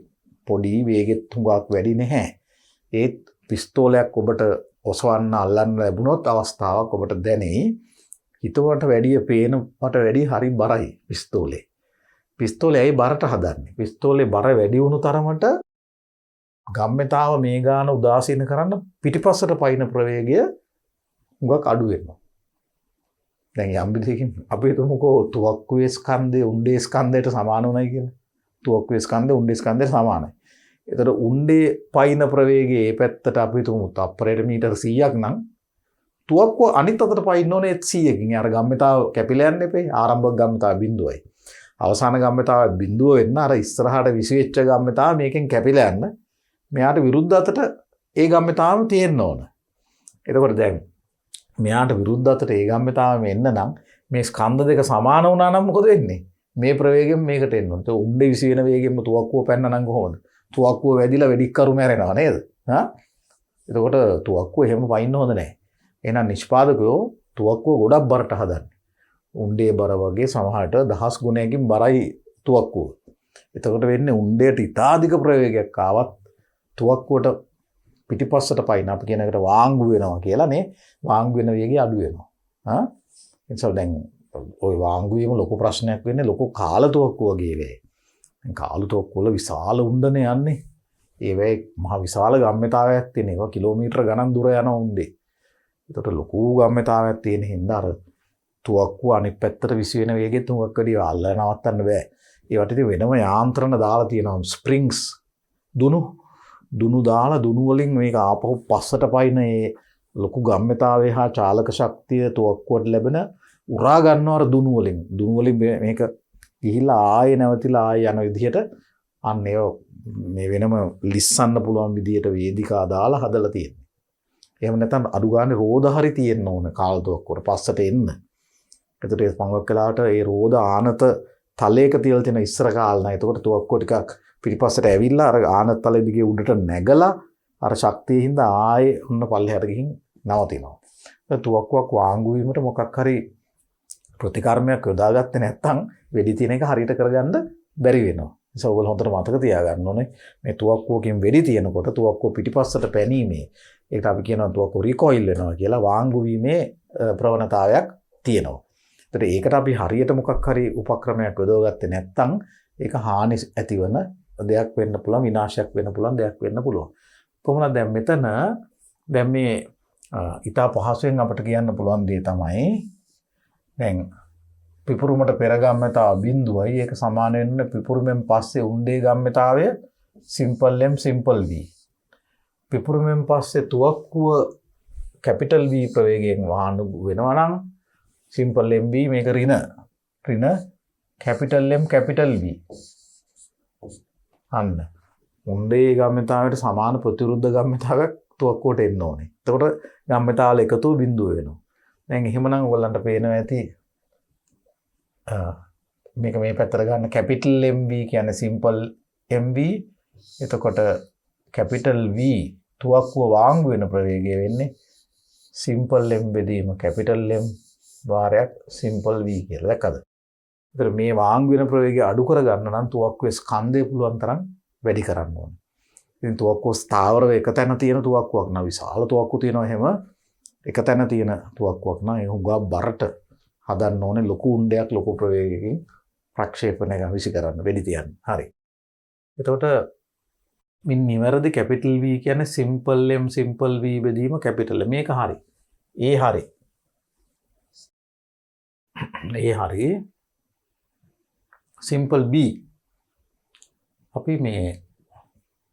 පොඩි වේගෙත් හුඟක් වැඩි නැහැ. ඒත් පිස්තෝලයක් ඔබට ඔසවන්න අල්ලන්න ලැබුණොත් අවස්ථාවක් ඔබට දැනෙයි. හිතුවට වැඩිය පේනවට වැඩි හරි බරයි පිස්තෝලේ. පිස්තෝලේ ඇයි බරට හදන්නේ? පිස්තෝලේ බර වැඩි වුණු තරමට ගම්මතාව මේ ගාන උදාසීන කරන්න පිටිපස්සට පයින් ප්‍රවේගය හුඟක් අඩු වෙනවා. දැන් යම් විදිහකින් අපි හිතමුකෝ තුවක්කුවේ ස්කන්ධය උණ්ඩේ ස්කන්ධයට සමාන උනායි කියලා. තුවක්කුවේ ස්කන්ධය උණ්ඩේ ස්කන්ධයට සමානයි. එතකොට උණ්ඩේ පයින් ප්‍රවේගයේ මේ පැත්තට අපි හිතමු තප්පරයට මීටර 100ක් නම් තුවක්කුව අනිත් අතට පයින්න ඕනේ 100කින්. අර ගම්මතාව කැපිලා යන්න එපේ. ආරම්භක ගම්මතාව බිඳුවයි. අවසාන ගම්මිතාවත් බිඳුව වෙන්න අර ඉස්සරහට විසිවෙච්ච ගම්මිතාව මේකෙන් කැපිලා යන්න මෙයාට විරුද්ධ අතට ඒ ගම්මිතාවම තියෙන්න ඕන. එතකොට දැන් මෙයාට විරුද්ධ අතට ඒ ගම්මිතාවම එන්න නම් මේ ස්කන්ධ දෙක සමාන වුණා නම් මොකද වෙන්නේ? මේ ප්‍රවේගයෙන් මේකට එන්න ඕන. ඒක උණ්ඩේ විසිවෙන වේගෙන්ම තුවක්කුව පැන්න නම් කොහොමද? තුවක්කුව වැදිලා වෙඩික්කරු මැරෙනවා නේද? එතකොට තුවක්කුව එහෙම වයින්න හොඳ නැහැ. එහෙනම් නිෂ්පාදකයෝ තුවක්කුව ගොඩක් බරට හදන්නේ. උණ්ඩේ බර වගේ සමහරට 10 ගුණයකින් බරයි තුවක්කුව. එතකොට වෙන්නේ උණ්ඩේට ඉතාධික ප්‍රවේගයක් ආවත් තුවක්කුවට පිටිපස්සට පයින් අපි කියන එකට වාංගු වෙනවා කියලා නේ. වාංගු වෙන වේගය අඩු වෙනවා. එනිසා දැන් ওই වාංගු වීම ලොකු ප්‍රශ්නයක් වෙන්නේ ලොකු කාලතුවක්කුව වගේ වේ. දැන් කාලතුවක්කුව වල විශාල උණ්ඩනේ යන්නේ. ඒ වේ මහ විශාල ගම්මිතාවයක් තියෙන ඒවා කිලෝමීටර ගණන් දුර යන උණ්ඩේ. ඒකට ලොකු ගම්මිතාවයක් තියෙන හින්දා අර තුවක්කුව අනිත් පැත්තට විසිවෙන වේගෙත් උඟක් වැඩි අල්ලලා නවත්තන්න බෑ. ඒවට ඉතින් වෙනම යාන්ත්‍රණ දාලා තියෙනවා ස්ප්‍රින්ග්ස් දුනු දාලා දුනු වලින් මේක ආපහු පස්සට පයින් ඒ ලොකු ගම්මිතාවේ හා චාලක ශක්තිය තුවක්කුවට ලැබෙන උරා ගන්නවා අර දුනු වලින් මේක ගිහිල්ලා ආයේ නැවතිලා ආයේ යන විදිහට අන්න ඒ මේ වෙනම ලිස්සන්න පුළුවන් විදිහට වේදිකා දාලා හදලා තියෙනවා. එහෙම නැත්නම් අඩු ගානේ රෝද හරි තියෙන්න ඕන කාලතුවක්කුවට පස්සට එන්න. එතකොට ඒ පංගක් වෙලාවට ඒ රෝද ආනත තලයක තියලා තියෙන ඉස්සර කාලන. එතකොට තුවක්කුව ටිකක් පිටිපස්සට ඇවිල්ලා අර ආනත තලෙ දිගේ උඩට නැගලා අර ශක්තිය හින්දා ආයේ ඔන්න පල්ලෙහාට ගිහින් නවතිනවා. ඒ තුවක්කුවක් වාංගු වීමට මොකක් හරි ප්‍රතිකර්මයක් යොදාගත්තේ නැත්නම් වෙඩි තියෙන එක හරියට කරගන්න බැරි වෙනවා. ඒ නිසා ඔයගොල්ලෝ හොඳට මතක තියාගන්න ඕනේ මේ තුවක්කුවකින් වෙඩි තියෙනකොට තුවක්කුව පිටිපස්සට පැනීමේ ඒකට අපි කියනවා තුවක්කුව රිකොයිල් වෙනවා කියලා වාංගු වීමේ ප්‍රවණතාවයක් තියෙනවා. ඒකට අපි හරියට මොකක් හරි උපක්‍රමයක් යොදවගත්තේ නැත්නම් ඒක හානි ඇතිවන දෙයක් වෙන්න පුළුවන් විනාශයක් වෙන්න පුළුවන් දෙයක් වෙන්න පුළුවන්. කොහොමද දැන් මෙතන දැන් මේ ඊට පහසුවෙන් අපිට කියන්න පුළුවන් දේ තමයි දැන් පිපුරුමට පෙර ගම්මිතාව බිඳුවයි ඒක සමාන වෙන්න පිපුරුමෙන් පස්සේ උණ්ඩේ ගම්මිතාවය සිම්පල් m සිම්පල් v. පිපුරුමෙන් පස්සේ තුවක්කුව කැපිටල් v ප්‍රවේගයෙන් වහන වෙනවා නම් සිම්පල් MV මේක ඍණ කැපිටල් M කැපිටල් V. අන්න උණ්ඩේ ගම්මිතාවයට සමාන ප්‍රතිවිරුද්ධ ගම්මිතාවයක් තුවක්කුවට එන්න ඕනේ. එතකොට ගම්මිතාවල එකතුව බිඳුව වෙනවා. දැන් එහෙමනම් ඔයගලන්ට පේනවා ඇති මේක මේ පැත්තට ගන්න කැපිටල් MV කියන්නේ සිම්පල් MV. එතකොට කැපිටල් V තුවක්කුව වාංගු වෙන ප්‍රවේගය වෙන්නේ සිම්පල් M බෙදීම කැපිටල් M වාරයක් සිම්පල් V කියලා දැක්කද? ඒතර මේ වාංගු වෙන ප්‍රවේගය අඩු කරගන්න නම් තුවක්කුවේ ස්කන්ධය පුළුවන් තරම් වැඩි කරන්න ඕනේ. ඉතින් තුවක්කුව ස්ථාවරව එක තැන තියෙන තුවක්කුවක් නම් විශාල තුවක්කු තියෙනවා එහෙම එක තැන තියෙන තුවක්කුවක් නම් ඒ හුඟා බරට හදන්න ඕනේ ලොකු උණ්ඩයක් ලොකු ප්‍රවේගයකින් ප්‍රක්ෂේපණය විසි කරන්න වෙඩි තියන්න. හරි. එතකොට මින් නිවැරදි කැපිටල් V කියන්නේ සිම්පල් M සිම්පල් V බෙදීම කැපිටල් මේක හරි. ඒ හරි. ඒ හරි සිම්පල් B අපි මේ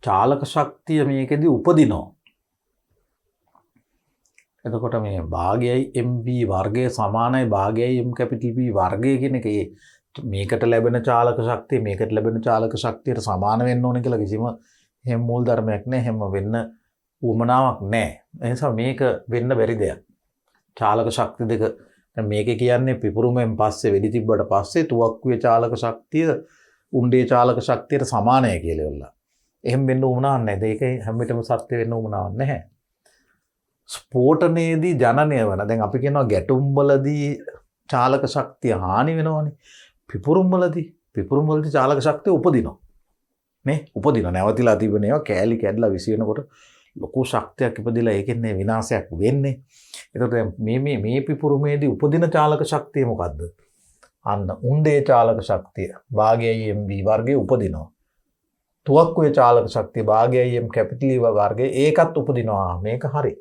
චාලක ශක්තිය මේකෙදි උපදිනවා. එතකොට මේ භාගයයි MB වර්ගය සමානයි භාගයයි M කැපිටල් B වර්ගය කියන එක මේකට ලැබෙන චාලක ශක්තිය මේකට ලැබෙන චාලක ශක්තියට සමාන වෙන්න ඕනේ කියලා කිසිම එහෙම මූල ධර්මයක් නැහැ. එහෙම වෙන්න උවමනාවක් නැහැ. ඒ නිසා මේක වෙන්න බැරි දෙයක්. චාලක ශක්ති දෙක මේක කියන්නේ පිපුරුමෙන් පස්සේ වෙඩි තිබ්බට පස්සේ තුවක්කුවේ චාලක ශක්තිය උණ්ඩේ චාලක ශක්තියට සමානයි කියලා ඉවරලා. එහෙම වෙන්න උවමනාවක් නැහැ. ඒක හැම විටම සත්‍ය වෙන්න උවමනාවක් නැහැ. ස්ෆෝටනයේදී ජනනය වෙන දැන් අපි කියනවා ගැටුම් වලදී චාලක ශක්තිය හානි වෙනවනේ. පිපුරුම් වලදී චාලක ශක්තිය උපදිනවා. නේ උපදිනවා නැවතිලා තිබෙන ඒවා කෑලි කැඩලා විසි වෙනකොට ලොකු ශක්තියක් ඉපදිලා ඒකෙන් විනාශයක් වෙන්නේ. එතකොට මේ පිපුරුමේදී උපදින චාලක ශක්තිය මොකද්ද? අන්න උණ්ඩේ චාලක ශක්තිය භාගයයි MV වර්ගයේ උපදිනවා. තුවක්කුවේ චාලක ශක්තිය භාගයයි M කැපිටල් V වර්ගයේ ඒකත් උපදිනවා. මේක හරි.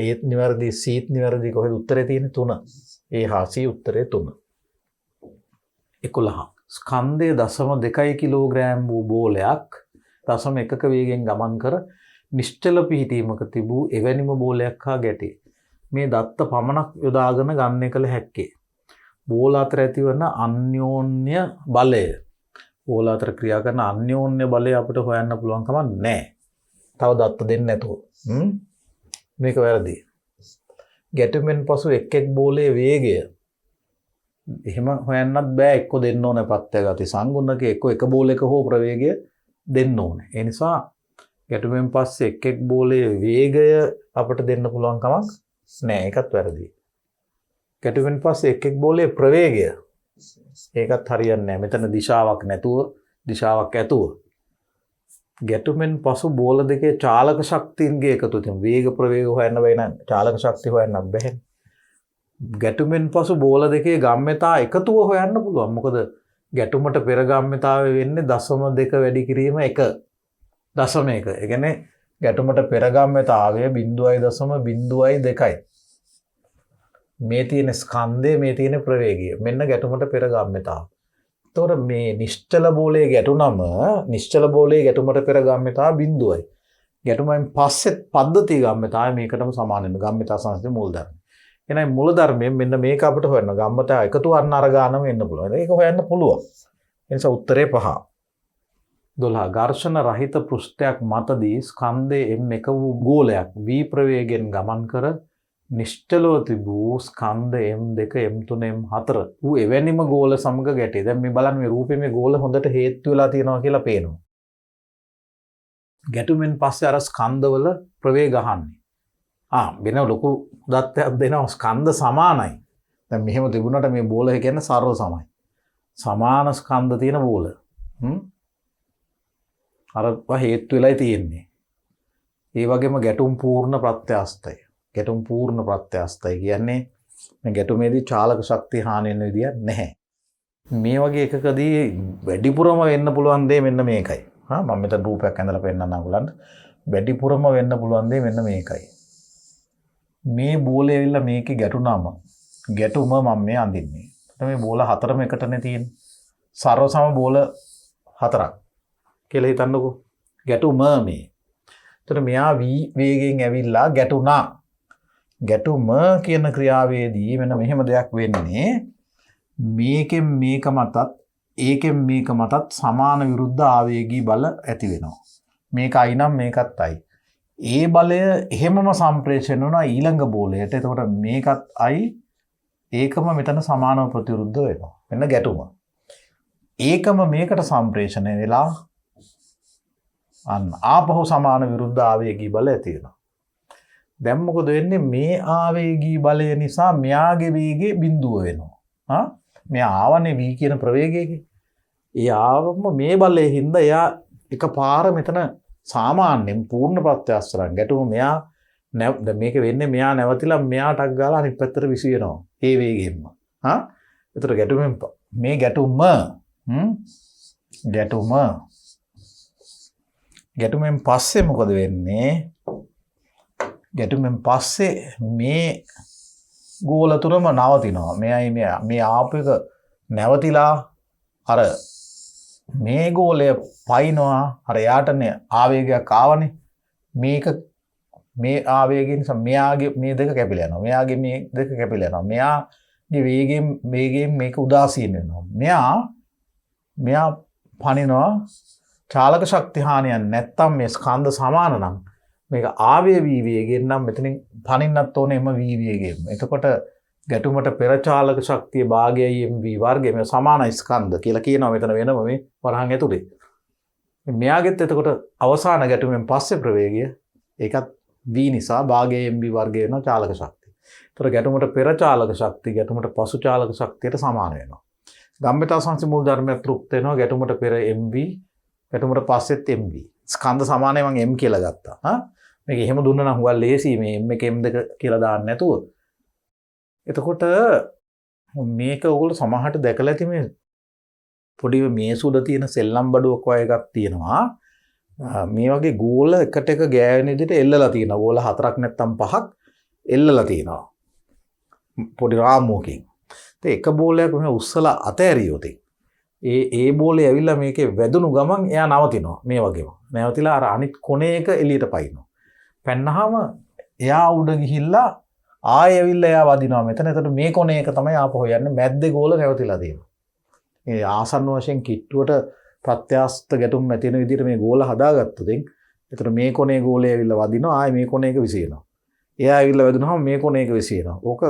ඒත් නිවැරදි සීත් නිවැරදි කොහෙද උත්තරේ තියෙන්නේ 3. ඒ හා C උත්තරේ 3. 11. ස්කන්ධය 0.2 කිලෝග්‍රෑම් වූ බෝලයක් 0.1ක වේගයෙන් ගමන් කර නිශ්චල පිහිටීමක තිබූ එවැනිම බෝලයක් හා ගැටේ. මේ දත්ත පමණක් යොදාගෙන ගණනය කළ හැක්කේ. බෝල අතර ඇතිවන අන්‍යෝන්‍ය බලය. බෝල අතර ක්‍රියා කරන අන්‍යෝන්‍ය බලය අපිට හොයන්න පුළුවන් කමක් නැහැ. තව දත්ත දෙන්න නැතුව. මේක වැරදි. ගැටුමෙන් පසු එක් බෝලයේ වේගය එහෙම හොයන්නත් බෑ. එක්ක දෙන්න ඕනේ ප්‍රත්‍යඝාතී සංගුණක එක බෝලයක හෝ ප්‍රවේගය දෙන්න ඕනේ. ඒ නිසා ගැටුමෙන් පස්සේ එක් බෝලයේ වේගය අපිට දෙන්න පුළුවන් කමක් නෑ. ඒකත් වැරදි. ගැටුමෙන් පස්සේ එක් බෝලයේ ප්‍රවේගය ඒකත් හරියන්නේ නෑ. මෙතන දිශාවක් නැතුව දිශාවක් ඇතුව ගැටුමෙන් පසු බෝල දෙකේ චාලක ශක්තියන්ගේ එකතු තියෙන වේග ප්‍රවේග හොයන්න බෑ නම් චාලක ශක්තිය හොයන්න බැහැ. ගැටුමෙන් පසු බෝල දෙකේ ගම්‍යතා එකතුව හොයන්න පුළුවන්. මොකද ගැටුමට පෙර ගම්‍යතාවය වෙන්නේ 0.2 වැඩි කිරීම 1.1. ඒ කියන්නේ ගැටුමට පෙර ගම්‍යතාවය 0.02යි. මේ තියෙන ස්කන්ධය මේ තියෙන ප්‍රවේගය. මෙන්න ගැටුමට පෙර ගම්‍යතාව. එතකොට මේ නිශ්චල බෝලයේ ගැටුනම නිශ්චල බෝලයේ ගැටුමට පෙර ගම්‍යතාව 0යි. ගැටුමෙන් පස්සෙත් පද්ධතිය ගම්‍යතාවය මේකටම සමාන වෙනවා. ගම්‍යතා සංස්කෘතිය මූලධර්ම. එහෙනම් මූලධර්මයෙන් මෙන්න මේක අපිට හොයන්න ගම්මතා එකතු වන්න අර ගානම එන්න පුළුවන්. ඒක හොයන්න පුළුවන්. ඒ නිසා උත්තරේ 5. 12 ඝර්ෂණ රහිත පෘෂ්ඨයක් මතදී ස්කන්ධයේ M1 වූ ගෝලයක් V ප්‍රවේගයෙන් ගමන් කර නිශ්චලව තිබූ ස්කන්ධ M2 M3 M4 වූ එවැනිම ගෝල සමග ගැටේ. දැන් මේ බලන්න මේ රූපේ මේ ගෝල හොඳට හේතු වෙලා තියෙනවා කියලා පේනවා. ගැටුමෙන් පස්සේ අර ස්කන්ධවල ප්‍රවේග අහන්නේ. වෙන ලොකු දත්තයක් දෙනවා ස්කන්ධ සමානයි. දැන් මෙහෙම තිබුණාට මේ බෝල කියන්නේ සරල සමයි. සමාන ස්කන්ධ තියෙන බෝල. අර හේතු වෙලයි තියෙන්නේ. ඒ වගේම ගැටුම් පූර්ණ ප්‍රත්‍යස්තය. ගැටුම් පූර්ණ ප්‍රත්‍යස්තය කියන්නේ මේ ගැටුමේදී චාලක ශක්තිය හානි වෙන විදියක් නැහැ. මේ වගේ එකකදී වැඩිපුරම වෙන්න පුළුවන් දේ මෙන්න මේකයි. මම මෙතන රූපයක් ඇඳලා පෙන්නන්නම් ඔයගලන්ට. වැඩිපුරම වෙන්න පුළුවන් දේ මෙන්න මේකයි. මේ බෝලේ ඇවිල්ලා මේකේ ගැටුම මම මේ අඳින්නේ. මේ බෝල හතරම එකටනේ තියෙන්නේ. සර්ව සම බෝල හතරක් කියලා හිතන්නකෝ. ගැටුම මේ. එතකොට මෙයා v වේගයෙන් ඇවිල්ලා ගැටුණා. ගැටුම කියන ක්‍රියාවේදී මෙන්න මෙහෙම දෙයක් වෙන්නේ. මේකෙන් මේක මතත් ඒකෙන් මේක මතත් සමාන විරුද්ධ ආවේගී බල ඇති වෙනවා. මේක අයි නම් මේකත් අයි. ඒ බලය එහෙමම සම්ප්‍රේෂණය වුණා ඊළඟ බෝලයට. එතකොට මේකත් අයි ඒකම මෙතන සමානව ප්‍රතිවිරුද්ධ වෙනවා. මෙන්න ගැටුම. ඒකම මේකට සම්ප්‍රේෂණය වෙලා ආපහු සමාන විරුද්ධ ආවේගී බල ඇති වෙනවා. දැන් මොකද වෙන්නේ? මේ ආවේගී බලය නිසා මෙයාගේ වේගයේ බිඳුව වෙනවා. මෙයා ආවනේ v කියන ප්‍රවේගයකින්. ඒ ආවම මේ බලයෙන් හින්දා එයා එකපාර මෙතන සාමාන්‍යයෙන් පූර්ණ ප්‍රත්‍යස්තරන් ගැටුම මෙයා මේක වෙන්නේ මෙයා නැවතිලා මෙයාටක් ගාලා අනිත් පැත්තට විසි වෙනවා. ඒ වේගෙන්ම. ඒතර ගැටුමෙන් මේ ගැටුමෙන් පස්සේ මොකද වෙන්නේ? ගැටුමෙන් පස්සේ මේ ගෝල තුනම නවතිනවා. මේ ආපු එක නැවතිලා අර මේ ගෝලය පයින්නවා. අර යාටනේ ආවේගයක් ආවනේ. මේ ආවේගයෙන් මෙයාගේ මේ දෙක කැපිලා යනවා. මෙයාගේ මේ දෙක කැපිලා යනවා. මෙයාගේ වේගයෙන් මේක උදාසීන වෙනවා. මෙයා පනිනවා. චාලක ශක්ති හානියක් නැත්තම් මේ ස්කන්ධ සමාන නම් මේක ආවේ v වේගයෙන් නම් මෙතනින් පනින්නත් ඕනේ m v වේගයෙන්. එතකොට ගැටුමට පෙර චාලක ශක්තිය භාගයයි mv වර්ගය මේ සමාන ස්කන්ධ කියලා කියනවා මෙතන වෙනම මේ වරහන් ඇතුලේ. මෙයාගෙත් එතකොට අවසාන ගැටුමෙන් පස්සේ ප්‍රවේගය ඒකත් v නිසා භාගය mv වර්ගය වෙනවා චාලක ශක්තිය. එතකොට ගැටුමට පෙර චාලක ශක්තිය ගැටුමට පසු චාලක ශක්තියට සමාන වෙනවා. ගම්මිතා සංස්කෘතික මූල ධර්මයක් තෘප්ත වෙනවා ගැටුමට පෙර mv ගැටුමට පස්සෙත් mv. ස්කන්ධ සමානයි මම m කියලා ගත්තා. මේක එහෙම දුන්නා නම් හුඟක් ලේසි මේ m එක m2 කියලා දාන්න නැතුව. එතකොට මේක ඔයගොල්ලෝ සමහරට දැකලා ඇති මේ පොඩි මේසු උඩ තියෙන සෙල්ලම් බඩුවක් වගේ එකක් තියෙනවා. මේ වගේ ගෝල එකට එක ගෑවෙන විදිහට එල්ලලා තියෙනවා. ගෝල 4ක් නැත්තම් 5ක් එල්ලලා තියෙනවා. පොඩි රාමුවකින්. ඉතින් එක බෝලයක් මේ උස්සලා අතෑරියොත් ඒ බෝලේ ඇවිල්ලා මේකේ වැදුණු ගමන් එයා නවතිනවා. මේ වගේම. නැවතිලා අර අනිත් කොනේ එක එළියට පයින්නවා. පැන්නාම එයා උඩ ගිහිල්ලා ආයෙ ඇවිල්ලා එයා වදිනවා මෙතන. එතකොට මේ කොනේ එක තමයි ආපහු යන්නේ. මැද්දේ ගෝල නැවතිලා තියෙනවා. මේ ආසන්න වශයෙන් කිට්ටුවට ප්‍රත්‍යස්ත ගැටුම් ඇති වෙන විදිහට මේ ගෝල හදාගත්තොත් එතකොට මේ කොනේ ගෝලය ඇවිල්ලා වදිනවා. ආයෙ මේ කොනේ එක විසිනවා. එයා ඇවිල්ලා වැදුනහම මේ කොනේ එක විසිනවා. ඕක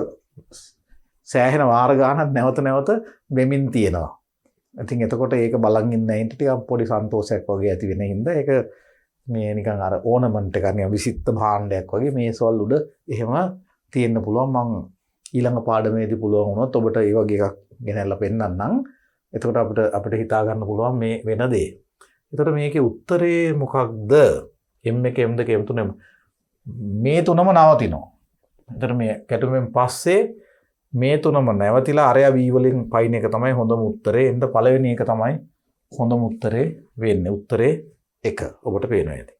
සෑහෙන වාර ගානක් නැවත නැවත වෙමින් තියෙනවා. ඉතින් එතකොට ඒක බලන් ඉන්න ඇයින්ට ටිකක් පොඩි සන්තෝෂයක් වගේ ඇති වෙන හින්දා ඒක මේ නිකන් අර ඕනමන්ට් එකක් නිකන් විසිත්ත භාණ්ඩයක් වගේ මේසවල් උඩ එහෙම තියෙන්න පුළුවන්. මම ඊළඟ පාඩමේදී පුළුවන් වුණොත් ඔබට ඒ වගේ එකක් ගෙනල්ලා පෙන්නන්නම්. එතකොට අපිට හිතා ගන්න පුළුවන් මේ වෙන දේ. එතකොට මේකේ උත්තරේ මොකක්ද? M1 M2 M3 මේ තුනම නවතිනවා. එතකොට මේ ගැටුමෙන් පස්සේ මේ තුනම නැවතිලා අරයා V වලින් පයින් එක තමයි හොඳම උත්තරේ. එන්න පළවෙනි එක තමයි හොඳම උත්තරේ වෙන්නේ. උත්තරේ 1 ඔබට පේනවා ඇති.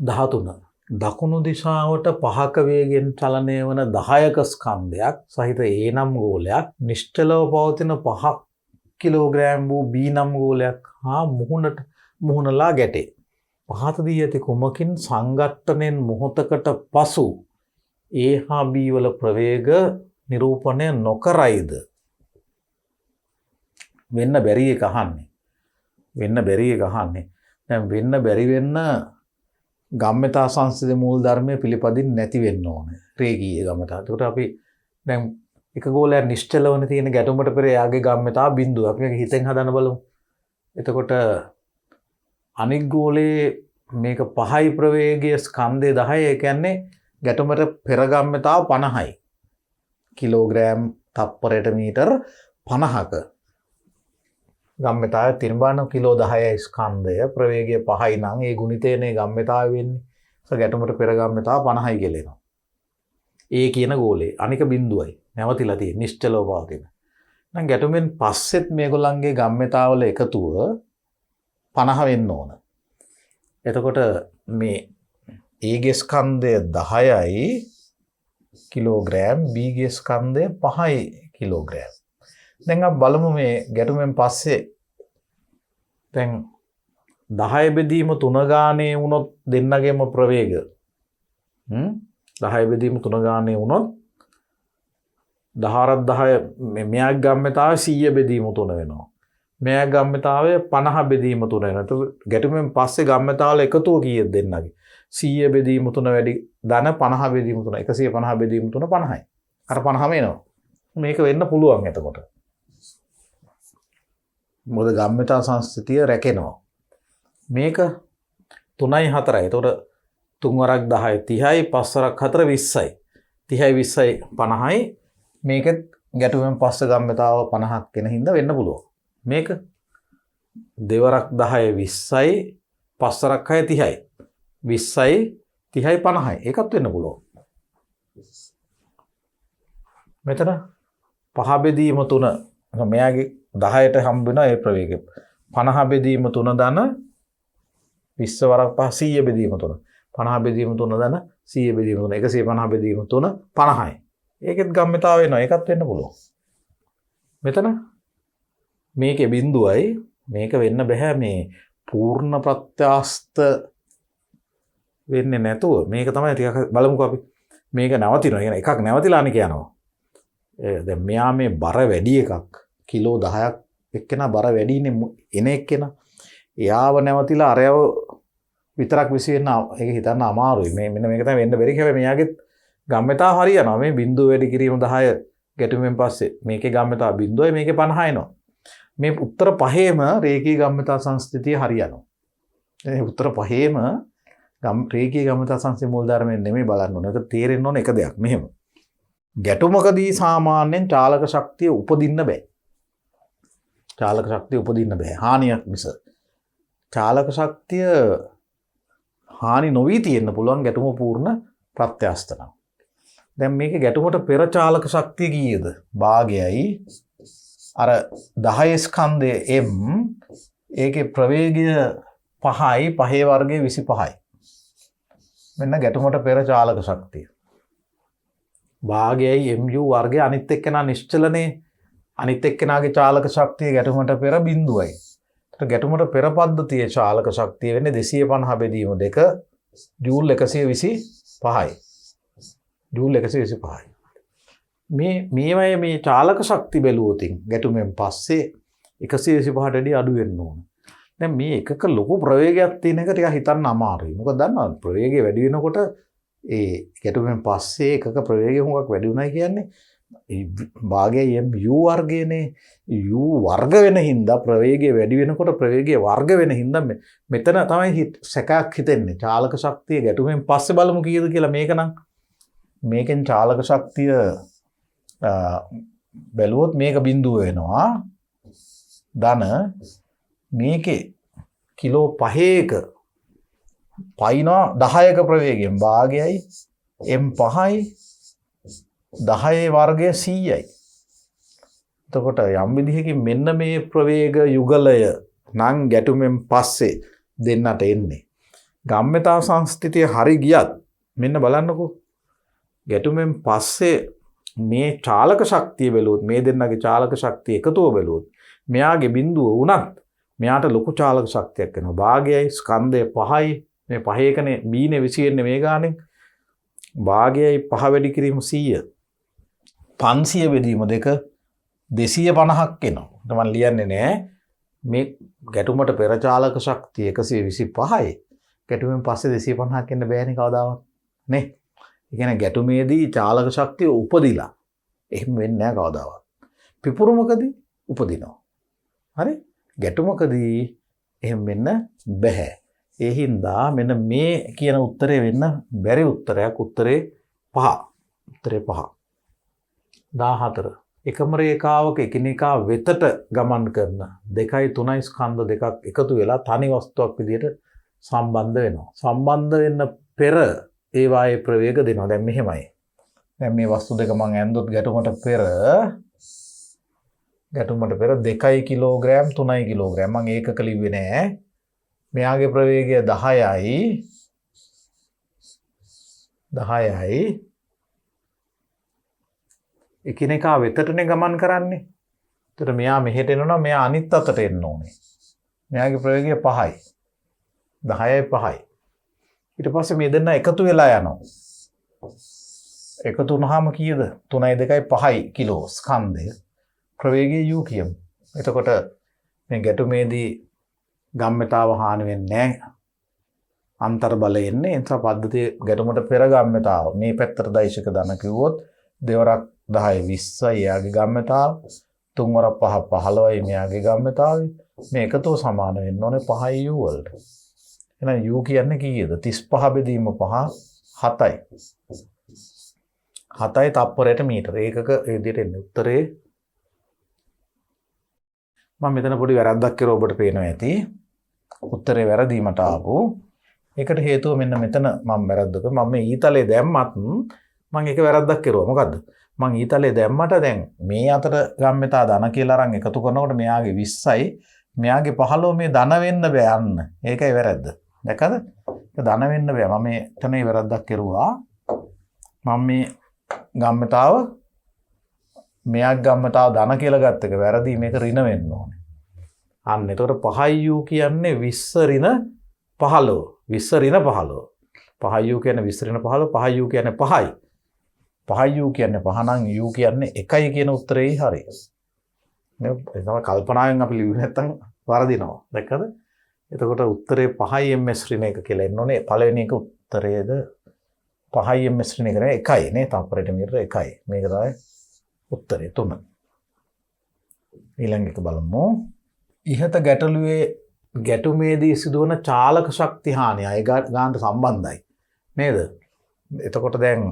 13 දකුණු දිශාවට 5ක වේගෙන් චලනය වන 10ක ස්කන්ධයක් සහිත A නම් ගෝලයක් නිශ්චලව පවතින 5 කිලෝග්‍රෑම් වූ B නම් ගෝලයක් හා මුහුණලා ගැටේ. පහත දී ඇති කුමකින් සංඝට්ටණයෙන් මොහොතකට පසු A හා B වල ප්‍රවේග නිරූපණය නොකරයිද? වෙන්න බැරි එක අහන්නේ. දැන් වෙන්න බැරි වෙන්න ගම්මිතා සංස්කෘතික මූල ධර්මයේ පිළිපදින් නැති වෙන්න ඕනේ. රේඛීය ගම්මිතා. ඒකට අපි දැන් එක ගෝලයක් නිශ්චලවන තියෙන ගැටුමට පෙර එයාගේ ගම්මිතා බිඳුව. අපි මේක හිතෙන් හදන්න බලමු. එතකොට අනික් ගෝලයේ මේක 5යි ප්‍රවේගය ස්කන්ධය 10. ඒ කියන්නේ ගැටුමට පෙර ගම්මිතාව 50යි. කිලෝග්‍රෑම් තප්පරයට මීටර් 50ක ගම්මිතාව තිරඹන කිලෝ 10යි ස්කන්ධය ප්‍රවේගය 5යි නම් ඒ ගුණිතයනේ ගම්මිතාව වෙන්නේ. ගැටුමට පෙර ගම්මිතාව 50යි කියලා එනවා. ඒ කියන ගෝලේ අනික බිඳුවයි නැවතිලා තියෙන නිශ්චලව පවතින. දැන් ගැටුමෙන් පස්සෙත් මේගොල්ලන්ගේ ගම්මිතාවල එකතුව 50 වෙන්න ඕන. එතකොට මේ A ගේ ස්කන්ධය 10යි කිලෝග්‍රෑම් B ගේ ස්කන්ධය 5යි කිලෝග්‍රෑම්. දැන් අපි බලමු මේ ගැටුමෙන් පස්සේ දැන් 10 බෙදීම 3 ගානේ වුණොත් දෙන්නගේම ප්‍රවේග 10 බෙදීම 3 ගානේ වුණොත් 10 මෙයාගේ ගම්මිතාවේ 100 බෙදීම 3 වෙනවා. මෙයාගේ ගම්මිතාවේ 50 බෙදීම 3 වෙනවා. එතකොට ගැටුමෙන් පස්සේ ගම්මිතාවල එකතුව කීයද දෙන්නගේ? 100 බෙදීම 3 වැඩි ධන 50 බෙදීම 3 150 බෙදීම 3 50යි. අර 50ම එනවා. මේක වෙන්න පුළුවන් එතකොට. මොකද ගම්මිතා සංස්කෘතිය රැකෙනවා. මේක 3යි 4යි. එතකොට 3 වරක් 10යි 30යි 5 වරක් 4 20යි. 30යි 20යි 50යි. මේකෙත් ගැටුමෙන් පස්සේ ගම්මිතාව 50ක් වෙන හින්දා වෙන්න පුළුවන්. මේක 2 වරක් 10යි 20යි 5 වරක් 6යි 30යි. 20යි 30යි 50යි ඒකත් වෙන්න පුළුවන්. මෙතන 5 බෙදීම 3 මෙයාගේ 10ට හම්බ වෙනවා ඒ ප්‍රවේගය. 50 බෙදීම 3 ධන 20 වරක් 5 100 බෙදීම 3. 50 බෙදීම 3 ධන 100 බෙදීම 3 150 බෙදීම 3 50යි. ඒකෙත් ගම්මිතාව වෙනවා. ඒකත් වෙන්න පුළුවන්. මෙතන මේකේ බිඳුවයි මේක වෙන්න බෑ මේ පූර්ණ ප්‍රත්‍යස්ත වෙන්නේ නැතුව මේක තමයි ටිකක් බලමුකෝ අපි. මේක නවතිනවා. කියන එකක් නැවතිලානේ කියනවා. දැන් මෙයා මේ බර වැඩි එකක් කිලෝ 10ක් එක්කෙනා බර වැඩිනේ එන එක්කෙනා. එයාව නැවතිලා අරයව විතරක් විසි වෙන්න ඒක හිතන්න අමාරුයි. මෙන්න මේක තමයි වෙන්න බැරි. හැබැයි මෙයාගේ ගම්මිතාව හරියනවා. මේ බිඳුව වැඩි කිරීම 10 ගැටුමෙන් පස්සේ මේකේ ගම්මිතාව බිඳුවයි මේකේ 50 එනවා. මේ උත්තර පහේම රේඛීය ගම්මිතා සංස්කෘතිය හරියනවා. ඒ උත්තර පහේම රේඛීය ගම්මිතා සංස්කෘතිය මූල ධර්මයෙන් නෙමෙයි බලන්න ඕනේ. ඒක තේරෙන්න ඕන එක දෙයක්. මෙහෙම. ගැටුමකදී සාමාන්‍යයෙන් චාලක ශක්තිය උපදින්න බෑ. චාලක ශක්තිය උපදින්න බෑ. හානියක් මිස. චාලක ශක්තිය හානි නොවී තියෙන්න පුළුවන් ගැටුම පූර්ණ ප්‍රත්‍යස්ත නම්. දැන් මේකේ ගැටුමට පෙර චාලක ශක්තිය කීයද? භාගයයි අර 10 ස්කන්ධයේ m ඒකේ ප්‍රවේගය 5යි 5 වර්ගයේ 25යි. මෙන්න ගැටුමට පෙර චාලක ශක්තිය. භාගයයි mu වර්ගය අනිත් එක්කෙනා නිශ්චලනේ අනිත් එක්කෙනාගේ චාලක ශක්තිය ගැටුමට පෙර බිඳුවයි. ඒතර ගැටුමට පෙර පද්ධතියේ චාලක ශක්තිය වෙන්නේ 250 බෙදීම 2 ජූල් 125යි. ජූල් 125යි. මේ චාලක ශක්ති බැලුවොතින් ගැටුමෙන් පස්සේ 125ට වැඩි අඩු වෙන්න ඕන. දැන් මේ එකක ලොකු ප්‍රවේගයක් තියෙන එක ටිකක් හිතන්න අමාරුයි. මොකද දන්නවද ප්‍රවේගය වැඩි වෙනකොට ඒ ගැටුමෙන් පස්සේ එකක ප්‍රවේගය හුඟක් වැඩි වුණා කියන්නේ භාගයයි u වර්ගයනේ u වර්ග වෙන හින්දා ප්‍රවේගය වැඩි වෙනකොට ප්‍රවේගය වර්ග වෙන හින්දා මෙතන තමයි සැකයක් හිතෙන්නේ. චාලක ශක්තිය ගැටුමෙන් පස්සේ බලමු කීයද කියලා මේක නම් මේකෙන් චාලක ශක්තිය බැලුවොත් මේක බිඳුව වෙනවා. ධන මේකේ කිලෝ 5ක පයින්නවා 10ක ප්‍රවේගයෙන් භාගයයි m5යි 10 වර්ගය 100යි. එතකොට යම් විදිහකින් මෙන්න මේ ප්‍රවේග යුගලය නම් ගැටුමෙන් පස්සේ දෙන්නට එන්නේ. ගම්මතා සංස්ථිතිය හරි ගියත් මෙන්න බලන්නකෝ. ගැටුමෙන් පස්සේ මේ චාලක ශක්තිය බැලුවොත් මේ දෙන්නගේ චාලක ශක්තිය එකතුව බැලුවොත් මෙයාගේ බිඳුව වුණත් මෙයාට ලොකු චාලක ශක්තියක් එනවා. භාගයයි ස්කන්ධය 5යි මේ 5කනේ බීනේ විසියෙන්නේ මේ ගානෙන්. භාගයයි 5 වැඩි කිරීම 100 500 බෙදීම 2 250ක් එනවා. මම ලියන්නේ නෑ මේ ගැටුමට පෙර චාලක ශක්තිය 125යි. ගැටුමෙන් පස්සේ 250ක් එන්න බෑනේ කවදාවත් නේ. ඒ කියන්නේ ගැටුමේදී චාලක ශක්තිය උපදිලා එහෙම වෙන්නේ නෑ කවදාවත්. පිපුරුමකදී උපදිනවා. හරි? ගැටුමකදී එහෙම වෙන්න බෑ. ඒ හින්දා මෙන්න මේ කියන උත්තරේ වෙන්න බැරි උත්තරයක්. උත්තරේ 5. උත්තරේ 5. 14. එකම රේඛාවක එකිනෙකා වෙතට ගමන් කරන 2යි 3යි ස්කන්ධ දෙකක් එකතු වෙලා තනි වස්තුවක් විදිහට සම්බන්ධ වෙනවා. සම්බන්ධ වෙන්න පෙර ඒ වායේ ප්‍රවේග දෙනවා. දැන් මෙහෙමයි. දැන් මේ වස්තු දෙක මම ඇන්දොත් ගැටුමට පෙර 2 කිලෝග්‍රෑම් 3 කිලෝග්‍රෑම් මම ඒකක ලිව්වේ නෑ. මෙයාගේ ප්‍රවේගය 10යි එකිනෙකා වෙතටනේ ගමන් කරන්නේ. එතකොට මෙයා මෙහෙට එනවා මෙයා අනිත් අතට එන්න ඕනේ. මෙයාගේ ප්‍රවේගය 5යි 10යි 5යි. ඊට පස්සේ මේ දෙන්න එකතු වෙලා යනවා. එකතු වුණාම කීයද? 3යි 2යි 5යි කිලෝ ස්කන්ධය. ප්‍රවේගය u කියමු. එතකොට මේ ගැටුමේදී ගම්මතාව හානි වෙන්නේ නැහැ. අන්තර් බලය එන්නේ. ඒ නිසා පද්ධතිය ගැටුමට පෙර ගම්මතාව මේ පැත්තට දෛශක ධන කිව්වොත් දෙවරක් 10 20යි එයාගේ ගම්මතාව. තුන්වරක් 5 15යි මෙයාගේ ගම්මතාවය. මේ එකතෝ සමාන වෙන්න ඕනේ 5යි u වලට. එහෙනම් u කියන්නේ කීයද? 35 බෙදීම 5 7යි. 7යි තප්පරයට මීටර. ඒකක ඒ විදිහට එන්නේ. උත්තරේ මම මෙතන පොඩි වැරද්දක් කරලා ඔබට පේනවා ඇති. උත්තරේ වැරදීමට ආපු. ඒකට හේතුව මෙන්න මෙතන මම වැරද්දක මම මේ ඊතලේ දැම්මත් මම ඒක වැරද්දක් කරුවා. මොකද්ද? මම ඊතලේ දැම්මට දැන් මේ අතර ගම්මතා ධන කියලා අරන් එකතු කරනකොට මෙයාගේ 20යි මෙයාගේ 15 මේ ධන වෙන්න බෑ යන්න. ඒකයි වැරද්ද. දැක්කද? ඒක ධන වෙන්න බෑ. මම මේ එතනේ වැරද්දක් කරුවා. මම මේ ගම්මතාව මෙයාගේ ගම්මතාව ධන කියලා ගත්ත එක වැරදි. මේක ඍණ වෙන්න ඕනේ. අන්න එතකොට 5u කියන්නේ 20 ඍණ 15. 20 ඍණ 15. 5u කියන්නේ 20 ඍණ 15. 5u කියන්නේ 5යි. 5u කියන්නේ 5 නම් u කියන්නේ 1යි කියන උත්තරේ හරි. මේ තමයි කල්පනාවෙන් අපි ලියුවේ නැත්තම් වරදිනවා. දැක්කද? එතකොට උත්තරේ 5යි ms ඍණ 1 කියලා එන්න ඕනේ. පළවෙනි එක උත්තරේද 5යි ms ඍණ 1 නේ 1යි නේ. තප්පරයට මීටර 1යි. මේක තමයි උත්තරේ 3. ඊළඟ එක බලමු. ඉහත ගැටුමේදී සිදුවන චාලක ශක්ති හානිය අය ගානට සම්බන්ධයි නේද? එතකොට දැන්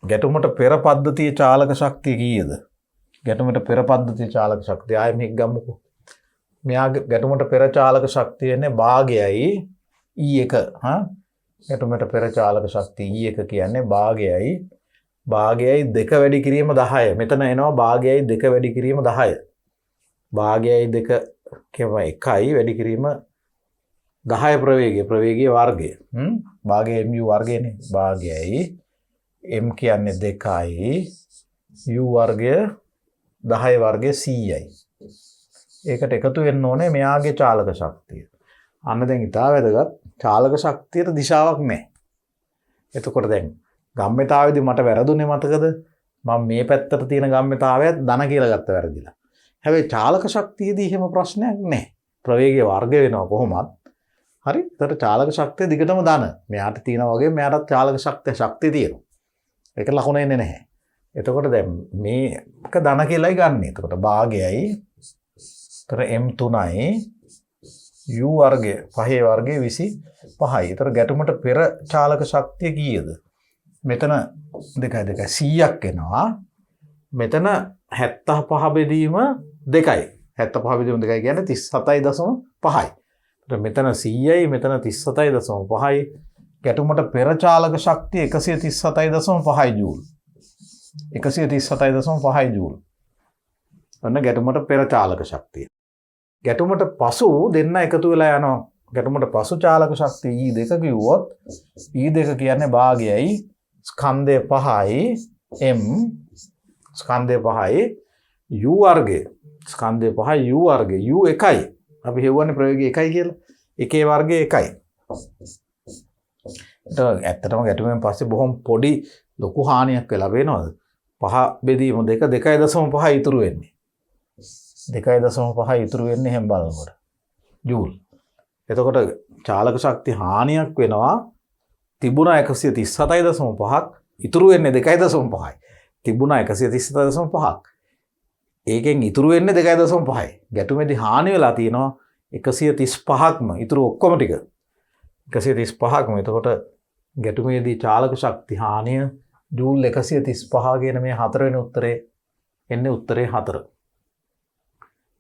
ගැටුමට පෙර පද්ධතියේ චාලක ශක්තිය කීයද? ගැටුමට පෙර පද්ධතියේ චාලක ශක්තිය ආයෙ මේක ගමුකෝ. මෙයාගේ ගැටුමට පෙර චාලක ශක්තිය එන්නේ භාගයයි E1 ගැටුමට පෙර චාලක ශක්තිය E1 කියන්නේ භාගයයි 2 වැඩි කිරීම 10. මෙතන එනවා භාගයයි 2 වැඩි කිරීම 10. භාගයයි 2 කියනවා 1යි වැඩි කිරීම 10 ප්‍රවේගයේ වර්ගය. භාගය mu වර්ගයනේ. භාගයයි m කියන්නේ 2යි u වර්ගය 10 වර්ගය 100යි. ඒකට එකතු වෙන්න ඕනේ මෙයාගේ චාලක ශක්තිය. අන්න දැන් ඉතාල වැදගත්. චාලක ශක්තියට දිශාවක් නැහැ. එතකොට දැන් ගම්මිතාවේදී මට වැරදුනේ මතකද? මම මේ පැත්තට තියෙන ගම්මිතාවයත් ධන කියලා ගත්ත වැරදිලා. හැබැයි චාලක ශක්තියේදී එහෙම ප්‍රශ්නයක් නැහැ. ප්‍රවේගය වර්ග වෙනවා කොහොමත්. හරි? ඒතර චාලක ශක්තිය දිගටම ධන. මෙයාට තියෙනා වගේ මෙයාටත් චාලක ශක්තිය තියෙනවා. ඒක ලකුණ එන්නේ නැහැ. එතකොට දැන් මේක ධන කියලායි ගන්න. එතකොට භාගයයි. ඒතර m3යි u වර්ගය 5 වර්ගය 25යි. ඒතර ගැටුමට පෙර චාලක ශක්තිය කීයද? මෙතන 100ක් එනවා. මෙතන 75 බෙදීම 2යි. 75 බෙදීම 2යි කියන්නේ 37.5යි. ඒතර මෙතන 100යි මෙතන 37.5යි. ගැටුමට පෙර චාලක ශක්තිය 137.5 ජූල්. 137.5 ජූල්. ඔන්න ගැටුමට පෙර චාලක ශක්තිය. ගැටුමට පසු දෙන්න එකතු වෙලා යනවා. ගැටුමට පසු චාලක ශක්තිය E2 කිව්වොත් E2 කියන්නේ භාගයයි ස්කන්ධය 5යි m ස්කන්ධය 5යි u වර්ගය ස්කන්ධය 5යි u වර්ගය u 1යි. අපි හෙව්වන්නේ ප්‍රවේගය 1යි කියලා. 1 වර්ගය 1යි. ඇත්තටම ගැටුමෙන් පස්සේ බොහොම පොඩි ලොකු හානියක් වෙලා වෙනවද? 5 බෙදීම 2 2.5 ඉතුරු වෙන්නේ. 2.5 ඉතුරු වෙන්නේ හැම බලනකොට. ජූල්. එතකොට චාලක ශක්ති හානියක් වෙනවා. තිබුණා 137.5ක් ඉතුරු වෙන්නේ 2.5යි. තිබුණා 137.5ක්. ඒකෙන් ඉතුරු වෙන්නේ 2.5යි. ගැටුමේදී හානි වෙලා තියෙනවා 135ක්ම. ඉතුරු ඔක්කොම ටික 135ක්ම. එතකොට ගැටුමේදී චාලක ශක්ති හානිය ජූල් 135 කියන මේ 4 වෙනි උත්තරේ එන්නේ උත්තරේ 4.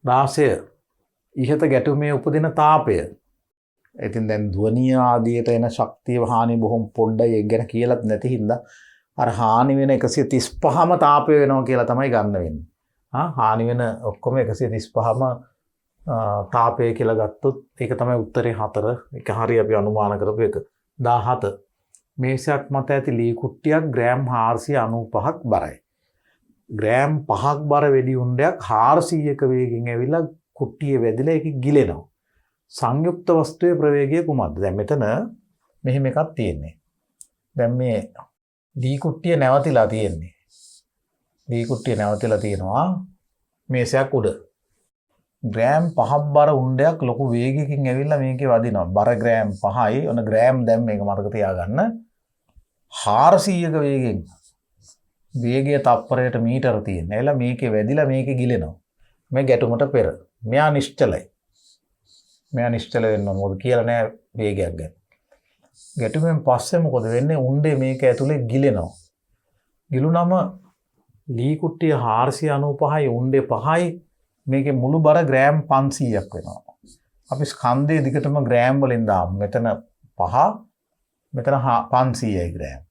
16 ඉහත ගැටුමේ උපදින තාපය. ඉතින් දැන් ධ්වනිය ආදියට එන ශක්තිය හානි බොහොම පොඩ්ඩයි. ඒක ගැන කියලාත් නැති හින්දා අර හානි වෙන 135ම තාපය වෙනවා කියලා තමයි ගන්න වෙන්නේ. හානි වෙන ඔක්කොම 135ම තාපය කියලා ගත්තොත් ඒක තමයි උත්තරේ 4. ඒක හරිය අපි අනුමාන කරපු එක. 17 මේසයක් මත ඇති ලී කුට්ටියක් ග්‍රෑම් 495ක් බරයි. ග්‍රෑම් 5ක් බර වෙඩි උණ්ඩයක් 400ක වේගෙන් ඇවිල්ලා කුට්ටියේ වැදිලා ඒක ගිලෙනවා. සංයුක්ත වස්තුවේ ප්‍රවේගය කුමක්ද? දැන් මෙතන මෙහෙම එකක් තියෙන්නේ. දැන් මේ ලී කුට්ටිය නැවතිලා තියෙන්නේ. ලී කුට්ටිය නැවතිලා තියෙනවා මේසයක් උඩ. ග්‍රෑම් 5ක් බර උණ්ඩයක් ලොකු වේගයකින් ඇවිල්ලා මේකේ වදිනවා. බර ග්‍රෑම් 5යි. ඔන්න ග්‍රෑම් දැන් මේක මතක තියාගන්න. 400ක වේගෙන් වේගය තප්පරයට මීටර තියෙන. එලා මේකේ වැදිලා මේකේ ගිලෙනවා. මේ ගැටුමට පෙර. මෙයා නිශ්චලයි. මෙයා නිශ්චල වෙන්න ඕන. මොකද කියලා නෑ වේගයක් ගැන. ගැටුමෙන් පස්සේ මොකද වෙන්නේ? උණ්ඩේ මේක ඇතුලේ ගිලෙනවා. ගිලුනම ලී කුට්ටිය 495යි උණ්ඩේ 5යි. මේකේ මුළු බර ග්‍රෑම් 500ක් වෙනවා. අපි ස්කන්ධයේ දිගටම ග්‍රෑම් වලින් දාමු. මෙතන 5 මෙතන 500යි ග්‍රෑම්.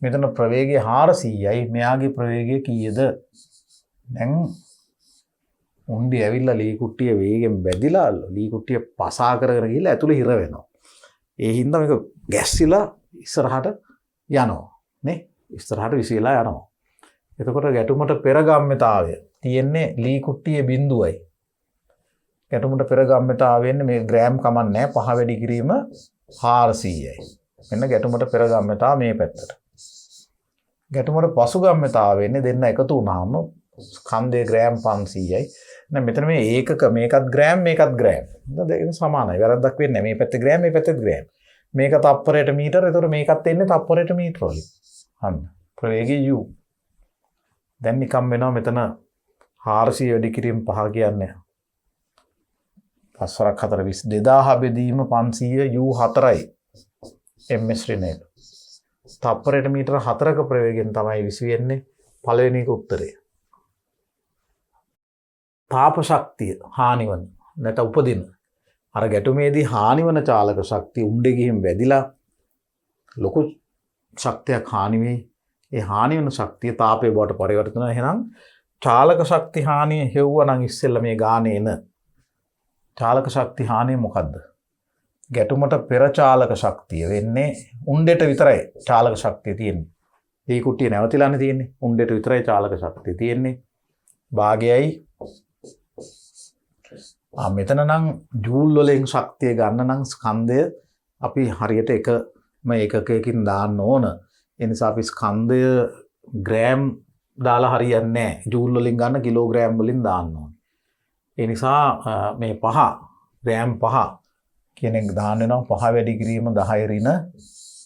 මෙතන ප්‍රවේගය 400යි. මෙයාගේ ප්‍රවේගය කීයද? දැන් උණ්ඩේ ඇවිල්ලා ලී කුට්ටිය වේගෙන් බැදිලා ලී කුට්ටිය පසා කරගෙන ගිහලා ඇතුලේ හිර වෙනවා. ඒ හින්දා මේක ගැස්සිලා ඉස්සරහට යනවා. නේ? ඉස්සරහට විසිලා යනවා. එතකොට ගැටුමට පෙර ගම්මිතාවය තියෙන්නේ ලී කුට්ටියේ බිඳුවයි. ගැටුමට පෙර ගම්මිතාවය වෙන්නේ මේ ග්‍රෑම් කමන්නේ 5 වැඩි කිරීම 400යි. මෙන්න ගැටුමට පෙර ගම්මිතාව මේ පැත්තට. ගැටුමට පසු ගම්මිතාව වෙන්නේ දෙන්න එකතු වුණාම ස්කන්ධයේ ග්‍රෑම් 500යි. දැන් මෙතන මේ ඒකක මේකත් ග්‍රෑම් මේකත් ග්‍රෑම්. දෙක සමානයි. වැරද්දක් වෙන්නේ නැහැ. මේ පැත්තේ ග්‍රෑම් මේ පැත්තේ ග්‍රෑම්. මේක තප්පරයට මීටර. ඒතකොට මේකත් එන්නේ තප්පරයට මීටර වලින්. හරි. ප්‍රවේගය u. දැන් නිකම් වෙනවා මෙතන 400 වැඩි කිරීම 5 කියන්නේ 5 වරක් 4 20 2000 බෙදීම 500 u 4යි ms ඍණයක. තප්පරයට මීටර 4ක ප්‍රවේගයෙන් තමයි විසි වෙන්නේ පළවෙනි එක උත්තරේ. තාප ශක්තිය හානිවන නැත්නම් උපදින අර ගැටුමේදී හානිවන චාලක ශක්තිය උණ්ඩේ ගිහින් වැදිලා ලොකු ශක්තියක් හානි වෙයි. ඒ හානි වෙන ශක්තිය තාපයේ බවට පරිවර්තන වෙනවා. එහෙනම් චාලක ශක්ති හානිය හෙව්වා නම් ඉස්සෙල්ලා මේ ගානේ එන චාලක ශක්ති හානිය මොකද්ද? ගැටුමට පෙර චාලක ශක්තිය වෙන්නේ උණ්ඩේට විතරයි චාලක ශක්තිය තියෙන්නේ. මේ කුට්ටිය නැවතිලානේ තියෙන්නේ. උණ්ඩේට විතරයි චාලක ශක්තිය තියෙන්නේ. භාගයයි මෙතන නම් ජූල් වලින් ශක්තිය ගන්න නම් ස්කන්ධය අපි හරියට එකම ඒකකයකින් දාන්න ඕන. ඒ නිසා අපි ස්කන්ධය ග්‍රෑම් දාලා හරියන්නේ නැහැ. ජූල් වලින් ගන්න කිලෝග්‍රෑම් වලින් දාන්න ඕනේ. ඒ නිසා මේ 5 ග්‍රෑම් 5 කියන එක දාන්න වෙනවා. 5 වැඩි කිරීම 10 ඍණ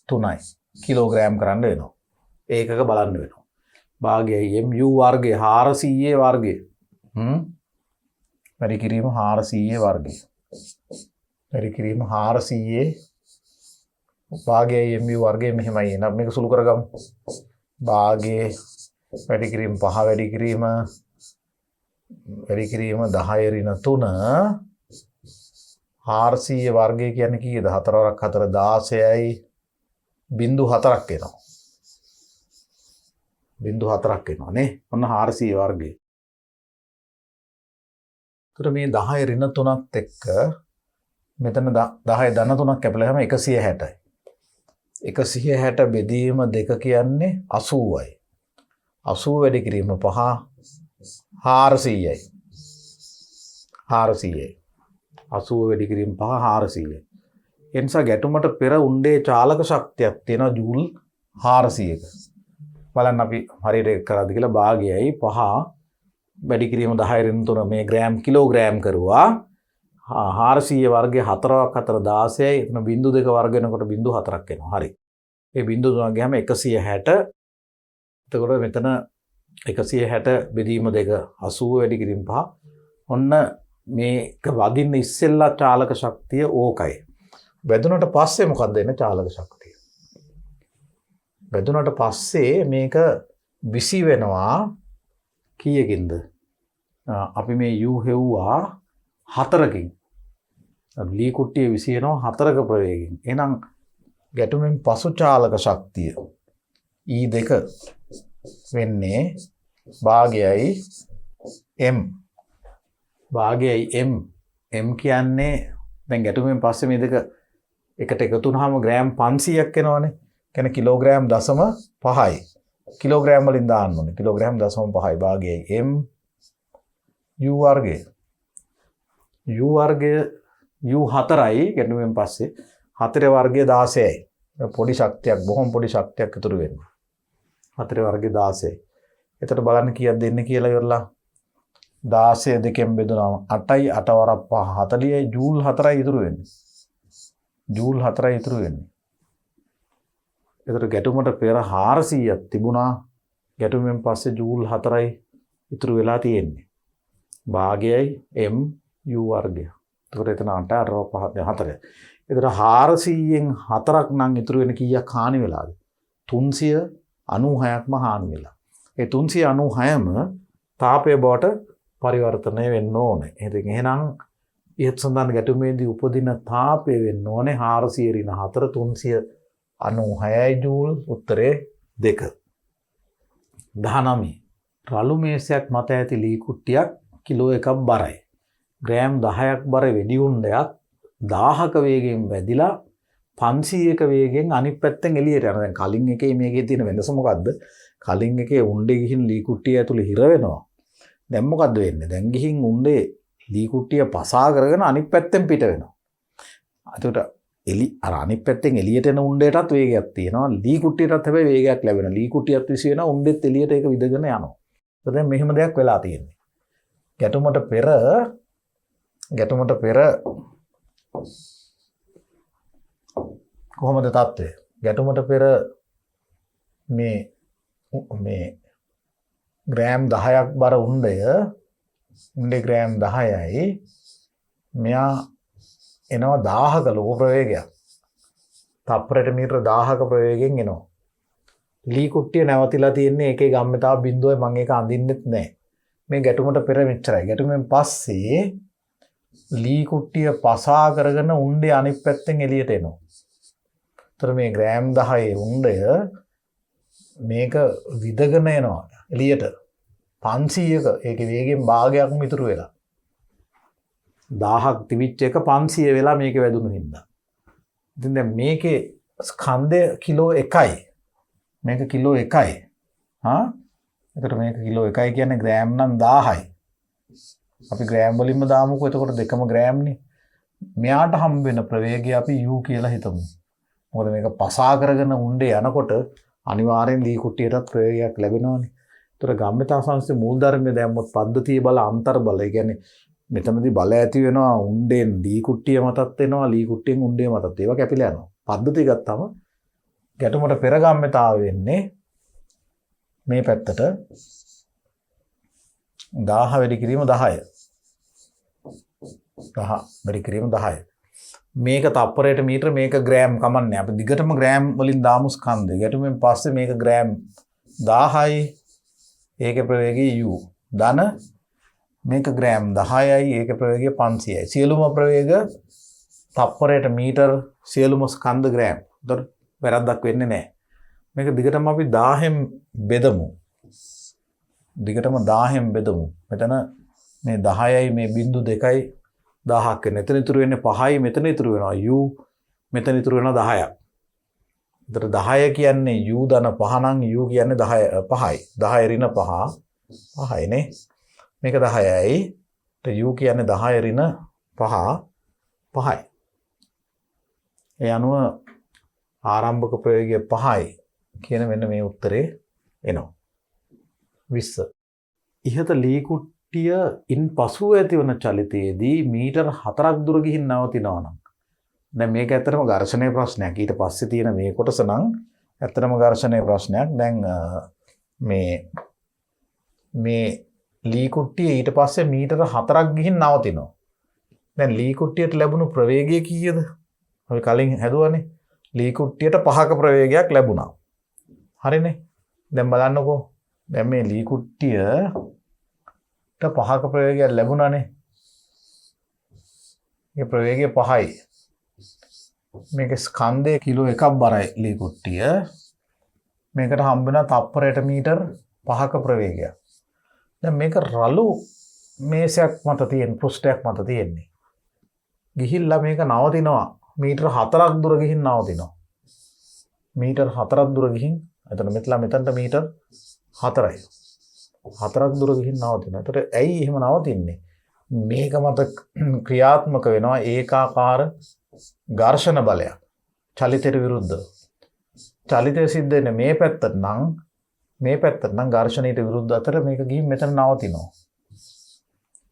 3යි. කිලෝග්‍රෑම් කරන්න වෙනවා. ඒකක බලන්න වෙනවා. භාගයයි mu වර්ගය 400 වර්ගය. වැඩි කිරීම 400 වර්ගය. වැඩි කිරීම 400 භාගයයි mu වර්ගය මෙහෙමයි එන. මේක සුළු කරගමු. භාගයේ වැඩි කිරීම 5 වැඩි කිරීම 10 ඍණ 3 400 වර්ගය කියන්නේ කීයද? 4 වරක් 4 16යි 0.4ක් එනවා. 0.4ක් එනවා නේ. ඔන්න 400 වර්ගය. ඒතර මේ 10 ඍණ 3ත් එක්ක මෙතන 10 ධන 3ක් කැපිලාම 160යි. 160 බෙදීම 2 කියන්නේ 80යි. 80 වැඩි කිරීම 5 400යි. 400යි. 80 වැඩි කිරීම 5 400යි. ඒ නිසා ගැටුමට පෙර උණ්ඩේ චාලක ශක්තියක් තියෙනවා ජූල් 400ක. බලන්න අපි හරියට කරාද කියලා භාගයයි 5 වැඩි කිරීම 10 ඍණ 3 මේ ග්‍රෑම් කිලෝග්‍රෑම් කරුවා. 400 වර්ගයේ 4ක් 4 16යි. එතන 0.2 වර්ග වෙනකොට 0.4ක් එනවා. හරි. ඒ 0.3 ගියාම 160. එතකොට මෙතන 160 බෙදීම 2 80 වැඩි කිරීම 5. ඔන්න මේක වදින්න ඉස්සෙල්ලා චාලක ශක්තිය ඕකයි. වැදුනට පස්සේ මොකක්ද එන්නේ චාලක ශක්තිය? වැදුනට පස්සේ මේක විසි වෙනවා කීයකින්ද? අපි මේ U හෙව්වා 4කින්. ලී කුට්ටිය විසි වෙනවා 4ක ප්‍රවේගයෙන්. එහෙනම් ගැටුමෙන් පසු චාලක ශක්තිය E2 වෙන්නේ භාගයයි m. භාගයයි m. m කියන්නේ දැන් ගැටුමෙන් පස්සේ මේ දෙක එකට එකතු වුනහම ග්‍රෑම් 500ක් එනවනේ. කියන්නේ කිලෝග්‍රෑම් 0.5යි. කිලෝග්‍රෑම් වලින් දාන්න ඕනේ. කිලෝග්‍රෑම් 0.5යි භාගයයි m u වර්ගය. u වර්ගය u4යි ගැටුමෙන් පස්සේ 4 වර්ගය 16යි. පොඩි ශක්තියක් බොහොම පොඩි ශක්තියක් ඉතුරු වෙනවා. 4 වර්ගය 16යි. එතකොට බලන්න කීයක් දෙන්නේ කියලා ඉවරලා 16 දෙකෙන් බෙදුනම 8යි 8 වරක් 5 40යි ජූල් 4යි ඉතුරු වෙන්නේ. ජූල් 4යි ඉතුරු වෙන්නේ. එතකොට ගැටුමට පෙර 400ක් තිබුණා. ගැටුමෙන් පස්සේ ජූල් 4යි ඉතුරු වෙලා තියෙන්නේ. භාගයයි m u වර්ගය. එතකොට එතන 8 5 4. එතකොට 400න් 4ක් නම් ඉතුරු වෙන කීයක් හානි වෙලාද? 396ක්ම හානි වෙලා. ඒ 396ම තාපය බවට පරිවර්තනය වෙන්න ඕනේ. ඉතින් එහෙනම් ඉහත සඳහන් ගැටුමේදී උපදින තාපය වෙන්න ඕනේ 400 ඍණ 4 396යි ජූල්. උත්තරේ 2. 19. රළු මේසයක් මත ඇති ලී කුට්ටියක් කිලෝ 1ක් බරයි. ග්‍රෑම් 10ක් බර වෙඩි උණ්ඩයක් 1000ක වේගයෙන් වැදිලා 500ක වේගයෙන් අනිත් පැත්තෙන් එළියට යනවා. දැන් කලින් එකේ මේකේ තියෙන වෙනස මොකද්ද? කලින් එකේ උණ්ඩේ ගිහින් ලී කුට්ටිය ඇතුලේ හිර වෙනවා. දැන් මොකද්ද වෙන්නේ? දැන් ගිහින් උණ්ඩේ ලී කුට්ටිය පසා කරගෙන අනිත් පැත්තෙන් පිට වෙනවා. එතකොට අර අනිත් පැත්තෙන් එළියට එන උණ්ඩේටත් වේගයක් තියෙනවා. ලී කුට්ටියටත් හැබැයි වේගයක් ලැබෙනවා. ලී කුට්ටියත් විසි වෙනවා. උණ්ඩෙත් එළියට ඒක විදගෙන යනවා. එතකොට දැන් මෙහෙම දෙයක් වෙලා තියෙන්නේ. ගැටුමට පෙර කොහොමද තත්ත්වය? ගැටුමට පෙර මේ ග්‍රෑම් 10ක් බර උණ්ඩේ ග්‍රෑම් 10යි. මෙයා එනවා 1000ක ලෝක ප්‍රවේගයක්. තප්පරයට මීටර 1000ක ප්‍රවේගයෙන් එනවා. ලී කුට්ටිය නැවතිලා තියෙන්නේ ඒකේ ගම්මිතාව බිඳුවයි. මම ඒක අඳින්නෙත් නැහැ. මේ ගැටුමට පෙර මෙච්චරයි. ගැටුමෙන් පස්සේ ලී කුට්ටිය පසා කරගෙන උණ්ඩේ අනිත් පැත්තෙන් එළියට එනවා. ඒතර මේ ග්‍රෑම් 10 උණ්ඩය මේක විදගෙන එනවා එළියට 500ක. ඒකේ වේගයෙන් භාගයක්ම ඉතුරු වෙලා 1000ක් තිබිච්ච එක 500 වෙලා මේක වැදුණු හින්දා. ඉතින් දැන් මේකේ ස්කන්ධය කිලෝ 1යි. මේක කිලෝ 1යි. එතකොට මේක කිලෝ 1යි කියන්නේ ග්‍රෑම් නම් 1000යි. අපි ග්‍රෑම් වලින්ම දාමුකෝ. එතකොට දෙකම ග්‍රෑම්නේ. මෙයාට හම්බ වෙන ප්‍රවේගය අපි u කියලා හිතමු. මොකද මේක පසා කරගෙන උණ්ඩේ යනකොට අනිවාර්යෙන් ලී කුට්ටියටත් ප්‍රවේගයක් ලැබෙනවානේ. ඒතර ගම්මිතා සංස්ථේ මූලධර්මයේ දැම්මොත් පද්ධතිය බල අන්තර් බල. ඒ කියන්නේ මෙතනදී බල ඇති වෙනවා උණ්ඩෙන් ලී කුට්ටිය මතත් වෙනවා ලී කුට්ටියෙන් උණ්ඩේ මතත්. ඒවා කැපිලා යනවා. පද්ධතිය ගත්තාම ගැටුමට පෙර ගම්මිතාව වෙන්නේ මේ පැත්තට 1000 වැඩි කිරීම 10. 10 වැඩි කිරීම 10. මේක තප්පරයට මීටර මේක ග්‍රෑම් කමන්නේ. අපි දිගටම ග්‍රෑම් වලින් දාමු ස්කන්ධය. ගැටුමෙන් පස්සේ මේක ග්‍රෑම් 1000යි. ඒකේ ප්‍රවේගය u. ධන මේක ග්‍රෑම් 10යි. ඒකේ ප්‍රවේගය 500යි. සියලුම ප්‍රවේග තප්පරයට මීටර සියලුම ස්කන්ධ ග්‍රෑම්. උතර වැරද්දක් වෙන්නේ නැහැ. මේක දිගටම අපි 1000න් බෙදමු. දිගටම 1000න් බෙදමු. මෙතන මේ 10යි මේ බිංදු 2යි 1000ක් වෙන. එතන ඉතුරු වෙන්නේ 5යි. මෙතන ඉතුරු වෙනවා u. මෙතන ඉතුරු වෙනවා 10ක්. ඒතර 10 කියන්නේ u ධන 5 නම් u කියන්නේ 10 5යි. 10 ඍණ 5 5යි නේ. මේක 10යි. ඒත් u කියන්නේ 10 ඍණ 5 5යි. ඒ අනුව ආරම්භක ප්‍රවේගය 5යි කියන මෙන්න මේ උත්තරේ එනවා. 20. ඉහත ලී කුට්ටිය ඉන් පසුව ඇතිවන චලිතයේදී මීටර් 4ක් දුර ගිහින් නවතිනවා නම් දැන් මේක ඇත්තටම ඝර්ෂණයේ ප්‍රශ්නයක්. ඊට පස්සේ තියෙන මේ කොටස නම් ඇත්තටම ඝර්ෂණයේ ප්‍රශ්නයක්. දැන් මේ ලී කුට්ටිය ඊට පස්සේ මීටර 4ක් ගිහින් නවතිනවා. දැන් ලී කුට්ටියට ලැබුණු ප්‍රවේගය කීයද? අපි කලින් හැදුවානේ. ලී කුට්ටියට 5ක ප්‍රවේගයක් ලැබුණා. හරිනේ. දැන් බලන්නකෝ. දැන් මේ ලී කුට්ටියට 5ක ප්‍රවේගයක් ලැබුණානේ. මේ ප්‍රවේගය 5යි. මේක ස්කන්ධය කිලෝ 1ක් බරයි ලී කුට්ටිය. මේකට හම්බ වෙන තප්පරයට මීටර් 5ක ප්‍රවේගයක්. දැන් මේක රළු මේසයක් මත තියෙන පෘෂ්ඨයක් මත තියෙන්නේ. ගිහිල්ලා මේක නවතිනවා. මීටර 4ක් දුර ගිහින් නවතිනවා. මීටර 4ක් දුර ගිහින් එතන මෙතනට මීටර 4යි. 4ක් දුර ගිහින් නවතිනවා. ඒතර ඇයි එහෙම නවතින්නේ? මේක මත ක්‍රියාත්මක වෙනවා ඒකාකාර ඝර්ෂණ බලයක්. චලිතයට විරුද්ධව. චලිතය සිද්ධ වෙන්නේ මේ පැත්තට නම් ඝර්ෂණයට විරුද්ධ අතර මේක ගිහින් මෙතන නවතිනවා.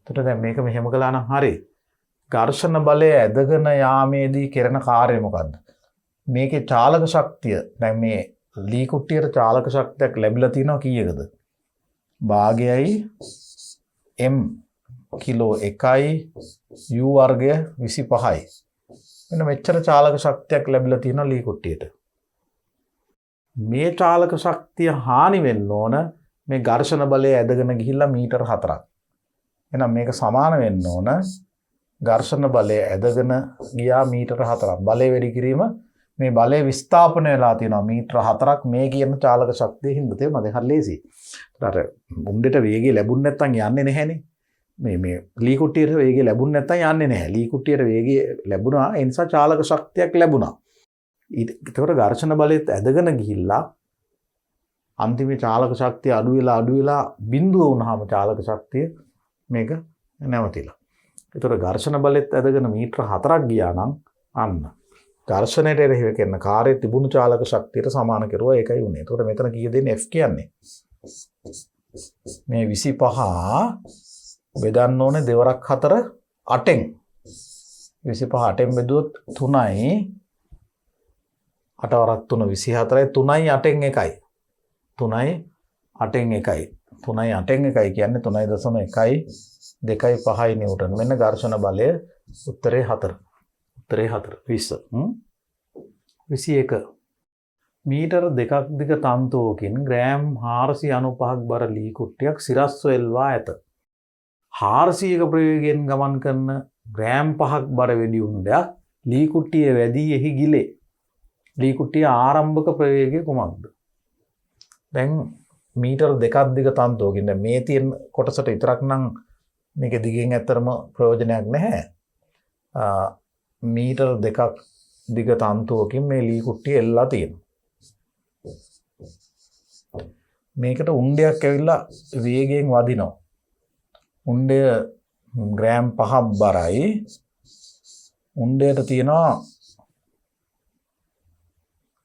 එතකොට දැන් මේක මෙහෙම කළා නම් හරි. ඝර්ෂණ බලය ඇදගෙන යාමේදී කරන කාර්යය මොකද්ද? මේකේ චාලක ශක්තිය දැන් මේ ලී කුට්ටියට චාලක ශක්තියක් ලැබිලා තියෙනවා කීයකද? භාගයයි m කිලෝ 1යි u වර්ගය 25යි. මෙන්න මෙච්චර චාලක ශක්තියක් ලැබිලා තියෙනවා ලී කුට්ටියට. මේ චාලක ශක්තිය හානි වෙන්න ඕන මේ ඝර්ෂණ බලය ඇදගෙන ගිහිල්ලා මීටර 4ක්. එහෙනම් මේක සමාන වෙන්න ඕන ඝර්ෂණ බලය ඇදගෙන ගියා මීටර 4ක්. බලය වැඩි කිරීම මේ බලය විස්ථාපනය වෙලා තියෙනවා මීටර 4ක් මේ කියන චාලක ශක්තිය හින්දා තේරුණා. දැන් හරි ලේසි. අර උණ්ඩේට වේගය ලැබුණ නැත්නම් යන්නේ නැහැනේ. මේ ලී කුට්ටියට වේගය ලැබුණ නැත්නම් යන්නේ නැහැ. ලී කුට්ටියට වේගය ලැබුණා. ඒ නිසා චාලක ශක්තියක් ලැබුණා. ඒකට ඝර්ෂණ බලයත් ඇදගෙන ගිහිල්ලා අන්තිමේ චාලක ශක්තිය අඩු වෙලා බිඳුව වුණාම චාලක ශක්තිය මේක නැවතිලා. ඒතකොට ඝර්ෂණ බලෙත් ඇදගෙන මීටර 4ක් ගියා නම් අන්න ඝර්ෂණයට එරෙහිව කරන කාර්යය තිබුණු චාලක ශක්තියට සමාන කෙරුවා. ඒකයි උනේ. ඒතකොට මෙතන කීය දෙන්නේ F කියන්නේ? මේ 25 බෙදන්න ඕනේ දෙවරක් 4 8ෙන්. 25 8ෙන් බෙදුවොත් 3යි 8 වරක් 3 24යි 3යි 8ෙන් 1යි. 3යි 8ෙන් 1යි. 3යි 8ෙන් 1යි කියන්නේ 3.1යි 2යි 5යි නිව්ටන්. මෙන්න ඝර්ෂණ බලය උත්තරේ 4. උත්තරේ 4 20. 21. මීටර 2ක් දිග තන්තුවකින් ග්‍රෑම් 495ක් බර ලී කුට්ටියක් සිරස්ව එල්වා ඇත. 400ක ප්‍රවේගයෙන් ගමන් කරන ග්‍රෑම් 5ක් බර වෙඩි උණ්ඩයක් ලී කුට්ටිය වැදී එහි ගිලේ. ලී කුට්ටිය ආරම්භක ප්‍රවේගය කුමක්ද? දැන් මීටර 2ක් දිග තන්තුවකින් දැන් මේ තියෙන කොටසට විතරක් නම් මේක දිගෙන් ඇත්තරම ප්‍රයෝජනයක් නැහැ. මීටර 2ක් දිග තන්තුවකින් මේ ලී කුට්ටිය එල්ලලා තියෙනවා. මේකට උණ්ඩයක් ඇවිල්ලා වේගයෙන් වදිනවා. උණ්ඩය ග්‍රෑම් 5ක් බරයි. උණ්ඩයට තියෙනවා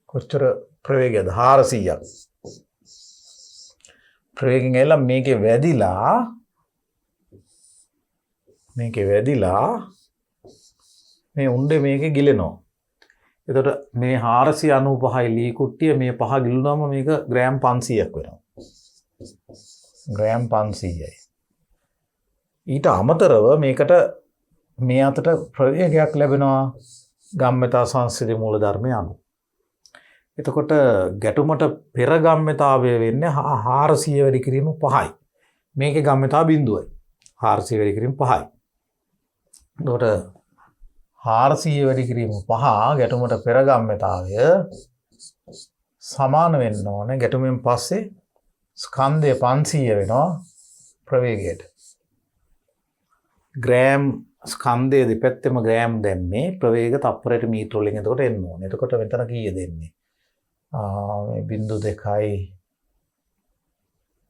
කොච්චර ප්‍රවේගයද? 400ක්. ප්‍රවේගයෙන් ඇවිල්ලා මේකේ වැදිලා මේ උණ්ඩේ මේකේ ගිලෙනවා. එතකොට මේ 495යි ලී කුට්ටිය මේ පහ ගිලුනම මේක ග්‍රෑම් 500ක් වෙනවා. ග්‍රෑම් 500යි. ඊට අමතරව මේකට මේ අතට ප්‍රවේගයක් ලැබෙනවා ගම්මිතා සංස්කෘතික මූලධර්මය අනුව. එතකොට ගැටුමට පෙර ගම්මිතාවය වෙන්නේ 400 වැඩි කිරීම 5යි. මේකේ ගම්මිතා බිඳුවයි. 400 වැඩි කිරීම 5යි. එතකොට 400 වැඩි කිරීම 5 ගැටුමට පෙර ගම්මිතාවය සමාන වෙන්න ඕනේ. ගැටුමෙන් පස්සේ ස්කන්ධය 500 වෙනවා ප්‍රවේගයට. ග්‍රෑම් ස්කන්ධය දෙපැත්තෙම ග්‍රෑම් දැම්මේ ප්‍රවේග තප්පරයට මීටර වලින් එතකොට එන්න ඕනේ. එතකොට මෙතන කීයද එන්නේ? මේ බිංදු 2යි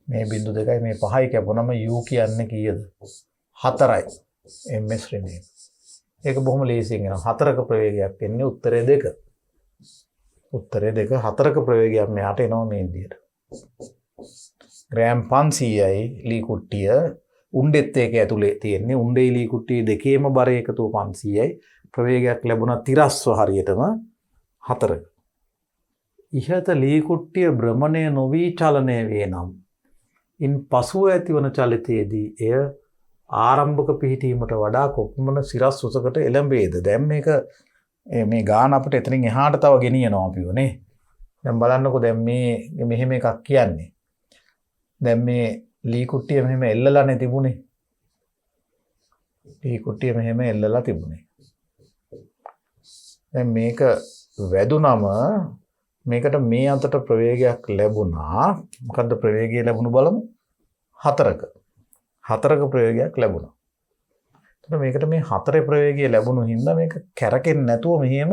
මේ බිංදු 2යි මේ 5යි කැපුණම u කියන්නේ කීයද? 4යි. ms ශ්‍රේණිය. ඒක බොහොම ලේසියෙන් එනවා. 4ක ප්‍රවේගයක් එන්නේ උත්තරේ 2. උත්තරේ 2 4ක ප්‍රවේගයක් මෙහාට එනවා මේ විදිහට. ග්‍රෑම් 500යි ලී කුට්ටිය උණ්ඩෙත් ඒක ඇතුලේ තියෙන්නේ. උණ්ඩේ ලී කුට්ටිය දෙකේම බර එකතුව 500යි. ප්‍රවේගයක් ලැබුණා තිරස්ව හරියටම 4ක. ඉහත ලී කුට්ටිය භ්‍රමණය නොවි චලනය වේ නම් ඉන් පසුව ඇතිවන චලිතයේදී එය ආරම්භක පිහිටීමට වඩා කොපමණ සිරස් උසකට එළඹේද? දැන් මේක මේ ගාන අපිට එතනින් එහාට තව ගෙනියනවා අපිවනේ. දැන් බලන්නකෝ දැන් මේ මෙහෙම එකක් කියන්නේ. දැන් මේ ලී කුට්ටිය මෙහෙම එල්ලලානේ තිබුණේ. ලී කුට්ටිය මෙහෙම එල්ලලා තිබුණේ. දැන් මේක වැදුනම මේකට මේ අතට ප්‍රවේගයක් ලැබුණා. මොකද්ද ප්‍රවේගය ලැබුණු බලමු? 4ක. 4ක ප්‍රවේගයක් ලැබුණා. එතකොට මේකට මේ 4 ප්‍රවේගය ලැබුණු හින්දා මේක කැරකෙන්නේ නැතුව මෙහෙම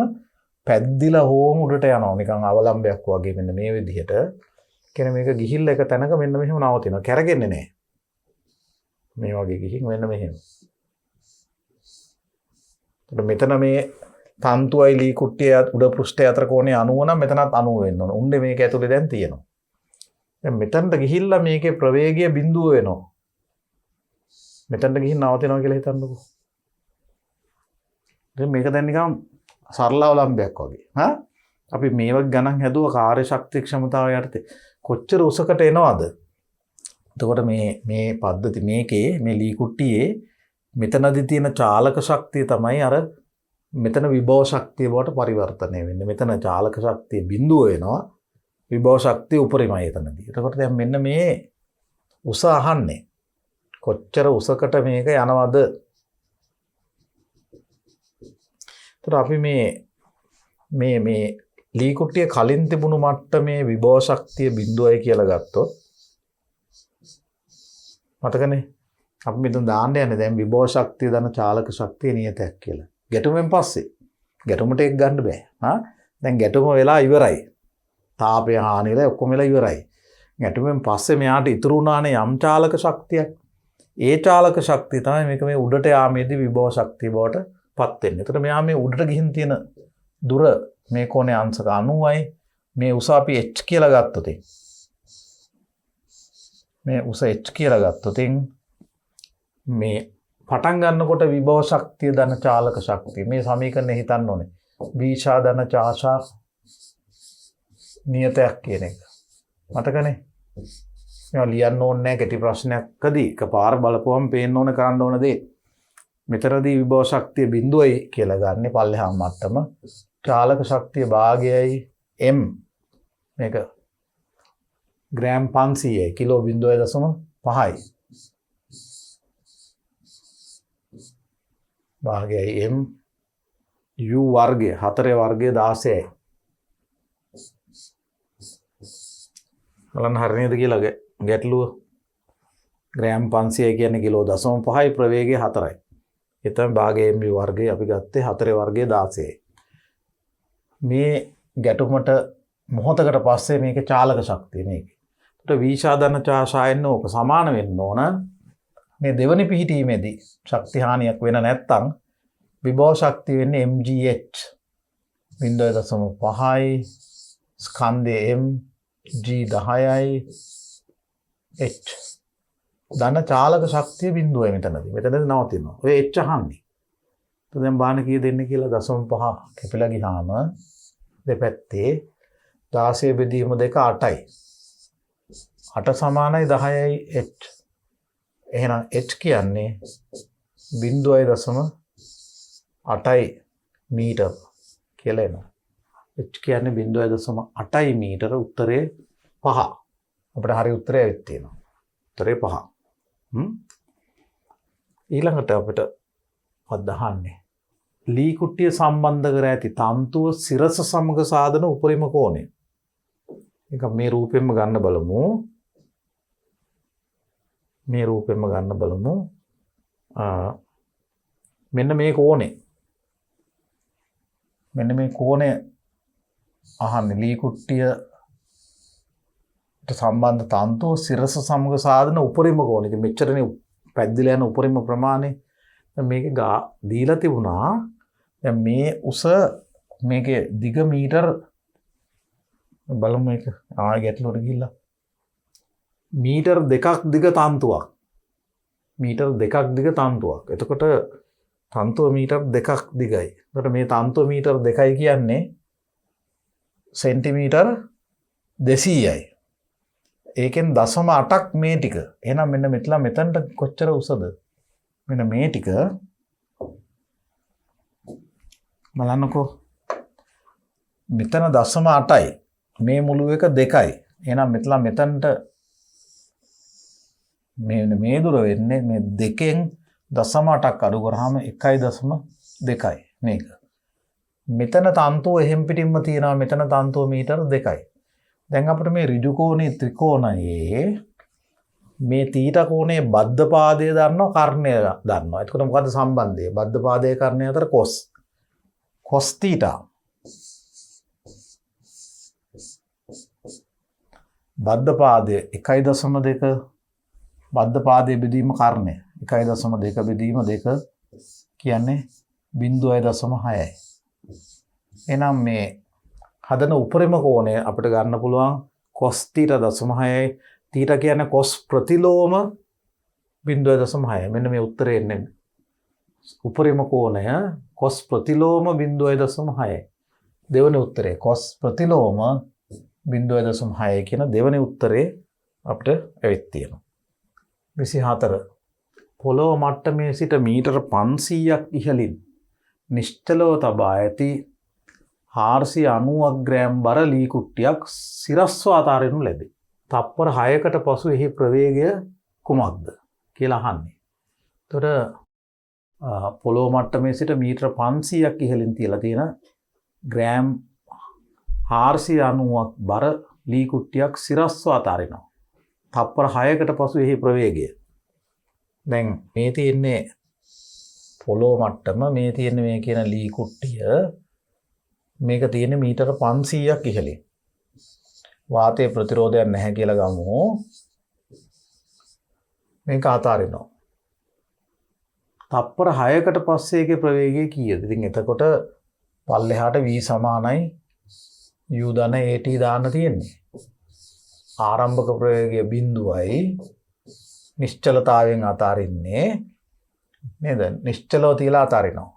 පැද්දිලා හෝම උඩට යනවා. නිකන් අවලම්බයක් වගේ මෙන්න මේ විදිහට. කියන්නේ මේක ගිහිල්ලා එක තැනක මෙන්න මෙහෙම නවතිනවා. කැරගෙන්නේ නැහැ. මේ වගේ ගිහින් මෙන්න මෙහෙම. එතකොට මෙතන මේ තන්තුවයි ලී කුට්ටිය උඩ පෘෂ්ඨය අතර කෝණය 90 නම් මෙතනත් 90 වෙන්න ඕන. උන්නේ මේක ඇතුලේ දැන් තියෙනවා. දැන් මෙතනට ගිහිල්ලා මේකේ ප්‍රවේගය බිඳුව වෙනවා. මෙතනට ගිහින් නවතිනවා කියලා හිතන්නකෝ. දැන් මේක දැන් නිකන් සරල අවලම්බයක් වගේ. හා? අපි මේවක් ගණන් හැදුවා කාර්ය ශක්ති ක්ෂමතාව යටතේ. කොච්චර උසකට එනවද? එතකොට මේ පද්ධති මේකේ මේ ලී කුට්ටියේ මෙතනදී තියෙන චාලක ශක්තිය තමයි අර මෙතන විභව ශක්තිය බවට පරිවර්තනය වෙන්නේ. මෙතන චාලක ශක්තිය බිඳුව වෙනවා. විභව ශක්තිය උපරිමයි එතනදී. එතකොට දැන් මෙන්න මේ උස අහන්නේ. කොච්චර උසකට මේක යනවද? එතකොට අපි මේ ලී කුට්ටිය කලින් තිබුණු මට්ටමේ විභව ශක්තිය බිඳුවයි කියලා ගත්තොත් මතකනේ අපි මෙතන දාන්න යන්නේ දැන් විභව ශක්තිය දන චාලක ශක්තිය නියතයක් කියලා. ගැටුමෙන් පස්සේ ගැටුමට එක් ගන්න බෑ. දැන් ගැටුම වෙලා ඉවරයි. තාපය හානිලා ඔක්කොම වෙලා ඉවරයි. ගැටුමෙන් පස්සේ මෙයාට ඉතුරු වුණානේ යම් චාලක ශක්තියක්. ඒ චාලක ශක්තිය තමයි මේක මේ උඩට යාමේදී විභව ශක්තිය බවට පත් වෙන්නේ. එතකොට මෙයා මේ උඩට ගිහින් තියෙන දුර මේ කෝණේ අංශක 90යි. මේ උස අපි h කියලා ගත්තොත් මේ උස h කියලා ගත්තොත් මේ පටන් ගන්නකොට විභව ශක්තිය ධන චාලක ශක්තිය මේ සමීකරණය හිතන්න ඕනේ. වීශා ධන චාශා නියතයක් කියන එක. මතකනේ? මේවා ලියන්න ඕනේ නැහැ කෙටි ප්‍රශ්නයක්කදී. එකපාර බලපුවම පේන්න ඕන කරන්න ඕන දේ. මෙතරදී විභව ශක්තිය බිඳුවයි කියලා ගන්න පල්ලෙහා මට්ටම. චාලක ශක්තිය භාගයයි m මේක ග්‍රෑම් 500යි කිලෝ 0.5යි. භාගයයි m u වර්ගය 4 වර්ගය 16යි. බලන්න හරිය නේද කියලා ගැටලුව. ග්‍රෑම් 500 කියන්නේ කිලෝ 0.5යි ප්‍රවේගය 4යි. ඒ තමයි භාගය m වර්ගය අපි ගත්තේ 4 වර්ගය 16යි. මේ ගැටුමට මොහොතකට පස්සේ මේකේ චාලක ශක්තිය මේක. ඒකට වීශා ධන චාශායන්න ඕක සමාන වෙන්න ඕන. මේ දෙවනි පිහිටීමේදී ශක්ති හානියක් වෙන නැත්තම් විභව ශක්තිය වෙන්නේ mgh 0.5යි ස්කන්ධය m g 10යි H. ධන චාලක ශක්තිය බිඳුවයි මෙතනදී. මෙතනදී නවතිනවා. ඔය H අහන්නේ. તો දැන් බාන කීය දෙන්නේ කියලා 0.5 කැපිලා ගියාම දෙපැත්තේ 16 බෙදීම 2 8යි. 8 සමානයි 10යි H. එහෙනම් H කියන්නේ 0.8යි මීටර කියලා එනවා. H කියන්නේ 0.8යි මීටර. උත්තරේ 5. අපිට හරි උත්තරය ඇවිත් තියෙනවා. උත්තරේ 5. ඊළඟට අපිට අදහන්නේ ලී කුට්ටිය සම්බන්ධ කර ඇති තන්තුව සිරස සමග සාධන උපරිම කෝණය. එක මේ රූපෙන්ම ගන්න බලමු. මේ රූපෙන්ම ගන්න බලමු. මෙන්න මේ කෝණය. මෙන්න මේ කෝණය අහන්නේ ලී කුට්ටියට සම්බන්ධ තන්තුව සිරස සමග සාධන උපරිම කෝණය. ඉතින් මෙච්චරනේ පැද්දිලා යන උපරිම ප්‍රමාණය. දැන් මේක දීලා තිබුණා. දැන් මේ උස මේකේ දිග මීටර බලමු මේක ආයෙ ගැටලුවට ගිහිල්ලා මීටර් 2ක් දිග තන්තුවක්. මීටර් 2ක් දිග තන්තුවක්. එතකොට තන්තුව මීටර් 2ක් දිගයි. එතකොට මේ තන්තුව මීටර් 2යි කියන්නේ සෙන්ටිමීටර් 200යි. ඒකෙන් 0.8ක් මේ ටික. එහෙනම් මෙන්න මෙතනට කොච්චර උසද? මෙන්න මේ ටික බලන්නකෝ. මෙතන 0.8යි. මේ මුළු එක 2යි. එහෙනම් මෙතනට මේ දුර වෙන්නේ මේ 2න් 0.8ක් අඩු කරාම 1.2යි මේක. මෙතන තන්තුව එහෙම් පිටින්ම තියෙනවා. මෙතන තන්තුව මීටර 2යි. දැන් අපිට මේ ඍජු කෝණී ත්‍රිකෝණයේ මේ තීටා කෝණයේ බද්ධ පාදය දන්නවා, කර්ණය දන්නවා. එතකොට මොකද්ද සම්බන්ධය? බද්ධ පාදයේ කර්ණය අතර cos තීටා. බද්ධ පාදය 1.2 බද්ධ පාදයේ බෙදීම කර්ණය 1.2 බෙදීම 2 කියන්නේ 0.6යි. එහෙනම් මේ හදන උපරිම කෝණය අපිට ගන්න පුළුවන් cos θ 0.6යි. θ කියන්නේ cos ප්‍රතිලෝම 0.6යි. මෙන්න මේ උත්තරේ එන්නේ. උපරිම කෝණය cos ප්‍රතිලෝම 0.6යි. දෙවෙනි උත්තරේ cos ප්‍රතිලෝම 0.6 කියන දෙවෙනි උත්තරේ අපිට ඇවිත් තියෙනවා. 24 පොළොව මට්ටමේ සිට මීටර 500ක් ඉහළින් නිශ්චලව තබා ඇති 490ක් ග්‍රෑම් බර ලී කුට්ටියක් සිරස්ව අතාරිනු ලැබේ. තප්පර 6කට පසු එහි ප්‍රවේගය කුමක්ද කියලා අහන්නේ. එතකොට පොළොව මට්ටමේ සිට මීටර 500ක් ඉහළින් තියලා තියෙන ග්‍රෑම් 490ක් බර ලී කුට්ටියක් සිරස්ව අතාරිනවා. තප්පර 6කට පසු එහි ප්‍රවේගය. දැන් මේ තියෙන්නේ පොළොව මට්ටම, මේ තියෙන්නේ මේ කියන ලී කුට්ටිය. මේක තියෙන්නේ මීටර 500ක් ඉහළින්. වාතයේ ප්‍රතිරෝධයක් නැහැ කියලා ගමු. මේක අතාරිනවා. තප්පර 6කට පස්සේ ඒකේ ප්‍රවේගය කීයද? ඉතින් එතකොට පල්ලෙහාට v සමානයි u ධන at දාන්න තියෙන්නේ. ආරම්භක ප්‍රවේගය 0යි. නිශ්චලතාවයෙන් අතාරින්නේ නේද? නිශ්චලව තියලා අතාරිනවා.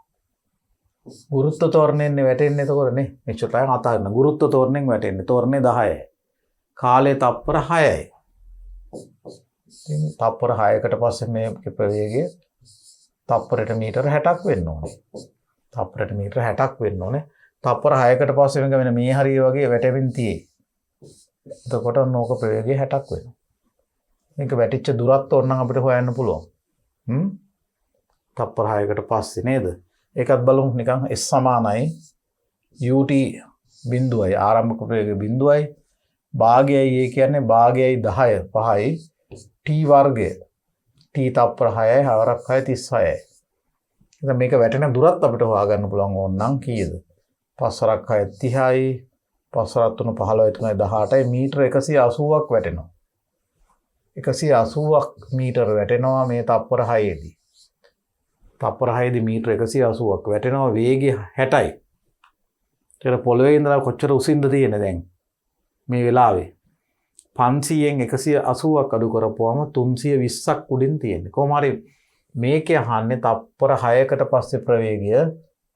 ගුරුත්ව තෝරණයෙන් වැටෙන්නේ එතකොට නේ. නිශ්චලතාවයෙන් අතාරින ගුරුත්ව තෝරණයෙන් වැටෙන්නේ. තෝරණේ 10යි. කාලය තප්පර 6යි. ඉතින් තප්පර 6කට පස්සේ මේ ප්‍රවේගය තප්පරයට මීටර 60ක් වෙන්න ඕනේ. තප්පරයට මීටර 60ක් වෙන්න ඕනේ. තප්පර 6කට පස්සේ වෙන ගමන මේ හරිය වගේ වැටෙමින් තියෙයි. එතකොට නෝක ප්‍රවේගය 60ක් වෙනවා. මේක වැටිච්ච දුරත් ඕනනම් අපිට හොයන්න පුළුවන්. තප්පර 6කට පස්සේ නේද? ඒකත් බලමු නිකන් s සමානයි ut බිඳුවයි ආරම්භක ප්‍රවේගය බිඳුවයි භාගයයි ඒ කියන්නේ භාගයයි 10 5යි t වර්ගය t තප්පර 6යි හවරක් 6 36යි. දැන් මේක වැටෙන දුරත් අපිට හොයාගන්න පුළුවන් ඕනනම් කීයද? 5 වරක් 6 30යි 5 වරක් 3 15යි 3යි 18යි මීටර 180ක් වැටෙනවා. 180ක් මීටර වැටෙනවා මේ තප්පර 6ේදී. තප්පර 6ේදී මීටර 180ක් වැටෙනවා. වේගය 60යි. ඒක පොළවේ ඉඳලා කොච්චර උසින්ද තියෙන්නේ දැන් මේ වෙලාවේ? 500න් 180ක් අඩු කරපුවම 320ක් උඩින් තියෙන්නේ. කොහොම හරි මේකේ අහන්නේ තප්පර 6කට පස්සේ ප්‍රවේගය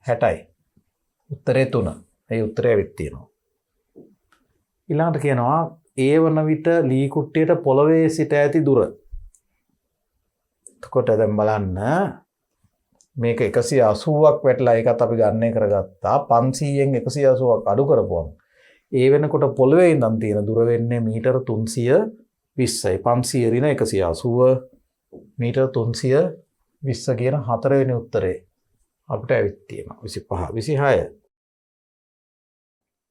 60යි. උත්තරේ 3. ඒ උත්තරය වෙත් තියෙනවා. ඊළඟට කියනවා ඒ වන විට ලී කුට්ටියට පොළවේ සිට ඇති දුර. එතකොට දැන් බලන්න මේක 180ක් වැටලා ඒකත් අපි ගණනය කරගත්තා. 500න් 180ක් අඩු කරපුවම ඒ වෙනකොට පොළවේ ඉඳන් තියෙන දුර වෙන්නේ මීටර 320යි. 500 ඍණ 180 මීටර 320 කියන හතරවෙනි උත්තරේ අපිට ඇවිත් තියෙනවා. 25 26.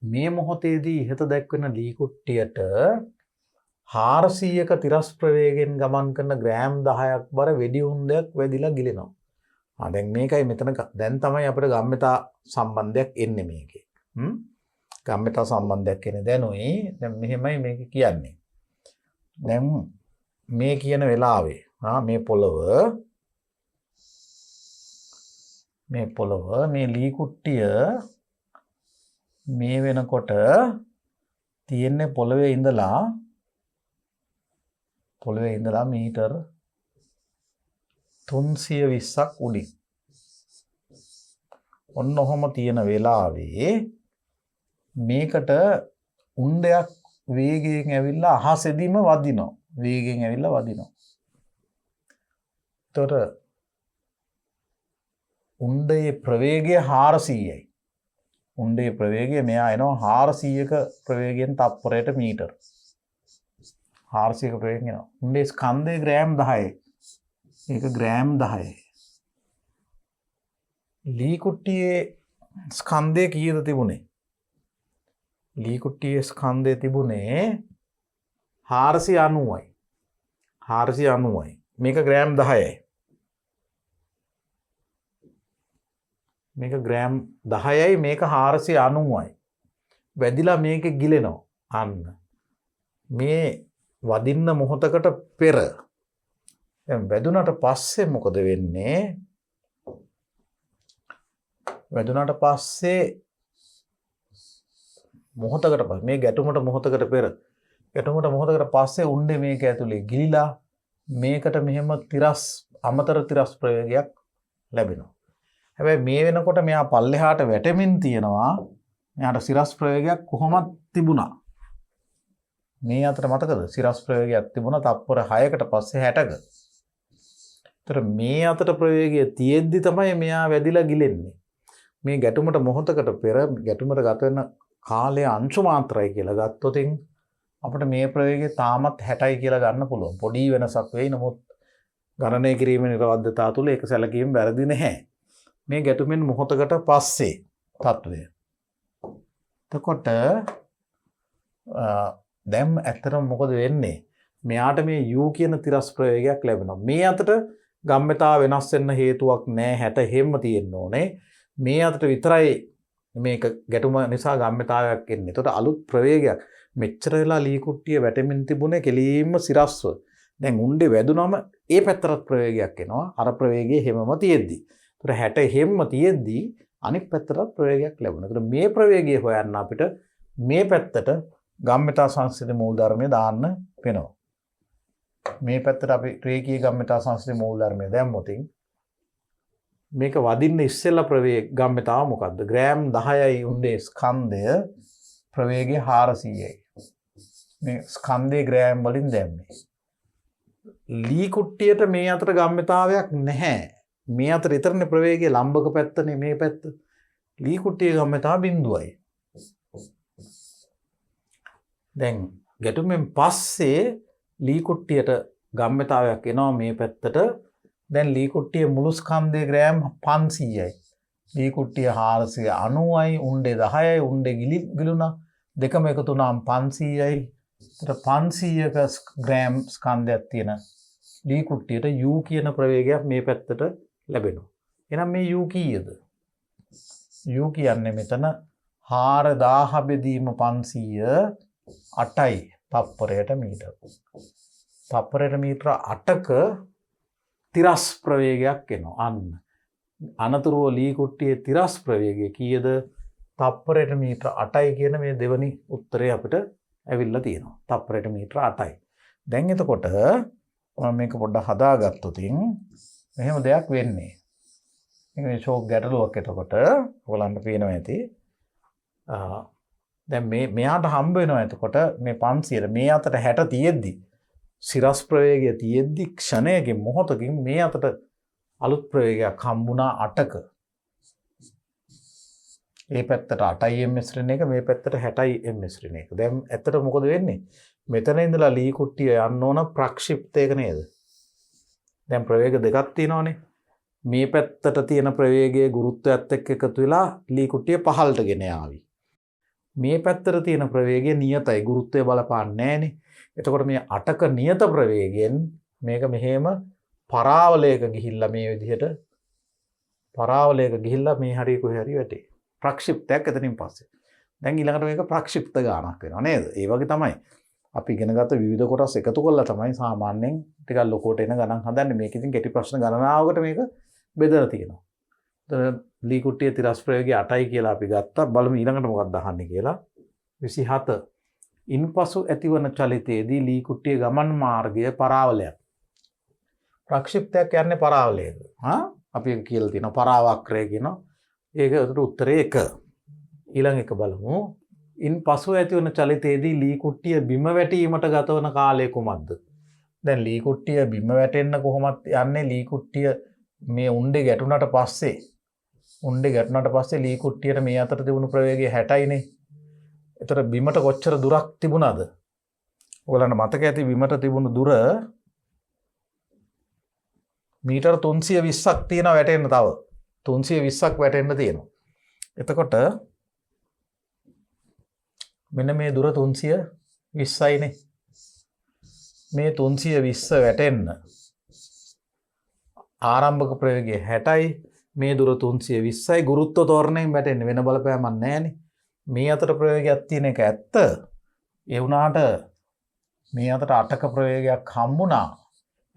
මේ මොහොතේදී ඉහත දැක්වෙන ලී කුට්ටියට 400ක තිරස් ප්‍රවේගයෙන් ගමන් කරන ග්‍රෑම් 10ක් බර වෙඩි උණ්ඩයක් වැදිලා ගිලෙනවා. දැන් මේකයි මෙතන දැන් තමයි අපිට ගම්මිතා සම්බන්ධයක් එන්නේ මේකේ. ගම්මිතා සම්බන්ධයක් එන්නේ දැනුයි. දැන් මෙහෙමයි මේක කියන්නේ. දැන් මේ කියන වෙලාවේ මේ පොළව මේ ලී කුට්ටිය මේ වෙනකොට තියෙන්නේ පොළවේ ඉඳලා මීටර් 320ක් උඩින්. ඔන්න ඔහොම තියෙන වෙලාවේ මේකට උණ්ඩයක් වේගයෙන් ඇවිල්ලා අහසෙදිම වදිනවා. එතකොට උණ්ඩයේ ප්‍රවේගය 400යි. උණ්ඩයේ ප්‍රවේගය මෙයා එනවා 400ක ප්‍රවේගයෙන් තප්පරයට මීටර. 400ක ප්‍රවේගයෙන් එනවා. උණ්ඩයේ ස්කන්ධය ග්‍රෑම් 10යි. ඒක ග්‍රෑම් 10යි. ලී කුට්ටියේ ස්කන්ධය කීයද තිබුණේ? ලී කුට්ටියේ ස්කන්ධය තිබුණේ 490යි. 490යි. මේක ග්‍රෑම් 10යි. මේක ග්‍රෑම් 10යි මේක 490යි. වැදිලා මේක ගිලෙනවා. අන්න. මේ වදින්න මොහොතකට පෙර දැන් වැදුනට පස්සේ මොකද වෙන්නේ? වැදුනට පස්සේ මොහොතකට පස්සේ මේ ගැටුමට මොහොතකට පෙර මොහොතකට පස්සේ උණ්ඩේ මේක ඇතුලේ ගිලිලා මේකට මෙහෙම අමතර තිරස් ප්‍රවේගයක් ලැබෙනවා. හැබැයි මේ වෙනකොට මෙයා පල්ලෙහාට වැටෙමින් තියෙනවා. මෙයාට සිරස් ප්‍රවේගයක් කොහොමද තිබුණා? මේ අතර මතකද? සිරස් ප්‍රවේගයක් තිබුණා තප්පර 6කට පස්සේ 60ක. ඒතර මේ අතට ප්‍රවේගය තියෙද්දි තමයි මෙයා වැදිලා ගිලෙන්නේ. මේ ගැටුමට මොහොතකට පෙර ගැටුමට ගත වෙන කාලය අංශු මාත්‍රයි කියලා ගත්තොත් අපිට මේ ප්‍රවේගය තාමත් 60යි කියලා ගන්න පුළුවන්. පොඩි වෙනසක් වෙයි. නමුත් ගණනය කිරීමේ නිර්වද්‍යතාව තුළ ඒක සැලකීම වැරදි නැහැ. මේ ගැටුමෙන් මොහොතකට පස්සේ තත්වය. එතකොට දැන් ඇත්තටම මොකද වෙන්නේ? මෙයාට මේ U කියන තිරස් ප්‍රවේගයක් ලැබෙනවා. මේ අතට ගම්මිතාව වෙනස් වෙන්න හේතුවක් නැහැ. 60 හැම තියෙන්න ඕනේ. මේ අතට විතරයි මේක ගැටුම නිසා ගම්මිතාවයක් එන්නේ. එතකොට අලුත් ප්‍රවේගයක් මෙච්චර වෙලා ලී කුට්ටිය වැටෙමින් තිබුණේ කෙලින්ම සිරස්ව. දැන් උණ්ඩේ වැදුනම ඒ පැත්තට ප්‍රවේගයක් එනවා. අර ප්‍රවේගයේ හැමම තියෙද්දි. ඒතර 60 හැම තියෙද්දි අනිත් පැත්තට ප්‍රවේගයක් ලැබුණා. ඒතර මේ ප්‍රවේගය හොයන්න අපිට මේ පැත්තට ගම්මිතා සංස්කෘතික මූලධර්මය දාන්න වෙනවා. මේ පැත්තට අපි රේඛීය ගම්මිතා සංස්කෘතික මූලධර්මය දැම්මොත් මේක වදින්න ඉස්සෙල්ලා ප්‍රවේග ගම්මිතාව මොකද්ද? ග්‍රෑම් 10යි උණ්ඩේ ස්කන්ධය ප්‍රවේගය 400යි. මේ ස්කන්ධේ ග්‍රෑම් වලින් දැම්මේ. ලී කුට්ටියට මේ අතර ගම්මිතාවයක් නැහැ. මේ අතර ඊතරනේ ප්‍රවේගයේ ලම්බක පැත්තනේ මේ පැත්ත. ලී කුට්ටියේ ගම්මිතාව බිඳුවයි. දැන් ගැටුමෙන් පස්සේ ලී කුට්ටියට ගම්මිතාවයක් එනවා මේ පැත්තට. දැන් ලී කුට්ටියේ මුළු ස්කන්ධයේ ග්‍රෑම් 500යි. ලී කුට්ටිය 490යි, උණ්ඩේ 10යි, උණ්ඩේ ගිලුණා. දෙකම එකතු වුණාම 500යි. ඒතර 500ක ග්‍රෑම් ස්කන්ධයක් තියෙන ලී කුට්ටියට U කියන ප්‍රවේගයක් මේ පැත්තට ලැබෙනවා. එහෙනම් මේ U කීයද? U කියන්නේ මෙතන 4000 බෙදීම 500 8යි තප්පරයට මීටර. තප්පරයට මීටර 8ක තිරස් ප්‍රවේගයක් එනවා. අනතුරුව ලී කුට්ටියේ තිරස් ප්‍රවේගය කීයද? තප්පරයට මීටර 8යි කියන මේ දෙවනි උත්තරය අපිට ඇවිල්ලා තියෙනවා. තප්පරයට මීටර 8යි. දැන් එතකොට මම මේක පොඩ්ඩක් හදාගත්තොත් මෙහෙම දෙයක් වෙන්නේ. මේ ෂෝක් ගැටලුවක් එතකොට ඔයගලන්ට පේනවා ඇති. දැන් මෙයාට හම්බ වෙනවා එතකොට මේ 500 මේ අතට 60 තියෙද්දි සිරස් ප්‍රවේගය තියෙද්දි ක්ෂණයකින් මොහොතකින් මේ අතට අලුත් ප්‍රවේගයක් හම්බුණා 8ක. ඒ පැත්තට 8යි ms රින එක මේ පැත්තට 60යි ms රින එක. දැන් ඇත්තට මොකද වෙන්නේ? මෙතන ඉඳලා ලී කුට්ටිය යන්න ඕන ප්‍රක්ෂිප්තයක නේද? දැන් ප්‍රවේග දෙකක් තියෙනවානේ. මේ පැත්තට තියෙන ප්‍රවේගයේ ගුරුත්වයත් එක්ක එකතු වෙලා ලී කුට්ටිය පහළට ගෙන ආවි. මේ පැත්තට තියෙන ප්‍රවේගය නියතයි. ගුරුත්වය බලපාන්නේ නැහනේ. එතකොට මේ 8ක නියත ප්‍රවේගයෙන් මේක මෙහෙම පරාවලයක ගිහිල්ලා මේ විදිහට පරාවලයක ගිහිල්ලා මේ හරිය කොහේ හරි වැටේ. ප්‍රක්ෂිප්තයක් එතනින් පස්සේ. දැන් ඊළඟට මේක ප්‍රක්ෂිප්ත ගානක් වෙනවා නේද? ඒ වගේ තමයි. අපි ඉගෙනගත්ත විවිධ කොටස් එකතු කරලා තමයි සාමාන්‍යයෙන් ටිකක් ලොකෝට එන ගණන් හදන්නේ. මේක ඉතින් කෙටි ප්‍රශ්න ගණනාවකට මේක බෙදලා තියෙනවා. එතන ලී කුට්ටිය තිරස් ප්‍රවේගය 8යි කියලා අපි ගත්තා. බලමු ඊළඟට මොකක්ද අහන්නේ කියලා. 27. ඉන්පසු ඇතිවන චලිතයේදී ලී කුට්ටිය ගමන් මාර්ගය පරාවලයක්. ප්‍රක්ෂිප්තයක් කියන්නේ පරාවලයක. අපි කියලා තියෙනවා පරාවක්‍රය කියනවා. ඒකට උත්තරේ 1. ඊළඟ එක බලමු. ඉන්පසු ඇතිවන චලිතයේදී ලී කුට්ටිය බිම වැටීමට ගතවන කාලය කුමක්ද? දැන් ලී කුට්ටිය බිම වැටෙන්න කොහොමද යන්නේ? ලී කුට්ටිය මේ උණ්ඩේ ගැටුණාට පස්සේ ලී කුට්ටියට මේ අතර තිබුණු ප්‍රවේගය 60යිනේ. ඒතර බිමට කොච්චර දුරක් තිබුණාද? ඔයගලන්ට මතක ඇති බිමට තිබුණු දුර මීටර 320ක් තියෙනවා වැටෙන්න තව. 320ක් වැටෙන්න තියෙනවා. එතකොට මෙන්න මේ දුර 320යිනේ. මේ 320 වැටෙන්න ආරම්භක ප්‍රවේගය 60යි. මේ දුර 320යි. ගුරුත්ව තෝරණයෙන් වැටෙන්නේ වෙන බලපෑමක් නැහැනේ. මේ අතර ප්‍රවේගයක් තියෙන එක ඇත්ත. ඒ වුණාට මේ අතට 8ක ප්‍රවේගයක් හම්බුණා.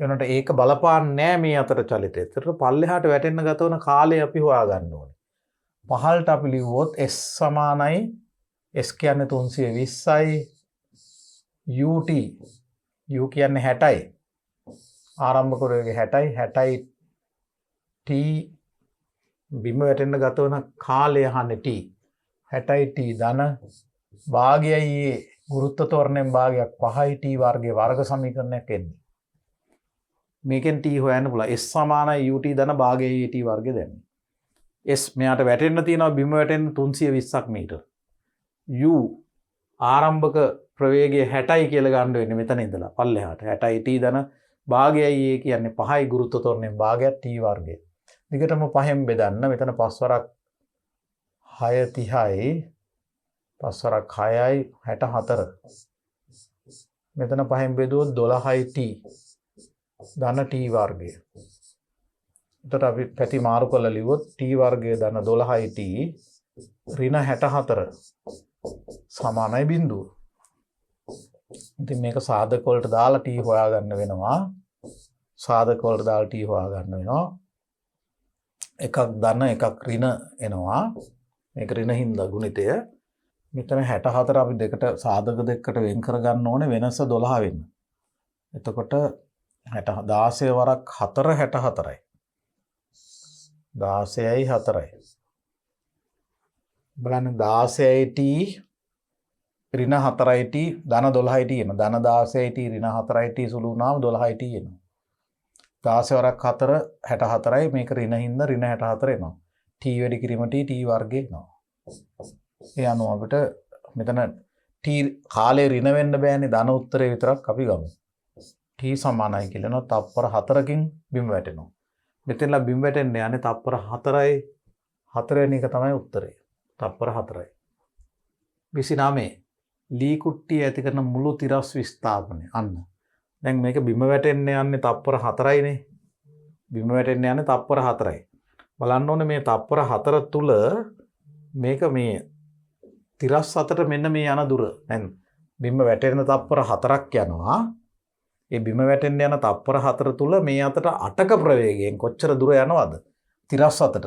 ඒ වුණාට ඒක බලපාන්නේ නැහැ මේ අතර චලිතය. ඒතර පල්ලෙහාට වැටෙන්න ගතවන කාලය අපි හොයාගන්න ඕනේ. පහළට අපි ලිව්වොත් s සමානයි s කියන්නේ 320යි ut u කියන්නේ 60යි. ආරම්භක ප්‍රවේගය 60යි 60යි t බිම වැටෙන්න ගතවන කාලය අහන්නේ t 60යි t ධන භාගයයි ගුරුත්ව තෝරණයෙන් භාගයක් 5යි t වර්ගයේ වර්ග සමීකරණයක් එන්නේ. මේකෙන් t හොයන්න පුළුවන්. s සමානයි ut ධන භාගයයි t වර්ගය දැම්මේ. s මෙයාට වැටෙන්න තියෙනවා බිම වැටෙන්න 320ක් මීටර. u ආරම්භක ප්‍රවේගය 60යි කියලා ගන්න වෙන්නේ මෙතන ඉඳලා පල්ලෙහාට. 60යි t ධන භාගයයි කියන්නේ 5යි ගුරුත්ව තෝරණයෙන් භාගයක් t වර්ගය. දිගටම 5න් බෙදන්න. මෙතන 5 වරක් 6 30යි 5 වරක් 6යි 64. මෙතන 5න් බෙදුවොත් 12යි t ධන t වර්ගය. එතකොට අපි පැති මාරු කරලා ලිව්වොත් t වර්ගය ධන 12යි t ඍණ 64 සමානයි බිඳුව. ඉතින් මේක සාධක වලට දාලා t හොයාගන්න වෙනවා. සාධක වලට දාලා t හොයාගන්න වෙනවා. එකක් ධන එකක් ඍණ එනවා. මේක ඍණ හින්දා ගුණිතය. මෙතන 64 අපි දෙකට සාධක දෙකකට වෙන් කරගන්න ඕනේ වෙනස 12 වෙන්න. එතකොට 16 වරක් 4 64යි. 16යි 4යි. බලන්න 16යි t ඍණ 4යි t ධන 12යි t එන. ධන 16යි t ඍණ 4යි t සුළු වුණාම 12යි t එනවා. 16 වරක් 4 64යි. මේක ඍණ හින්දා ඍණ 64 එනවා. t වැඩි කිරීම t වර්ගය එනවා. ඒ අනුව අපිට මෙතන t කාලේ ඍණ වෙන්න බෑනේ. ධන උත්තරේ විතරක් අපි ගමු. t සමානයි කියලා නෝ තප්පර 4කින් බිම වැටෙනවා. මෙතනලා බිම වැටෙන්නේ යන්නේ තප්පර 4යි 4 වෙනි එක තමයි උත්තරේ. තප්පර 4යි. 29 ලී කුට්ටිය ඇති කරන මුළු තිරස් විස්ථාපනය. අන්න. දැන් මේක බිම වැටෙන්න යන්නේ තප්පර 4යිනේ. බිම වැටෙන්න යන්නේ තප්පර 4යි. බලන්න ඕනේ මේ තප්පර 4 තුල මේක මේ තිරස් අතර මෙන්න මේ යන දුර. දැන් බිම වැටෙන තප්පර 4ක් යනවා. ඒ බිම වැටෙන්න යන තප්පර 4 තුල මේ අතට 8ක ප්‍රවේගයෙන් කොච්චර දුර යනවද? තිරස් අතට.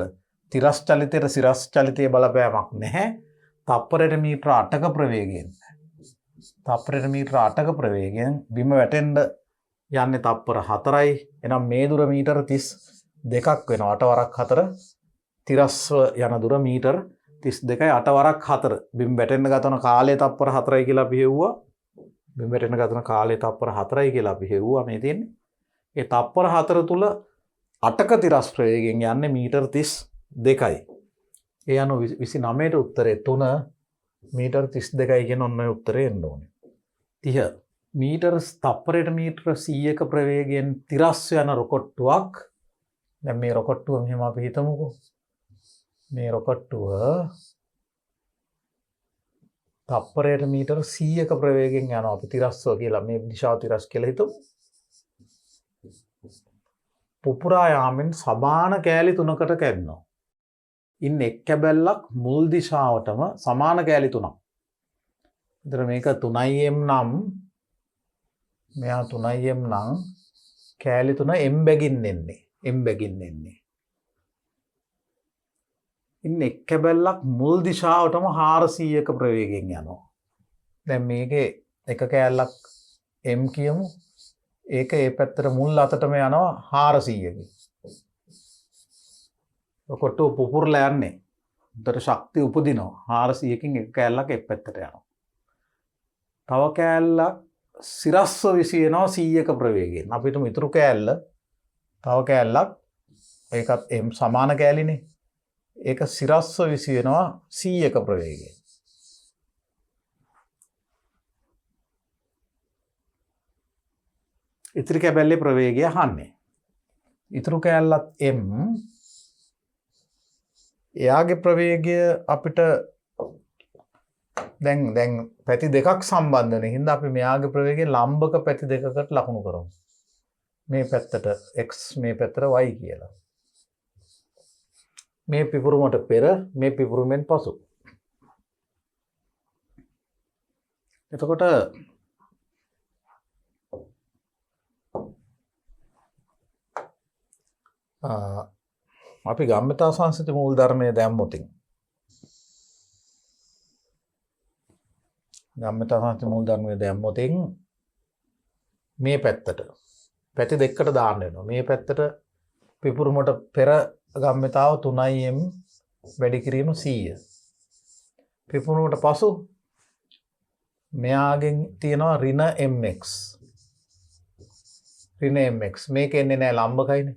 තිරස් චලිතයට සිරස් චලිතයේ බලපෑමක් නැහැ. තප්පරයට මීටර 8ක ප්‍රවේගයෙන්. තප්පරයට මීටර 8ක ප්‍රවේගයෙන් බිම වැටෙන්න යන්නේ තප්පර 4යි. එහෙනම් මේ දුර මීටර 32ක් වෙනවා. 8 වරක් 4 තිරස්ව යන දුර මීටර 32යි 8 වරක් 4. බිම් වැටෙන්න ගතන කාලය තප්පර 4යි කියලා අපි හෙව්වා. බිම් වැටෙන්න ගතන කාලය තප්පර 4යි කියලා අපි හෙව්වා මේ තියෙන්නේ. ඒ තප්පර 4 තුල 8ක තිරස් ප්‍රවේගයෙන් යන්නේ මීටර 32යි. ඒ අනුව 29ට උත්තරේ 3 මීටර 32යි කියන ඔන්න ඔය උත්තරේ එන්න ඕනේ. 30 මීටර තප්පරයට මීටර 100ක ප්‍රවේගයෙන් තිරස් යන රොකට්ටුවක්. දැන් මේ රොකට්ටුව මෙහෙම අපි හිතමුකෝ. මේ රොකට්ටුව තප්පරයට මීටර 100ක ප්‍රවේගයෙන් යනවා. අපි තිරස්ව කියලා මේ දිශාව තිරස් කියලා හිතමු. පුපුරා යාමෙන් සමාන කෑලි 3කට කැඩෙනවා. ඉන්න එක් කැබැල්ලක් මුල් දිශාවටම සමාන කෑලි 3ක්. විතර මේක 3m නම් මෙයා 3m නම් කෑලි 3 m බැගින් එන්නේ. m බැගින් එන්නේ. ඉන්න එක් කැබැල්ලක් මුල් දිශාවටම 400ක ප්‍රවේගයෙන් යනවා. දැන් මේකේ එක කෑල්ලක් m කියමු. ඒක ඒ පැත්තට මුල් අතටම යනවා 400කින්. කොට්ටුව පුපුරලා යන්නේ. උඩට ශක්තිය උපදිනවා. 400කින් එක කෑල්ලක් ඒ පැත්තට යනවා. තව කෑල්ලක් සිරස්ව විසිනවා 100ක ප්‍රවේගයෙන්. අපිට මිතුරු කෑල්ල තව කෑල්ලක් ඒකත් m සමාන කෑලිනේ. ඒක සිරස්ව විසිනවා 100ක ප්‍රවේගයෙන්. ඉතිරි කැබැල්ලේ ප්‍රවේගය අහන්නේ. ඉතුරු කෑල්ලත් m එයාගේ ප්‍රවේගය අපිට දැන් පැති දෙකක් සම්බන්ධ වෙන හින්දා අපි මෙයාගේ ප්‍රවේගය ලම්බක පැති දෙකකට ලකුණු කරමු. මේ පැත්තට x මේ පැත්තට y කියලා. මේ පිපුරුමට පෙර මේ පිපුරුමෙන් පසු. එතකොට අපි ගම්මිතා සංස්කෘති මූල ධර්මයේ දැම්මොතින් ගම්මිතා සංස්කෘති මූල ධර්මයේ දැම්මොතින් මේ පැත්තට පැති දෙකකට දාන්න වෙනවා. මේ පැත්තට පිපුරුමට පෙර ගම්මිතාව 3m වැඩි කිරීම 100. පිපුරුමට පසු මෙයාගෙන් තියෙනවා ඍණ mx. ඍණ mx මේක එන්නේ නැහැ ලම්බකයිනේ.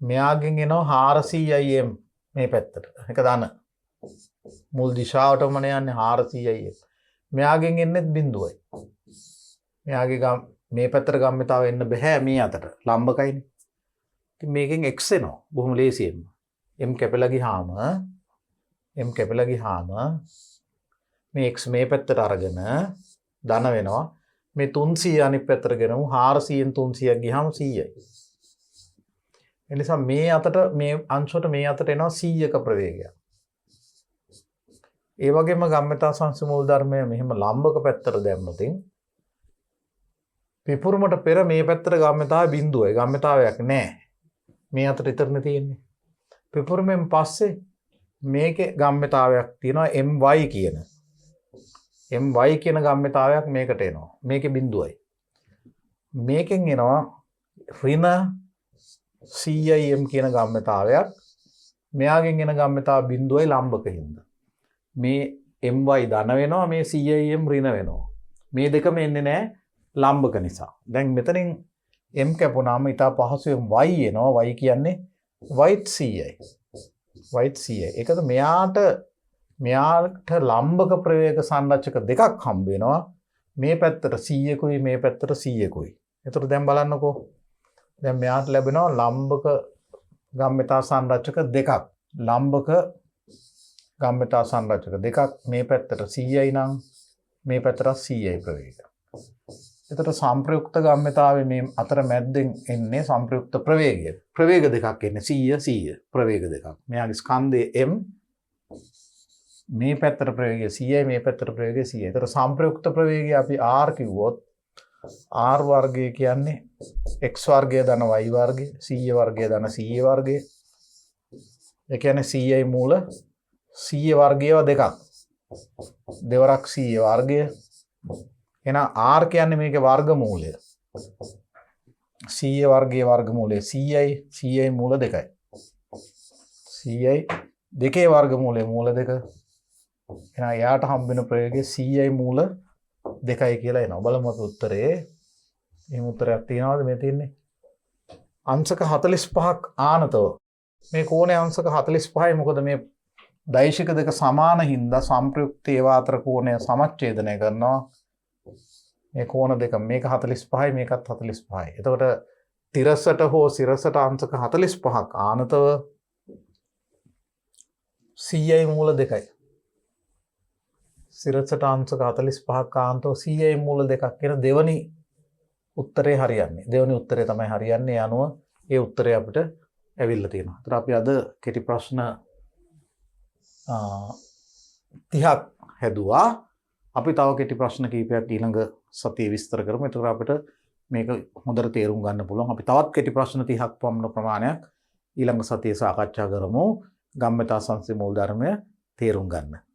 මෙයාගෙන් එනවා 400im මේ පැත්තට. ඒක දාන. මුල් දිශාවටම යන්නේ 400im. මෙයාගෙන් එන්නේ බිඳුවයි. මෙයාගේ මේ පැත්තට ගම්මිතාව එන්න බෑ මේ අතට. ලම්බකයිනේ. ඉතින් මේකෙන් x එනවා. බොහොම ලේසියෙන්ම. m කැපලා ගියාම මේ x මේ පැත්තට අරගෙන ධන වෙනවා. මේ 300 අනිත් පැත්තට ගෙනමු 400න් 300ක් ගියාම 100යි. එනිසා මේ අතට මේ අංශුවට මේ අතට එනවා 100ක ප්‍රවේගයක්. ඒ වගේම ගම්මිතා සංස්කෘති මූල ධර්මය මෙහෙම ලම්බක පැත්තට දැම්මොතින් පිපුරුමට පෙර මේ පැත්තට ගම්මිතාව බිඳුවයි. ගම්මිතාවයක් නැහැ. මේ අතට ඉතරනේ තියෙන්නේ. පිපුරුමෙන් පස්සේ මේකේ ගම්මිතාවයක් තියෙනවා my කියන. my කියන ගම්මිතාවයක් මේකට එනවා. මේකේ බිඳුවයි. මේකෙන් එනවා ඍණ 100im කියන ගම්මිතාවයක්. මෙයාගෙන් එන ගම්මිතාව බිඳුවයි ලම්බක හින්දා. මේ my ධන වෙනවා මේ 100im ඍණ වෙනවා. මේ දෙකම එන්නේ නැහැ ලම්බක නිසා. දැන් මෙතනින් m කැපුණාම ඊට පහසුවෙන් y එනවා. y කියන්නේ white 100යි. white 100යි. ඒකද මෙයාට ලම්බක ප්‍රවේග සංරචක දෙකක් හම්බ වෙනවා. මේ පැත්තට 100කුයි මේ පැත්තට 100කුයි. එතකොට දැන් බලන්නකෝ. දැන් මෙයාට ලැබෙනවා ලම්බක ගම්මිතා සංරචක දෙකක්. ලම්බක ගම්මිතා සංරචක දෙකක් මේ පැත්තට 100යි නම් මේ පැත්තට 100යි ප්‍රවේගය. එතකොට සංප්‍රයුක්ත ගම්මිතාවේ මේ අතර මැද්දෙන් එන්නේ සංප්‍රයුක්ත ප්‍රවේගය. ප්‍රවේග දෙකක් එන්නේ 100 ප්‍රවේග දෙකක්. මෙයාගේ ස්කන්ධයේ m මේ පැත්තට ප්‍රවේගය 100යි මේ පැත්තට ප්‍රවේගය 100යි. එතකොට සංප්‍රයුක්ත ප්‍රවේගය අපි r කිව්වොත් r වර්ගය කියන්නේ x වර්ගය ධන y වර්ගය 100 වර්ගය ධන 100 වර්ගය. ඒ කියන්නේ 100යි මූල 100 වර්ගයව දෙකක්. දෙවරක් 100 වර්ගය එහෙනම් r කියන්නේ මේකේ වර්ගමූලය. c වර්ගයේ වර්ගමූලය 100යි මූල 2යි. 100යි දෙකේ වර්ගමූලය මූල 2. එහෙනම් යාට හම්බ වෙන ප්‍රයෝගය 100යි මූල 2යි කියලා එනවා. බලමු අපි උත්තරේ. එහෙම උත්තරයක් තියනවාද මේ තියෙන්නේ? අංශක 45ක් ආනතව. මේ කෝණයේ අංශක 45යි. මොකද මේ දෛශික දෙක සමාන හින්දා සංප්‍රයුක්ත ඒවා අතර කෝණය සමච්ඡේදනය කරනවා. මේ කෝණ දෙක මේක 45යි මේකත් 45යි. එතකොට තිරසට හෝ සිරසට අංශක 45ක් ආනතව 100යි මූල 2යි. සිරසට අංශක 45ක් ආනතව 100යි මූල 2ක් කියන දෙවනි උත්තරේ හරියන්නේ. දෙවනි උත්තරේ තමයි හරියන්නේ. ඒ අනුව ඒ උත්තරේ අපිට ඇවිල්ලා තියෙනවා. ඒතර අපි අද කෙටි ප්‍රශ්න 30ක් හැදුවා. අපි තව කෙටි ප්‍රශ්න කීපයක් ඊළඟ සතියේ විස්තර කරමු. ඒතර අපිට මේක හොඳට තේරුම් ගන්න පුළුවන්. අපි තවත් කෙටි ප්‍රශ්න 30ක් පමණ ප්‍රමාණයක් ඊළඟ සතියේ සාකච්ඡා කරමු. ගම්මිතා සංස්කෘතික මූලධර්මය තේරුම් ගන්න.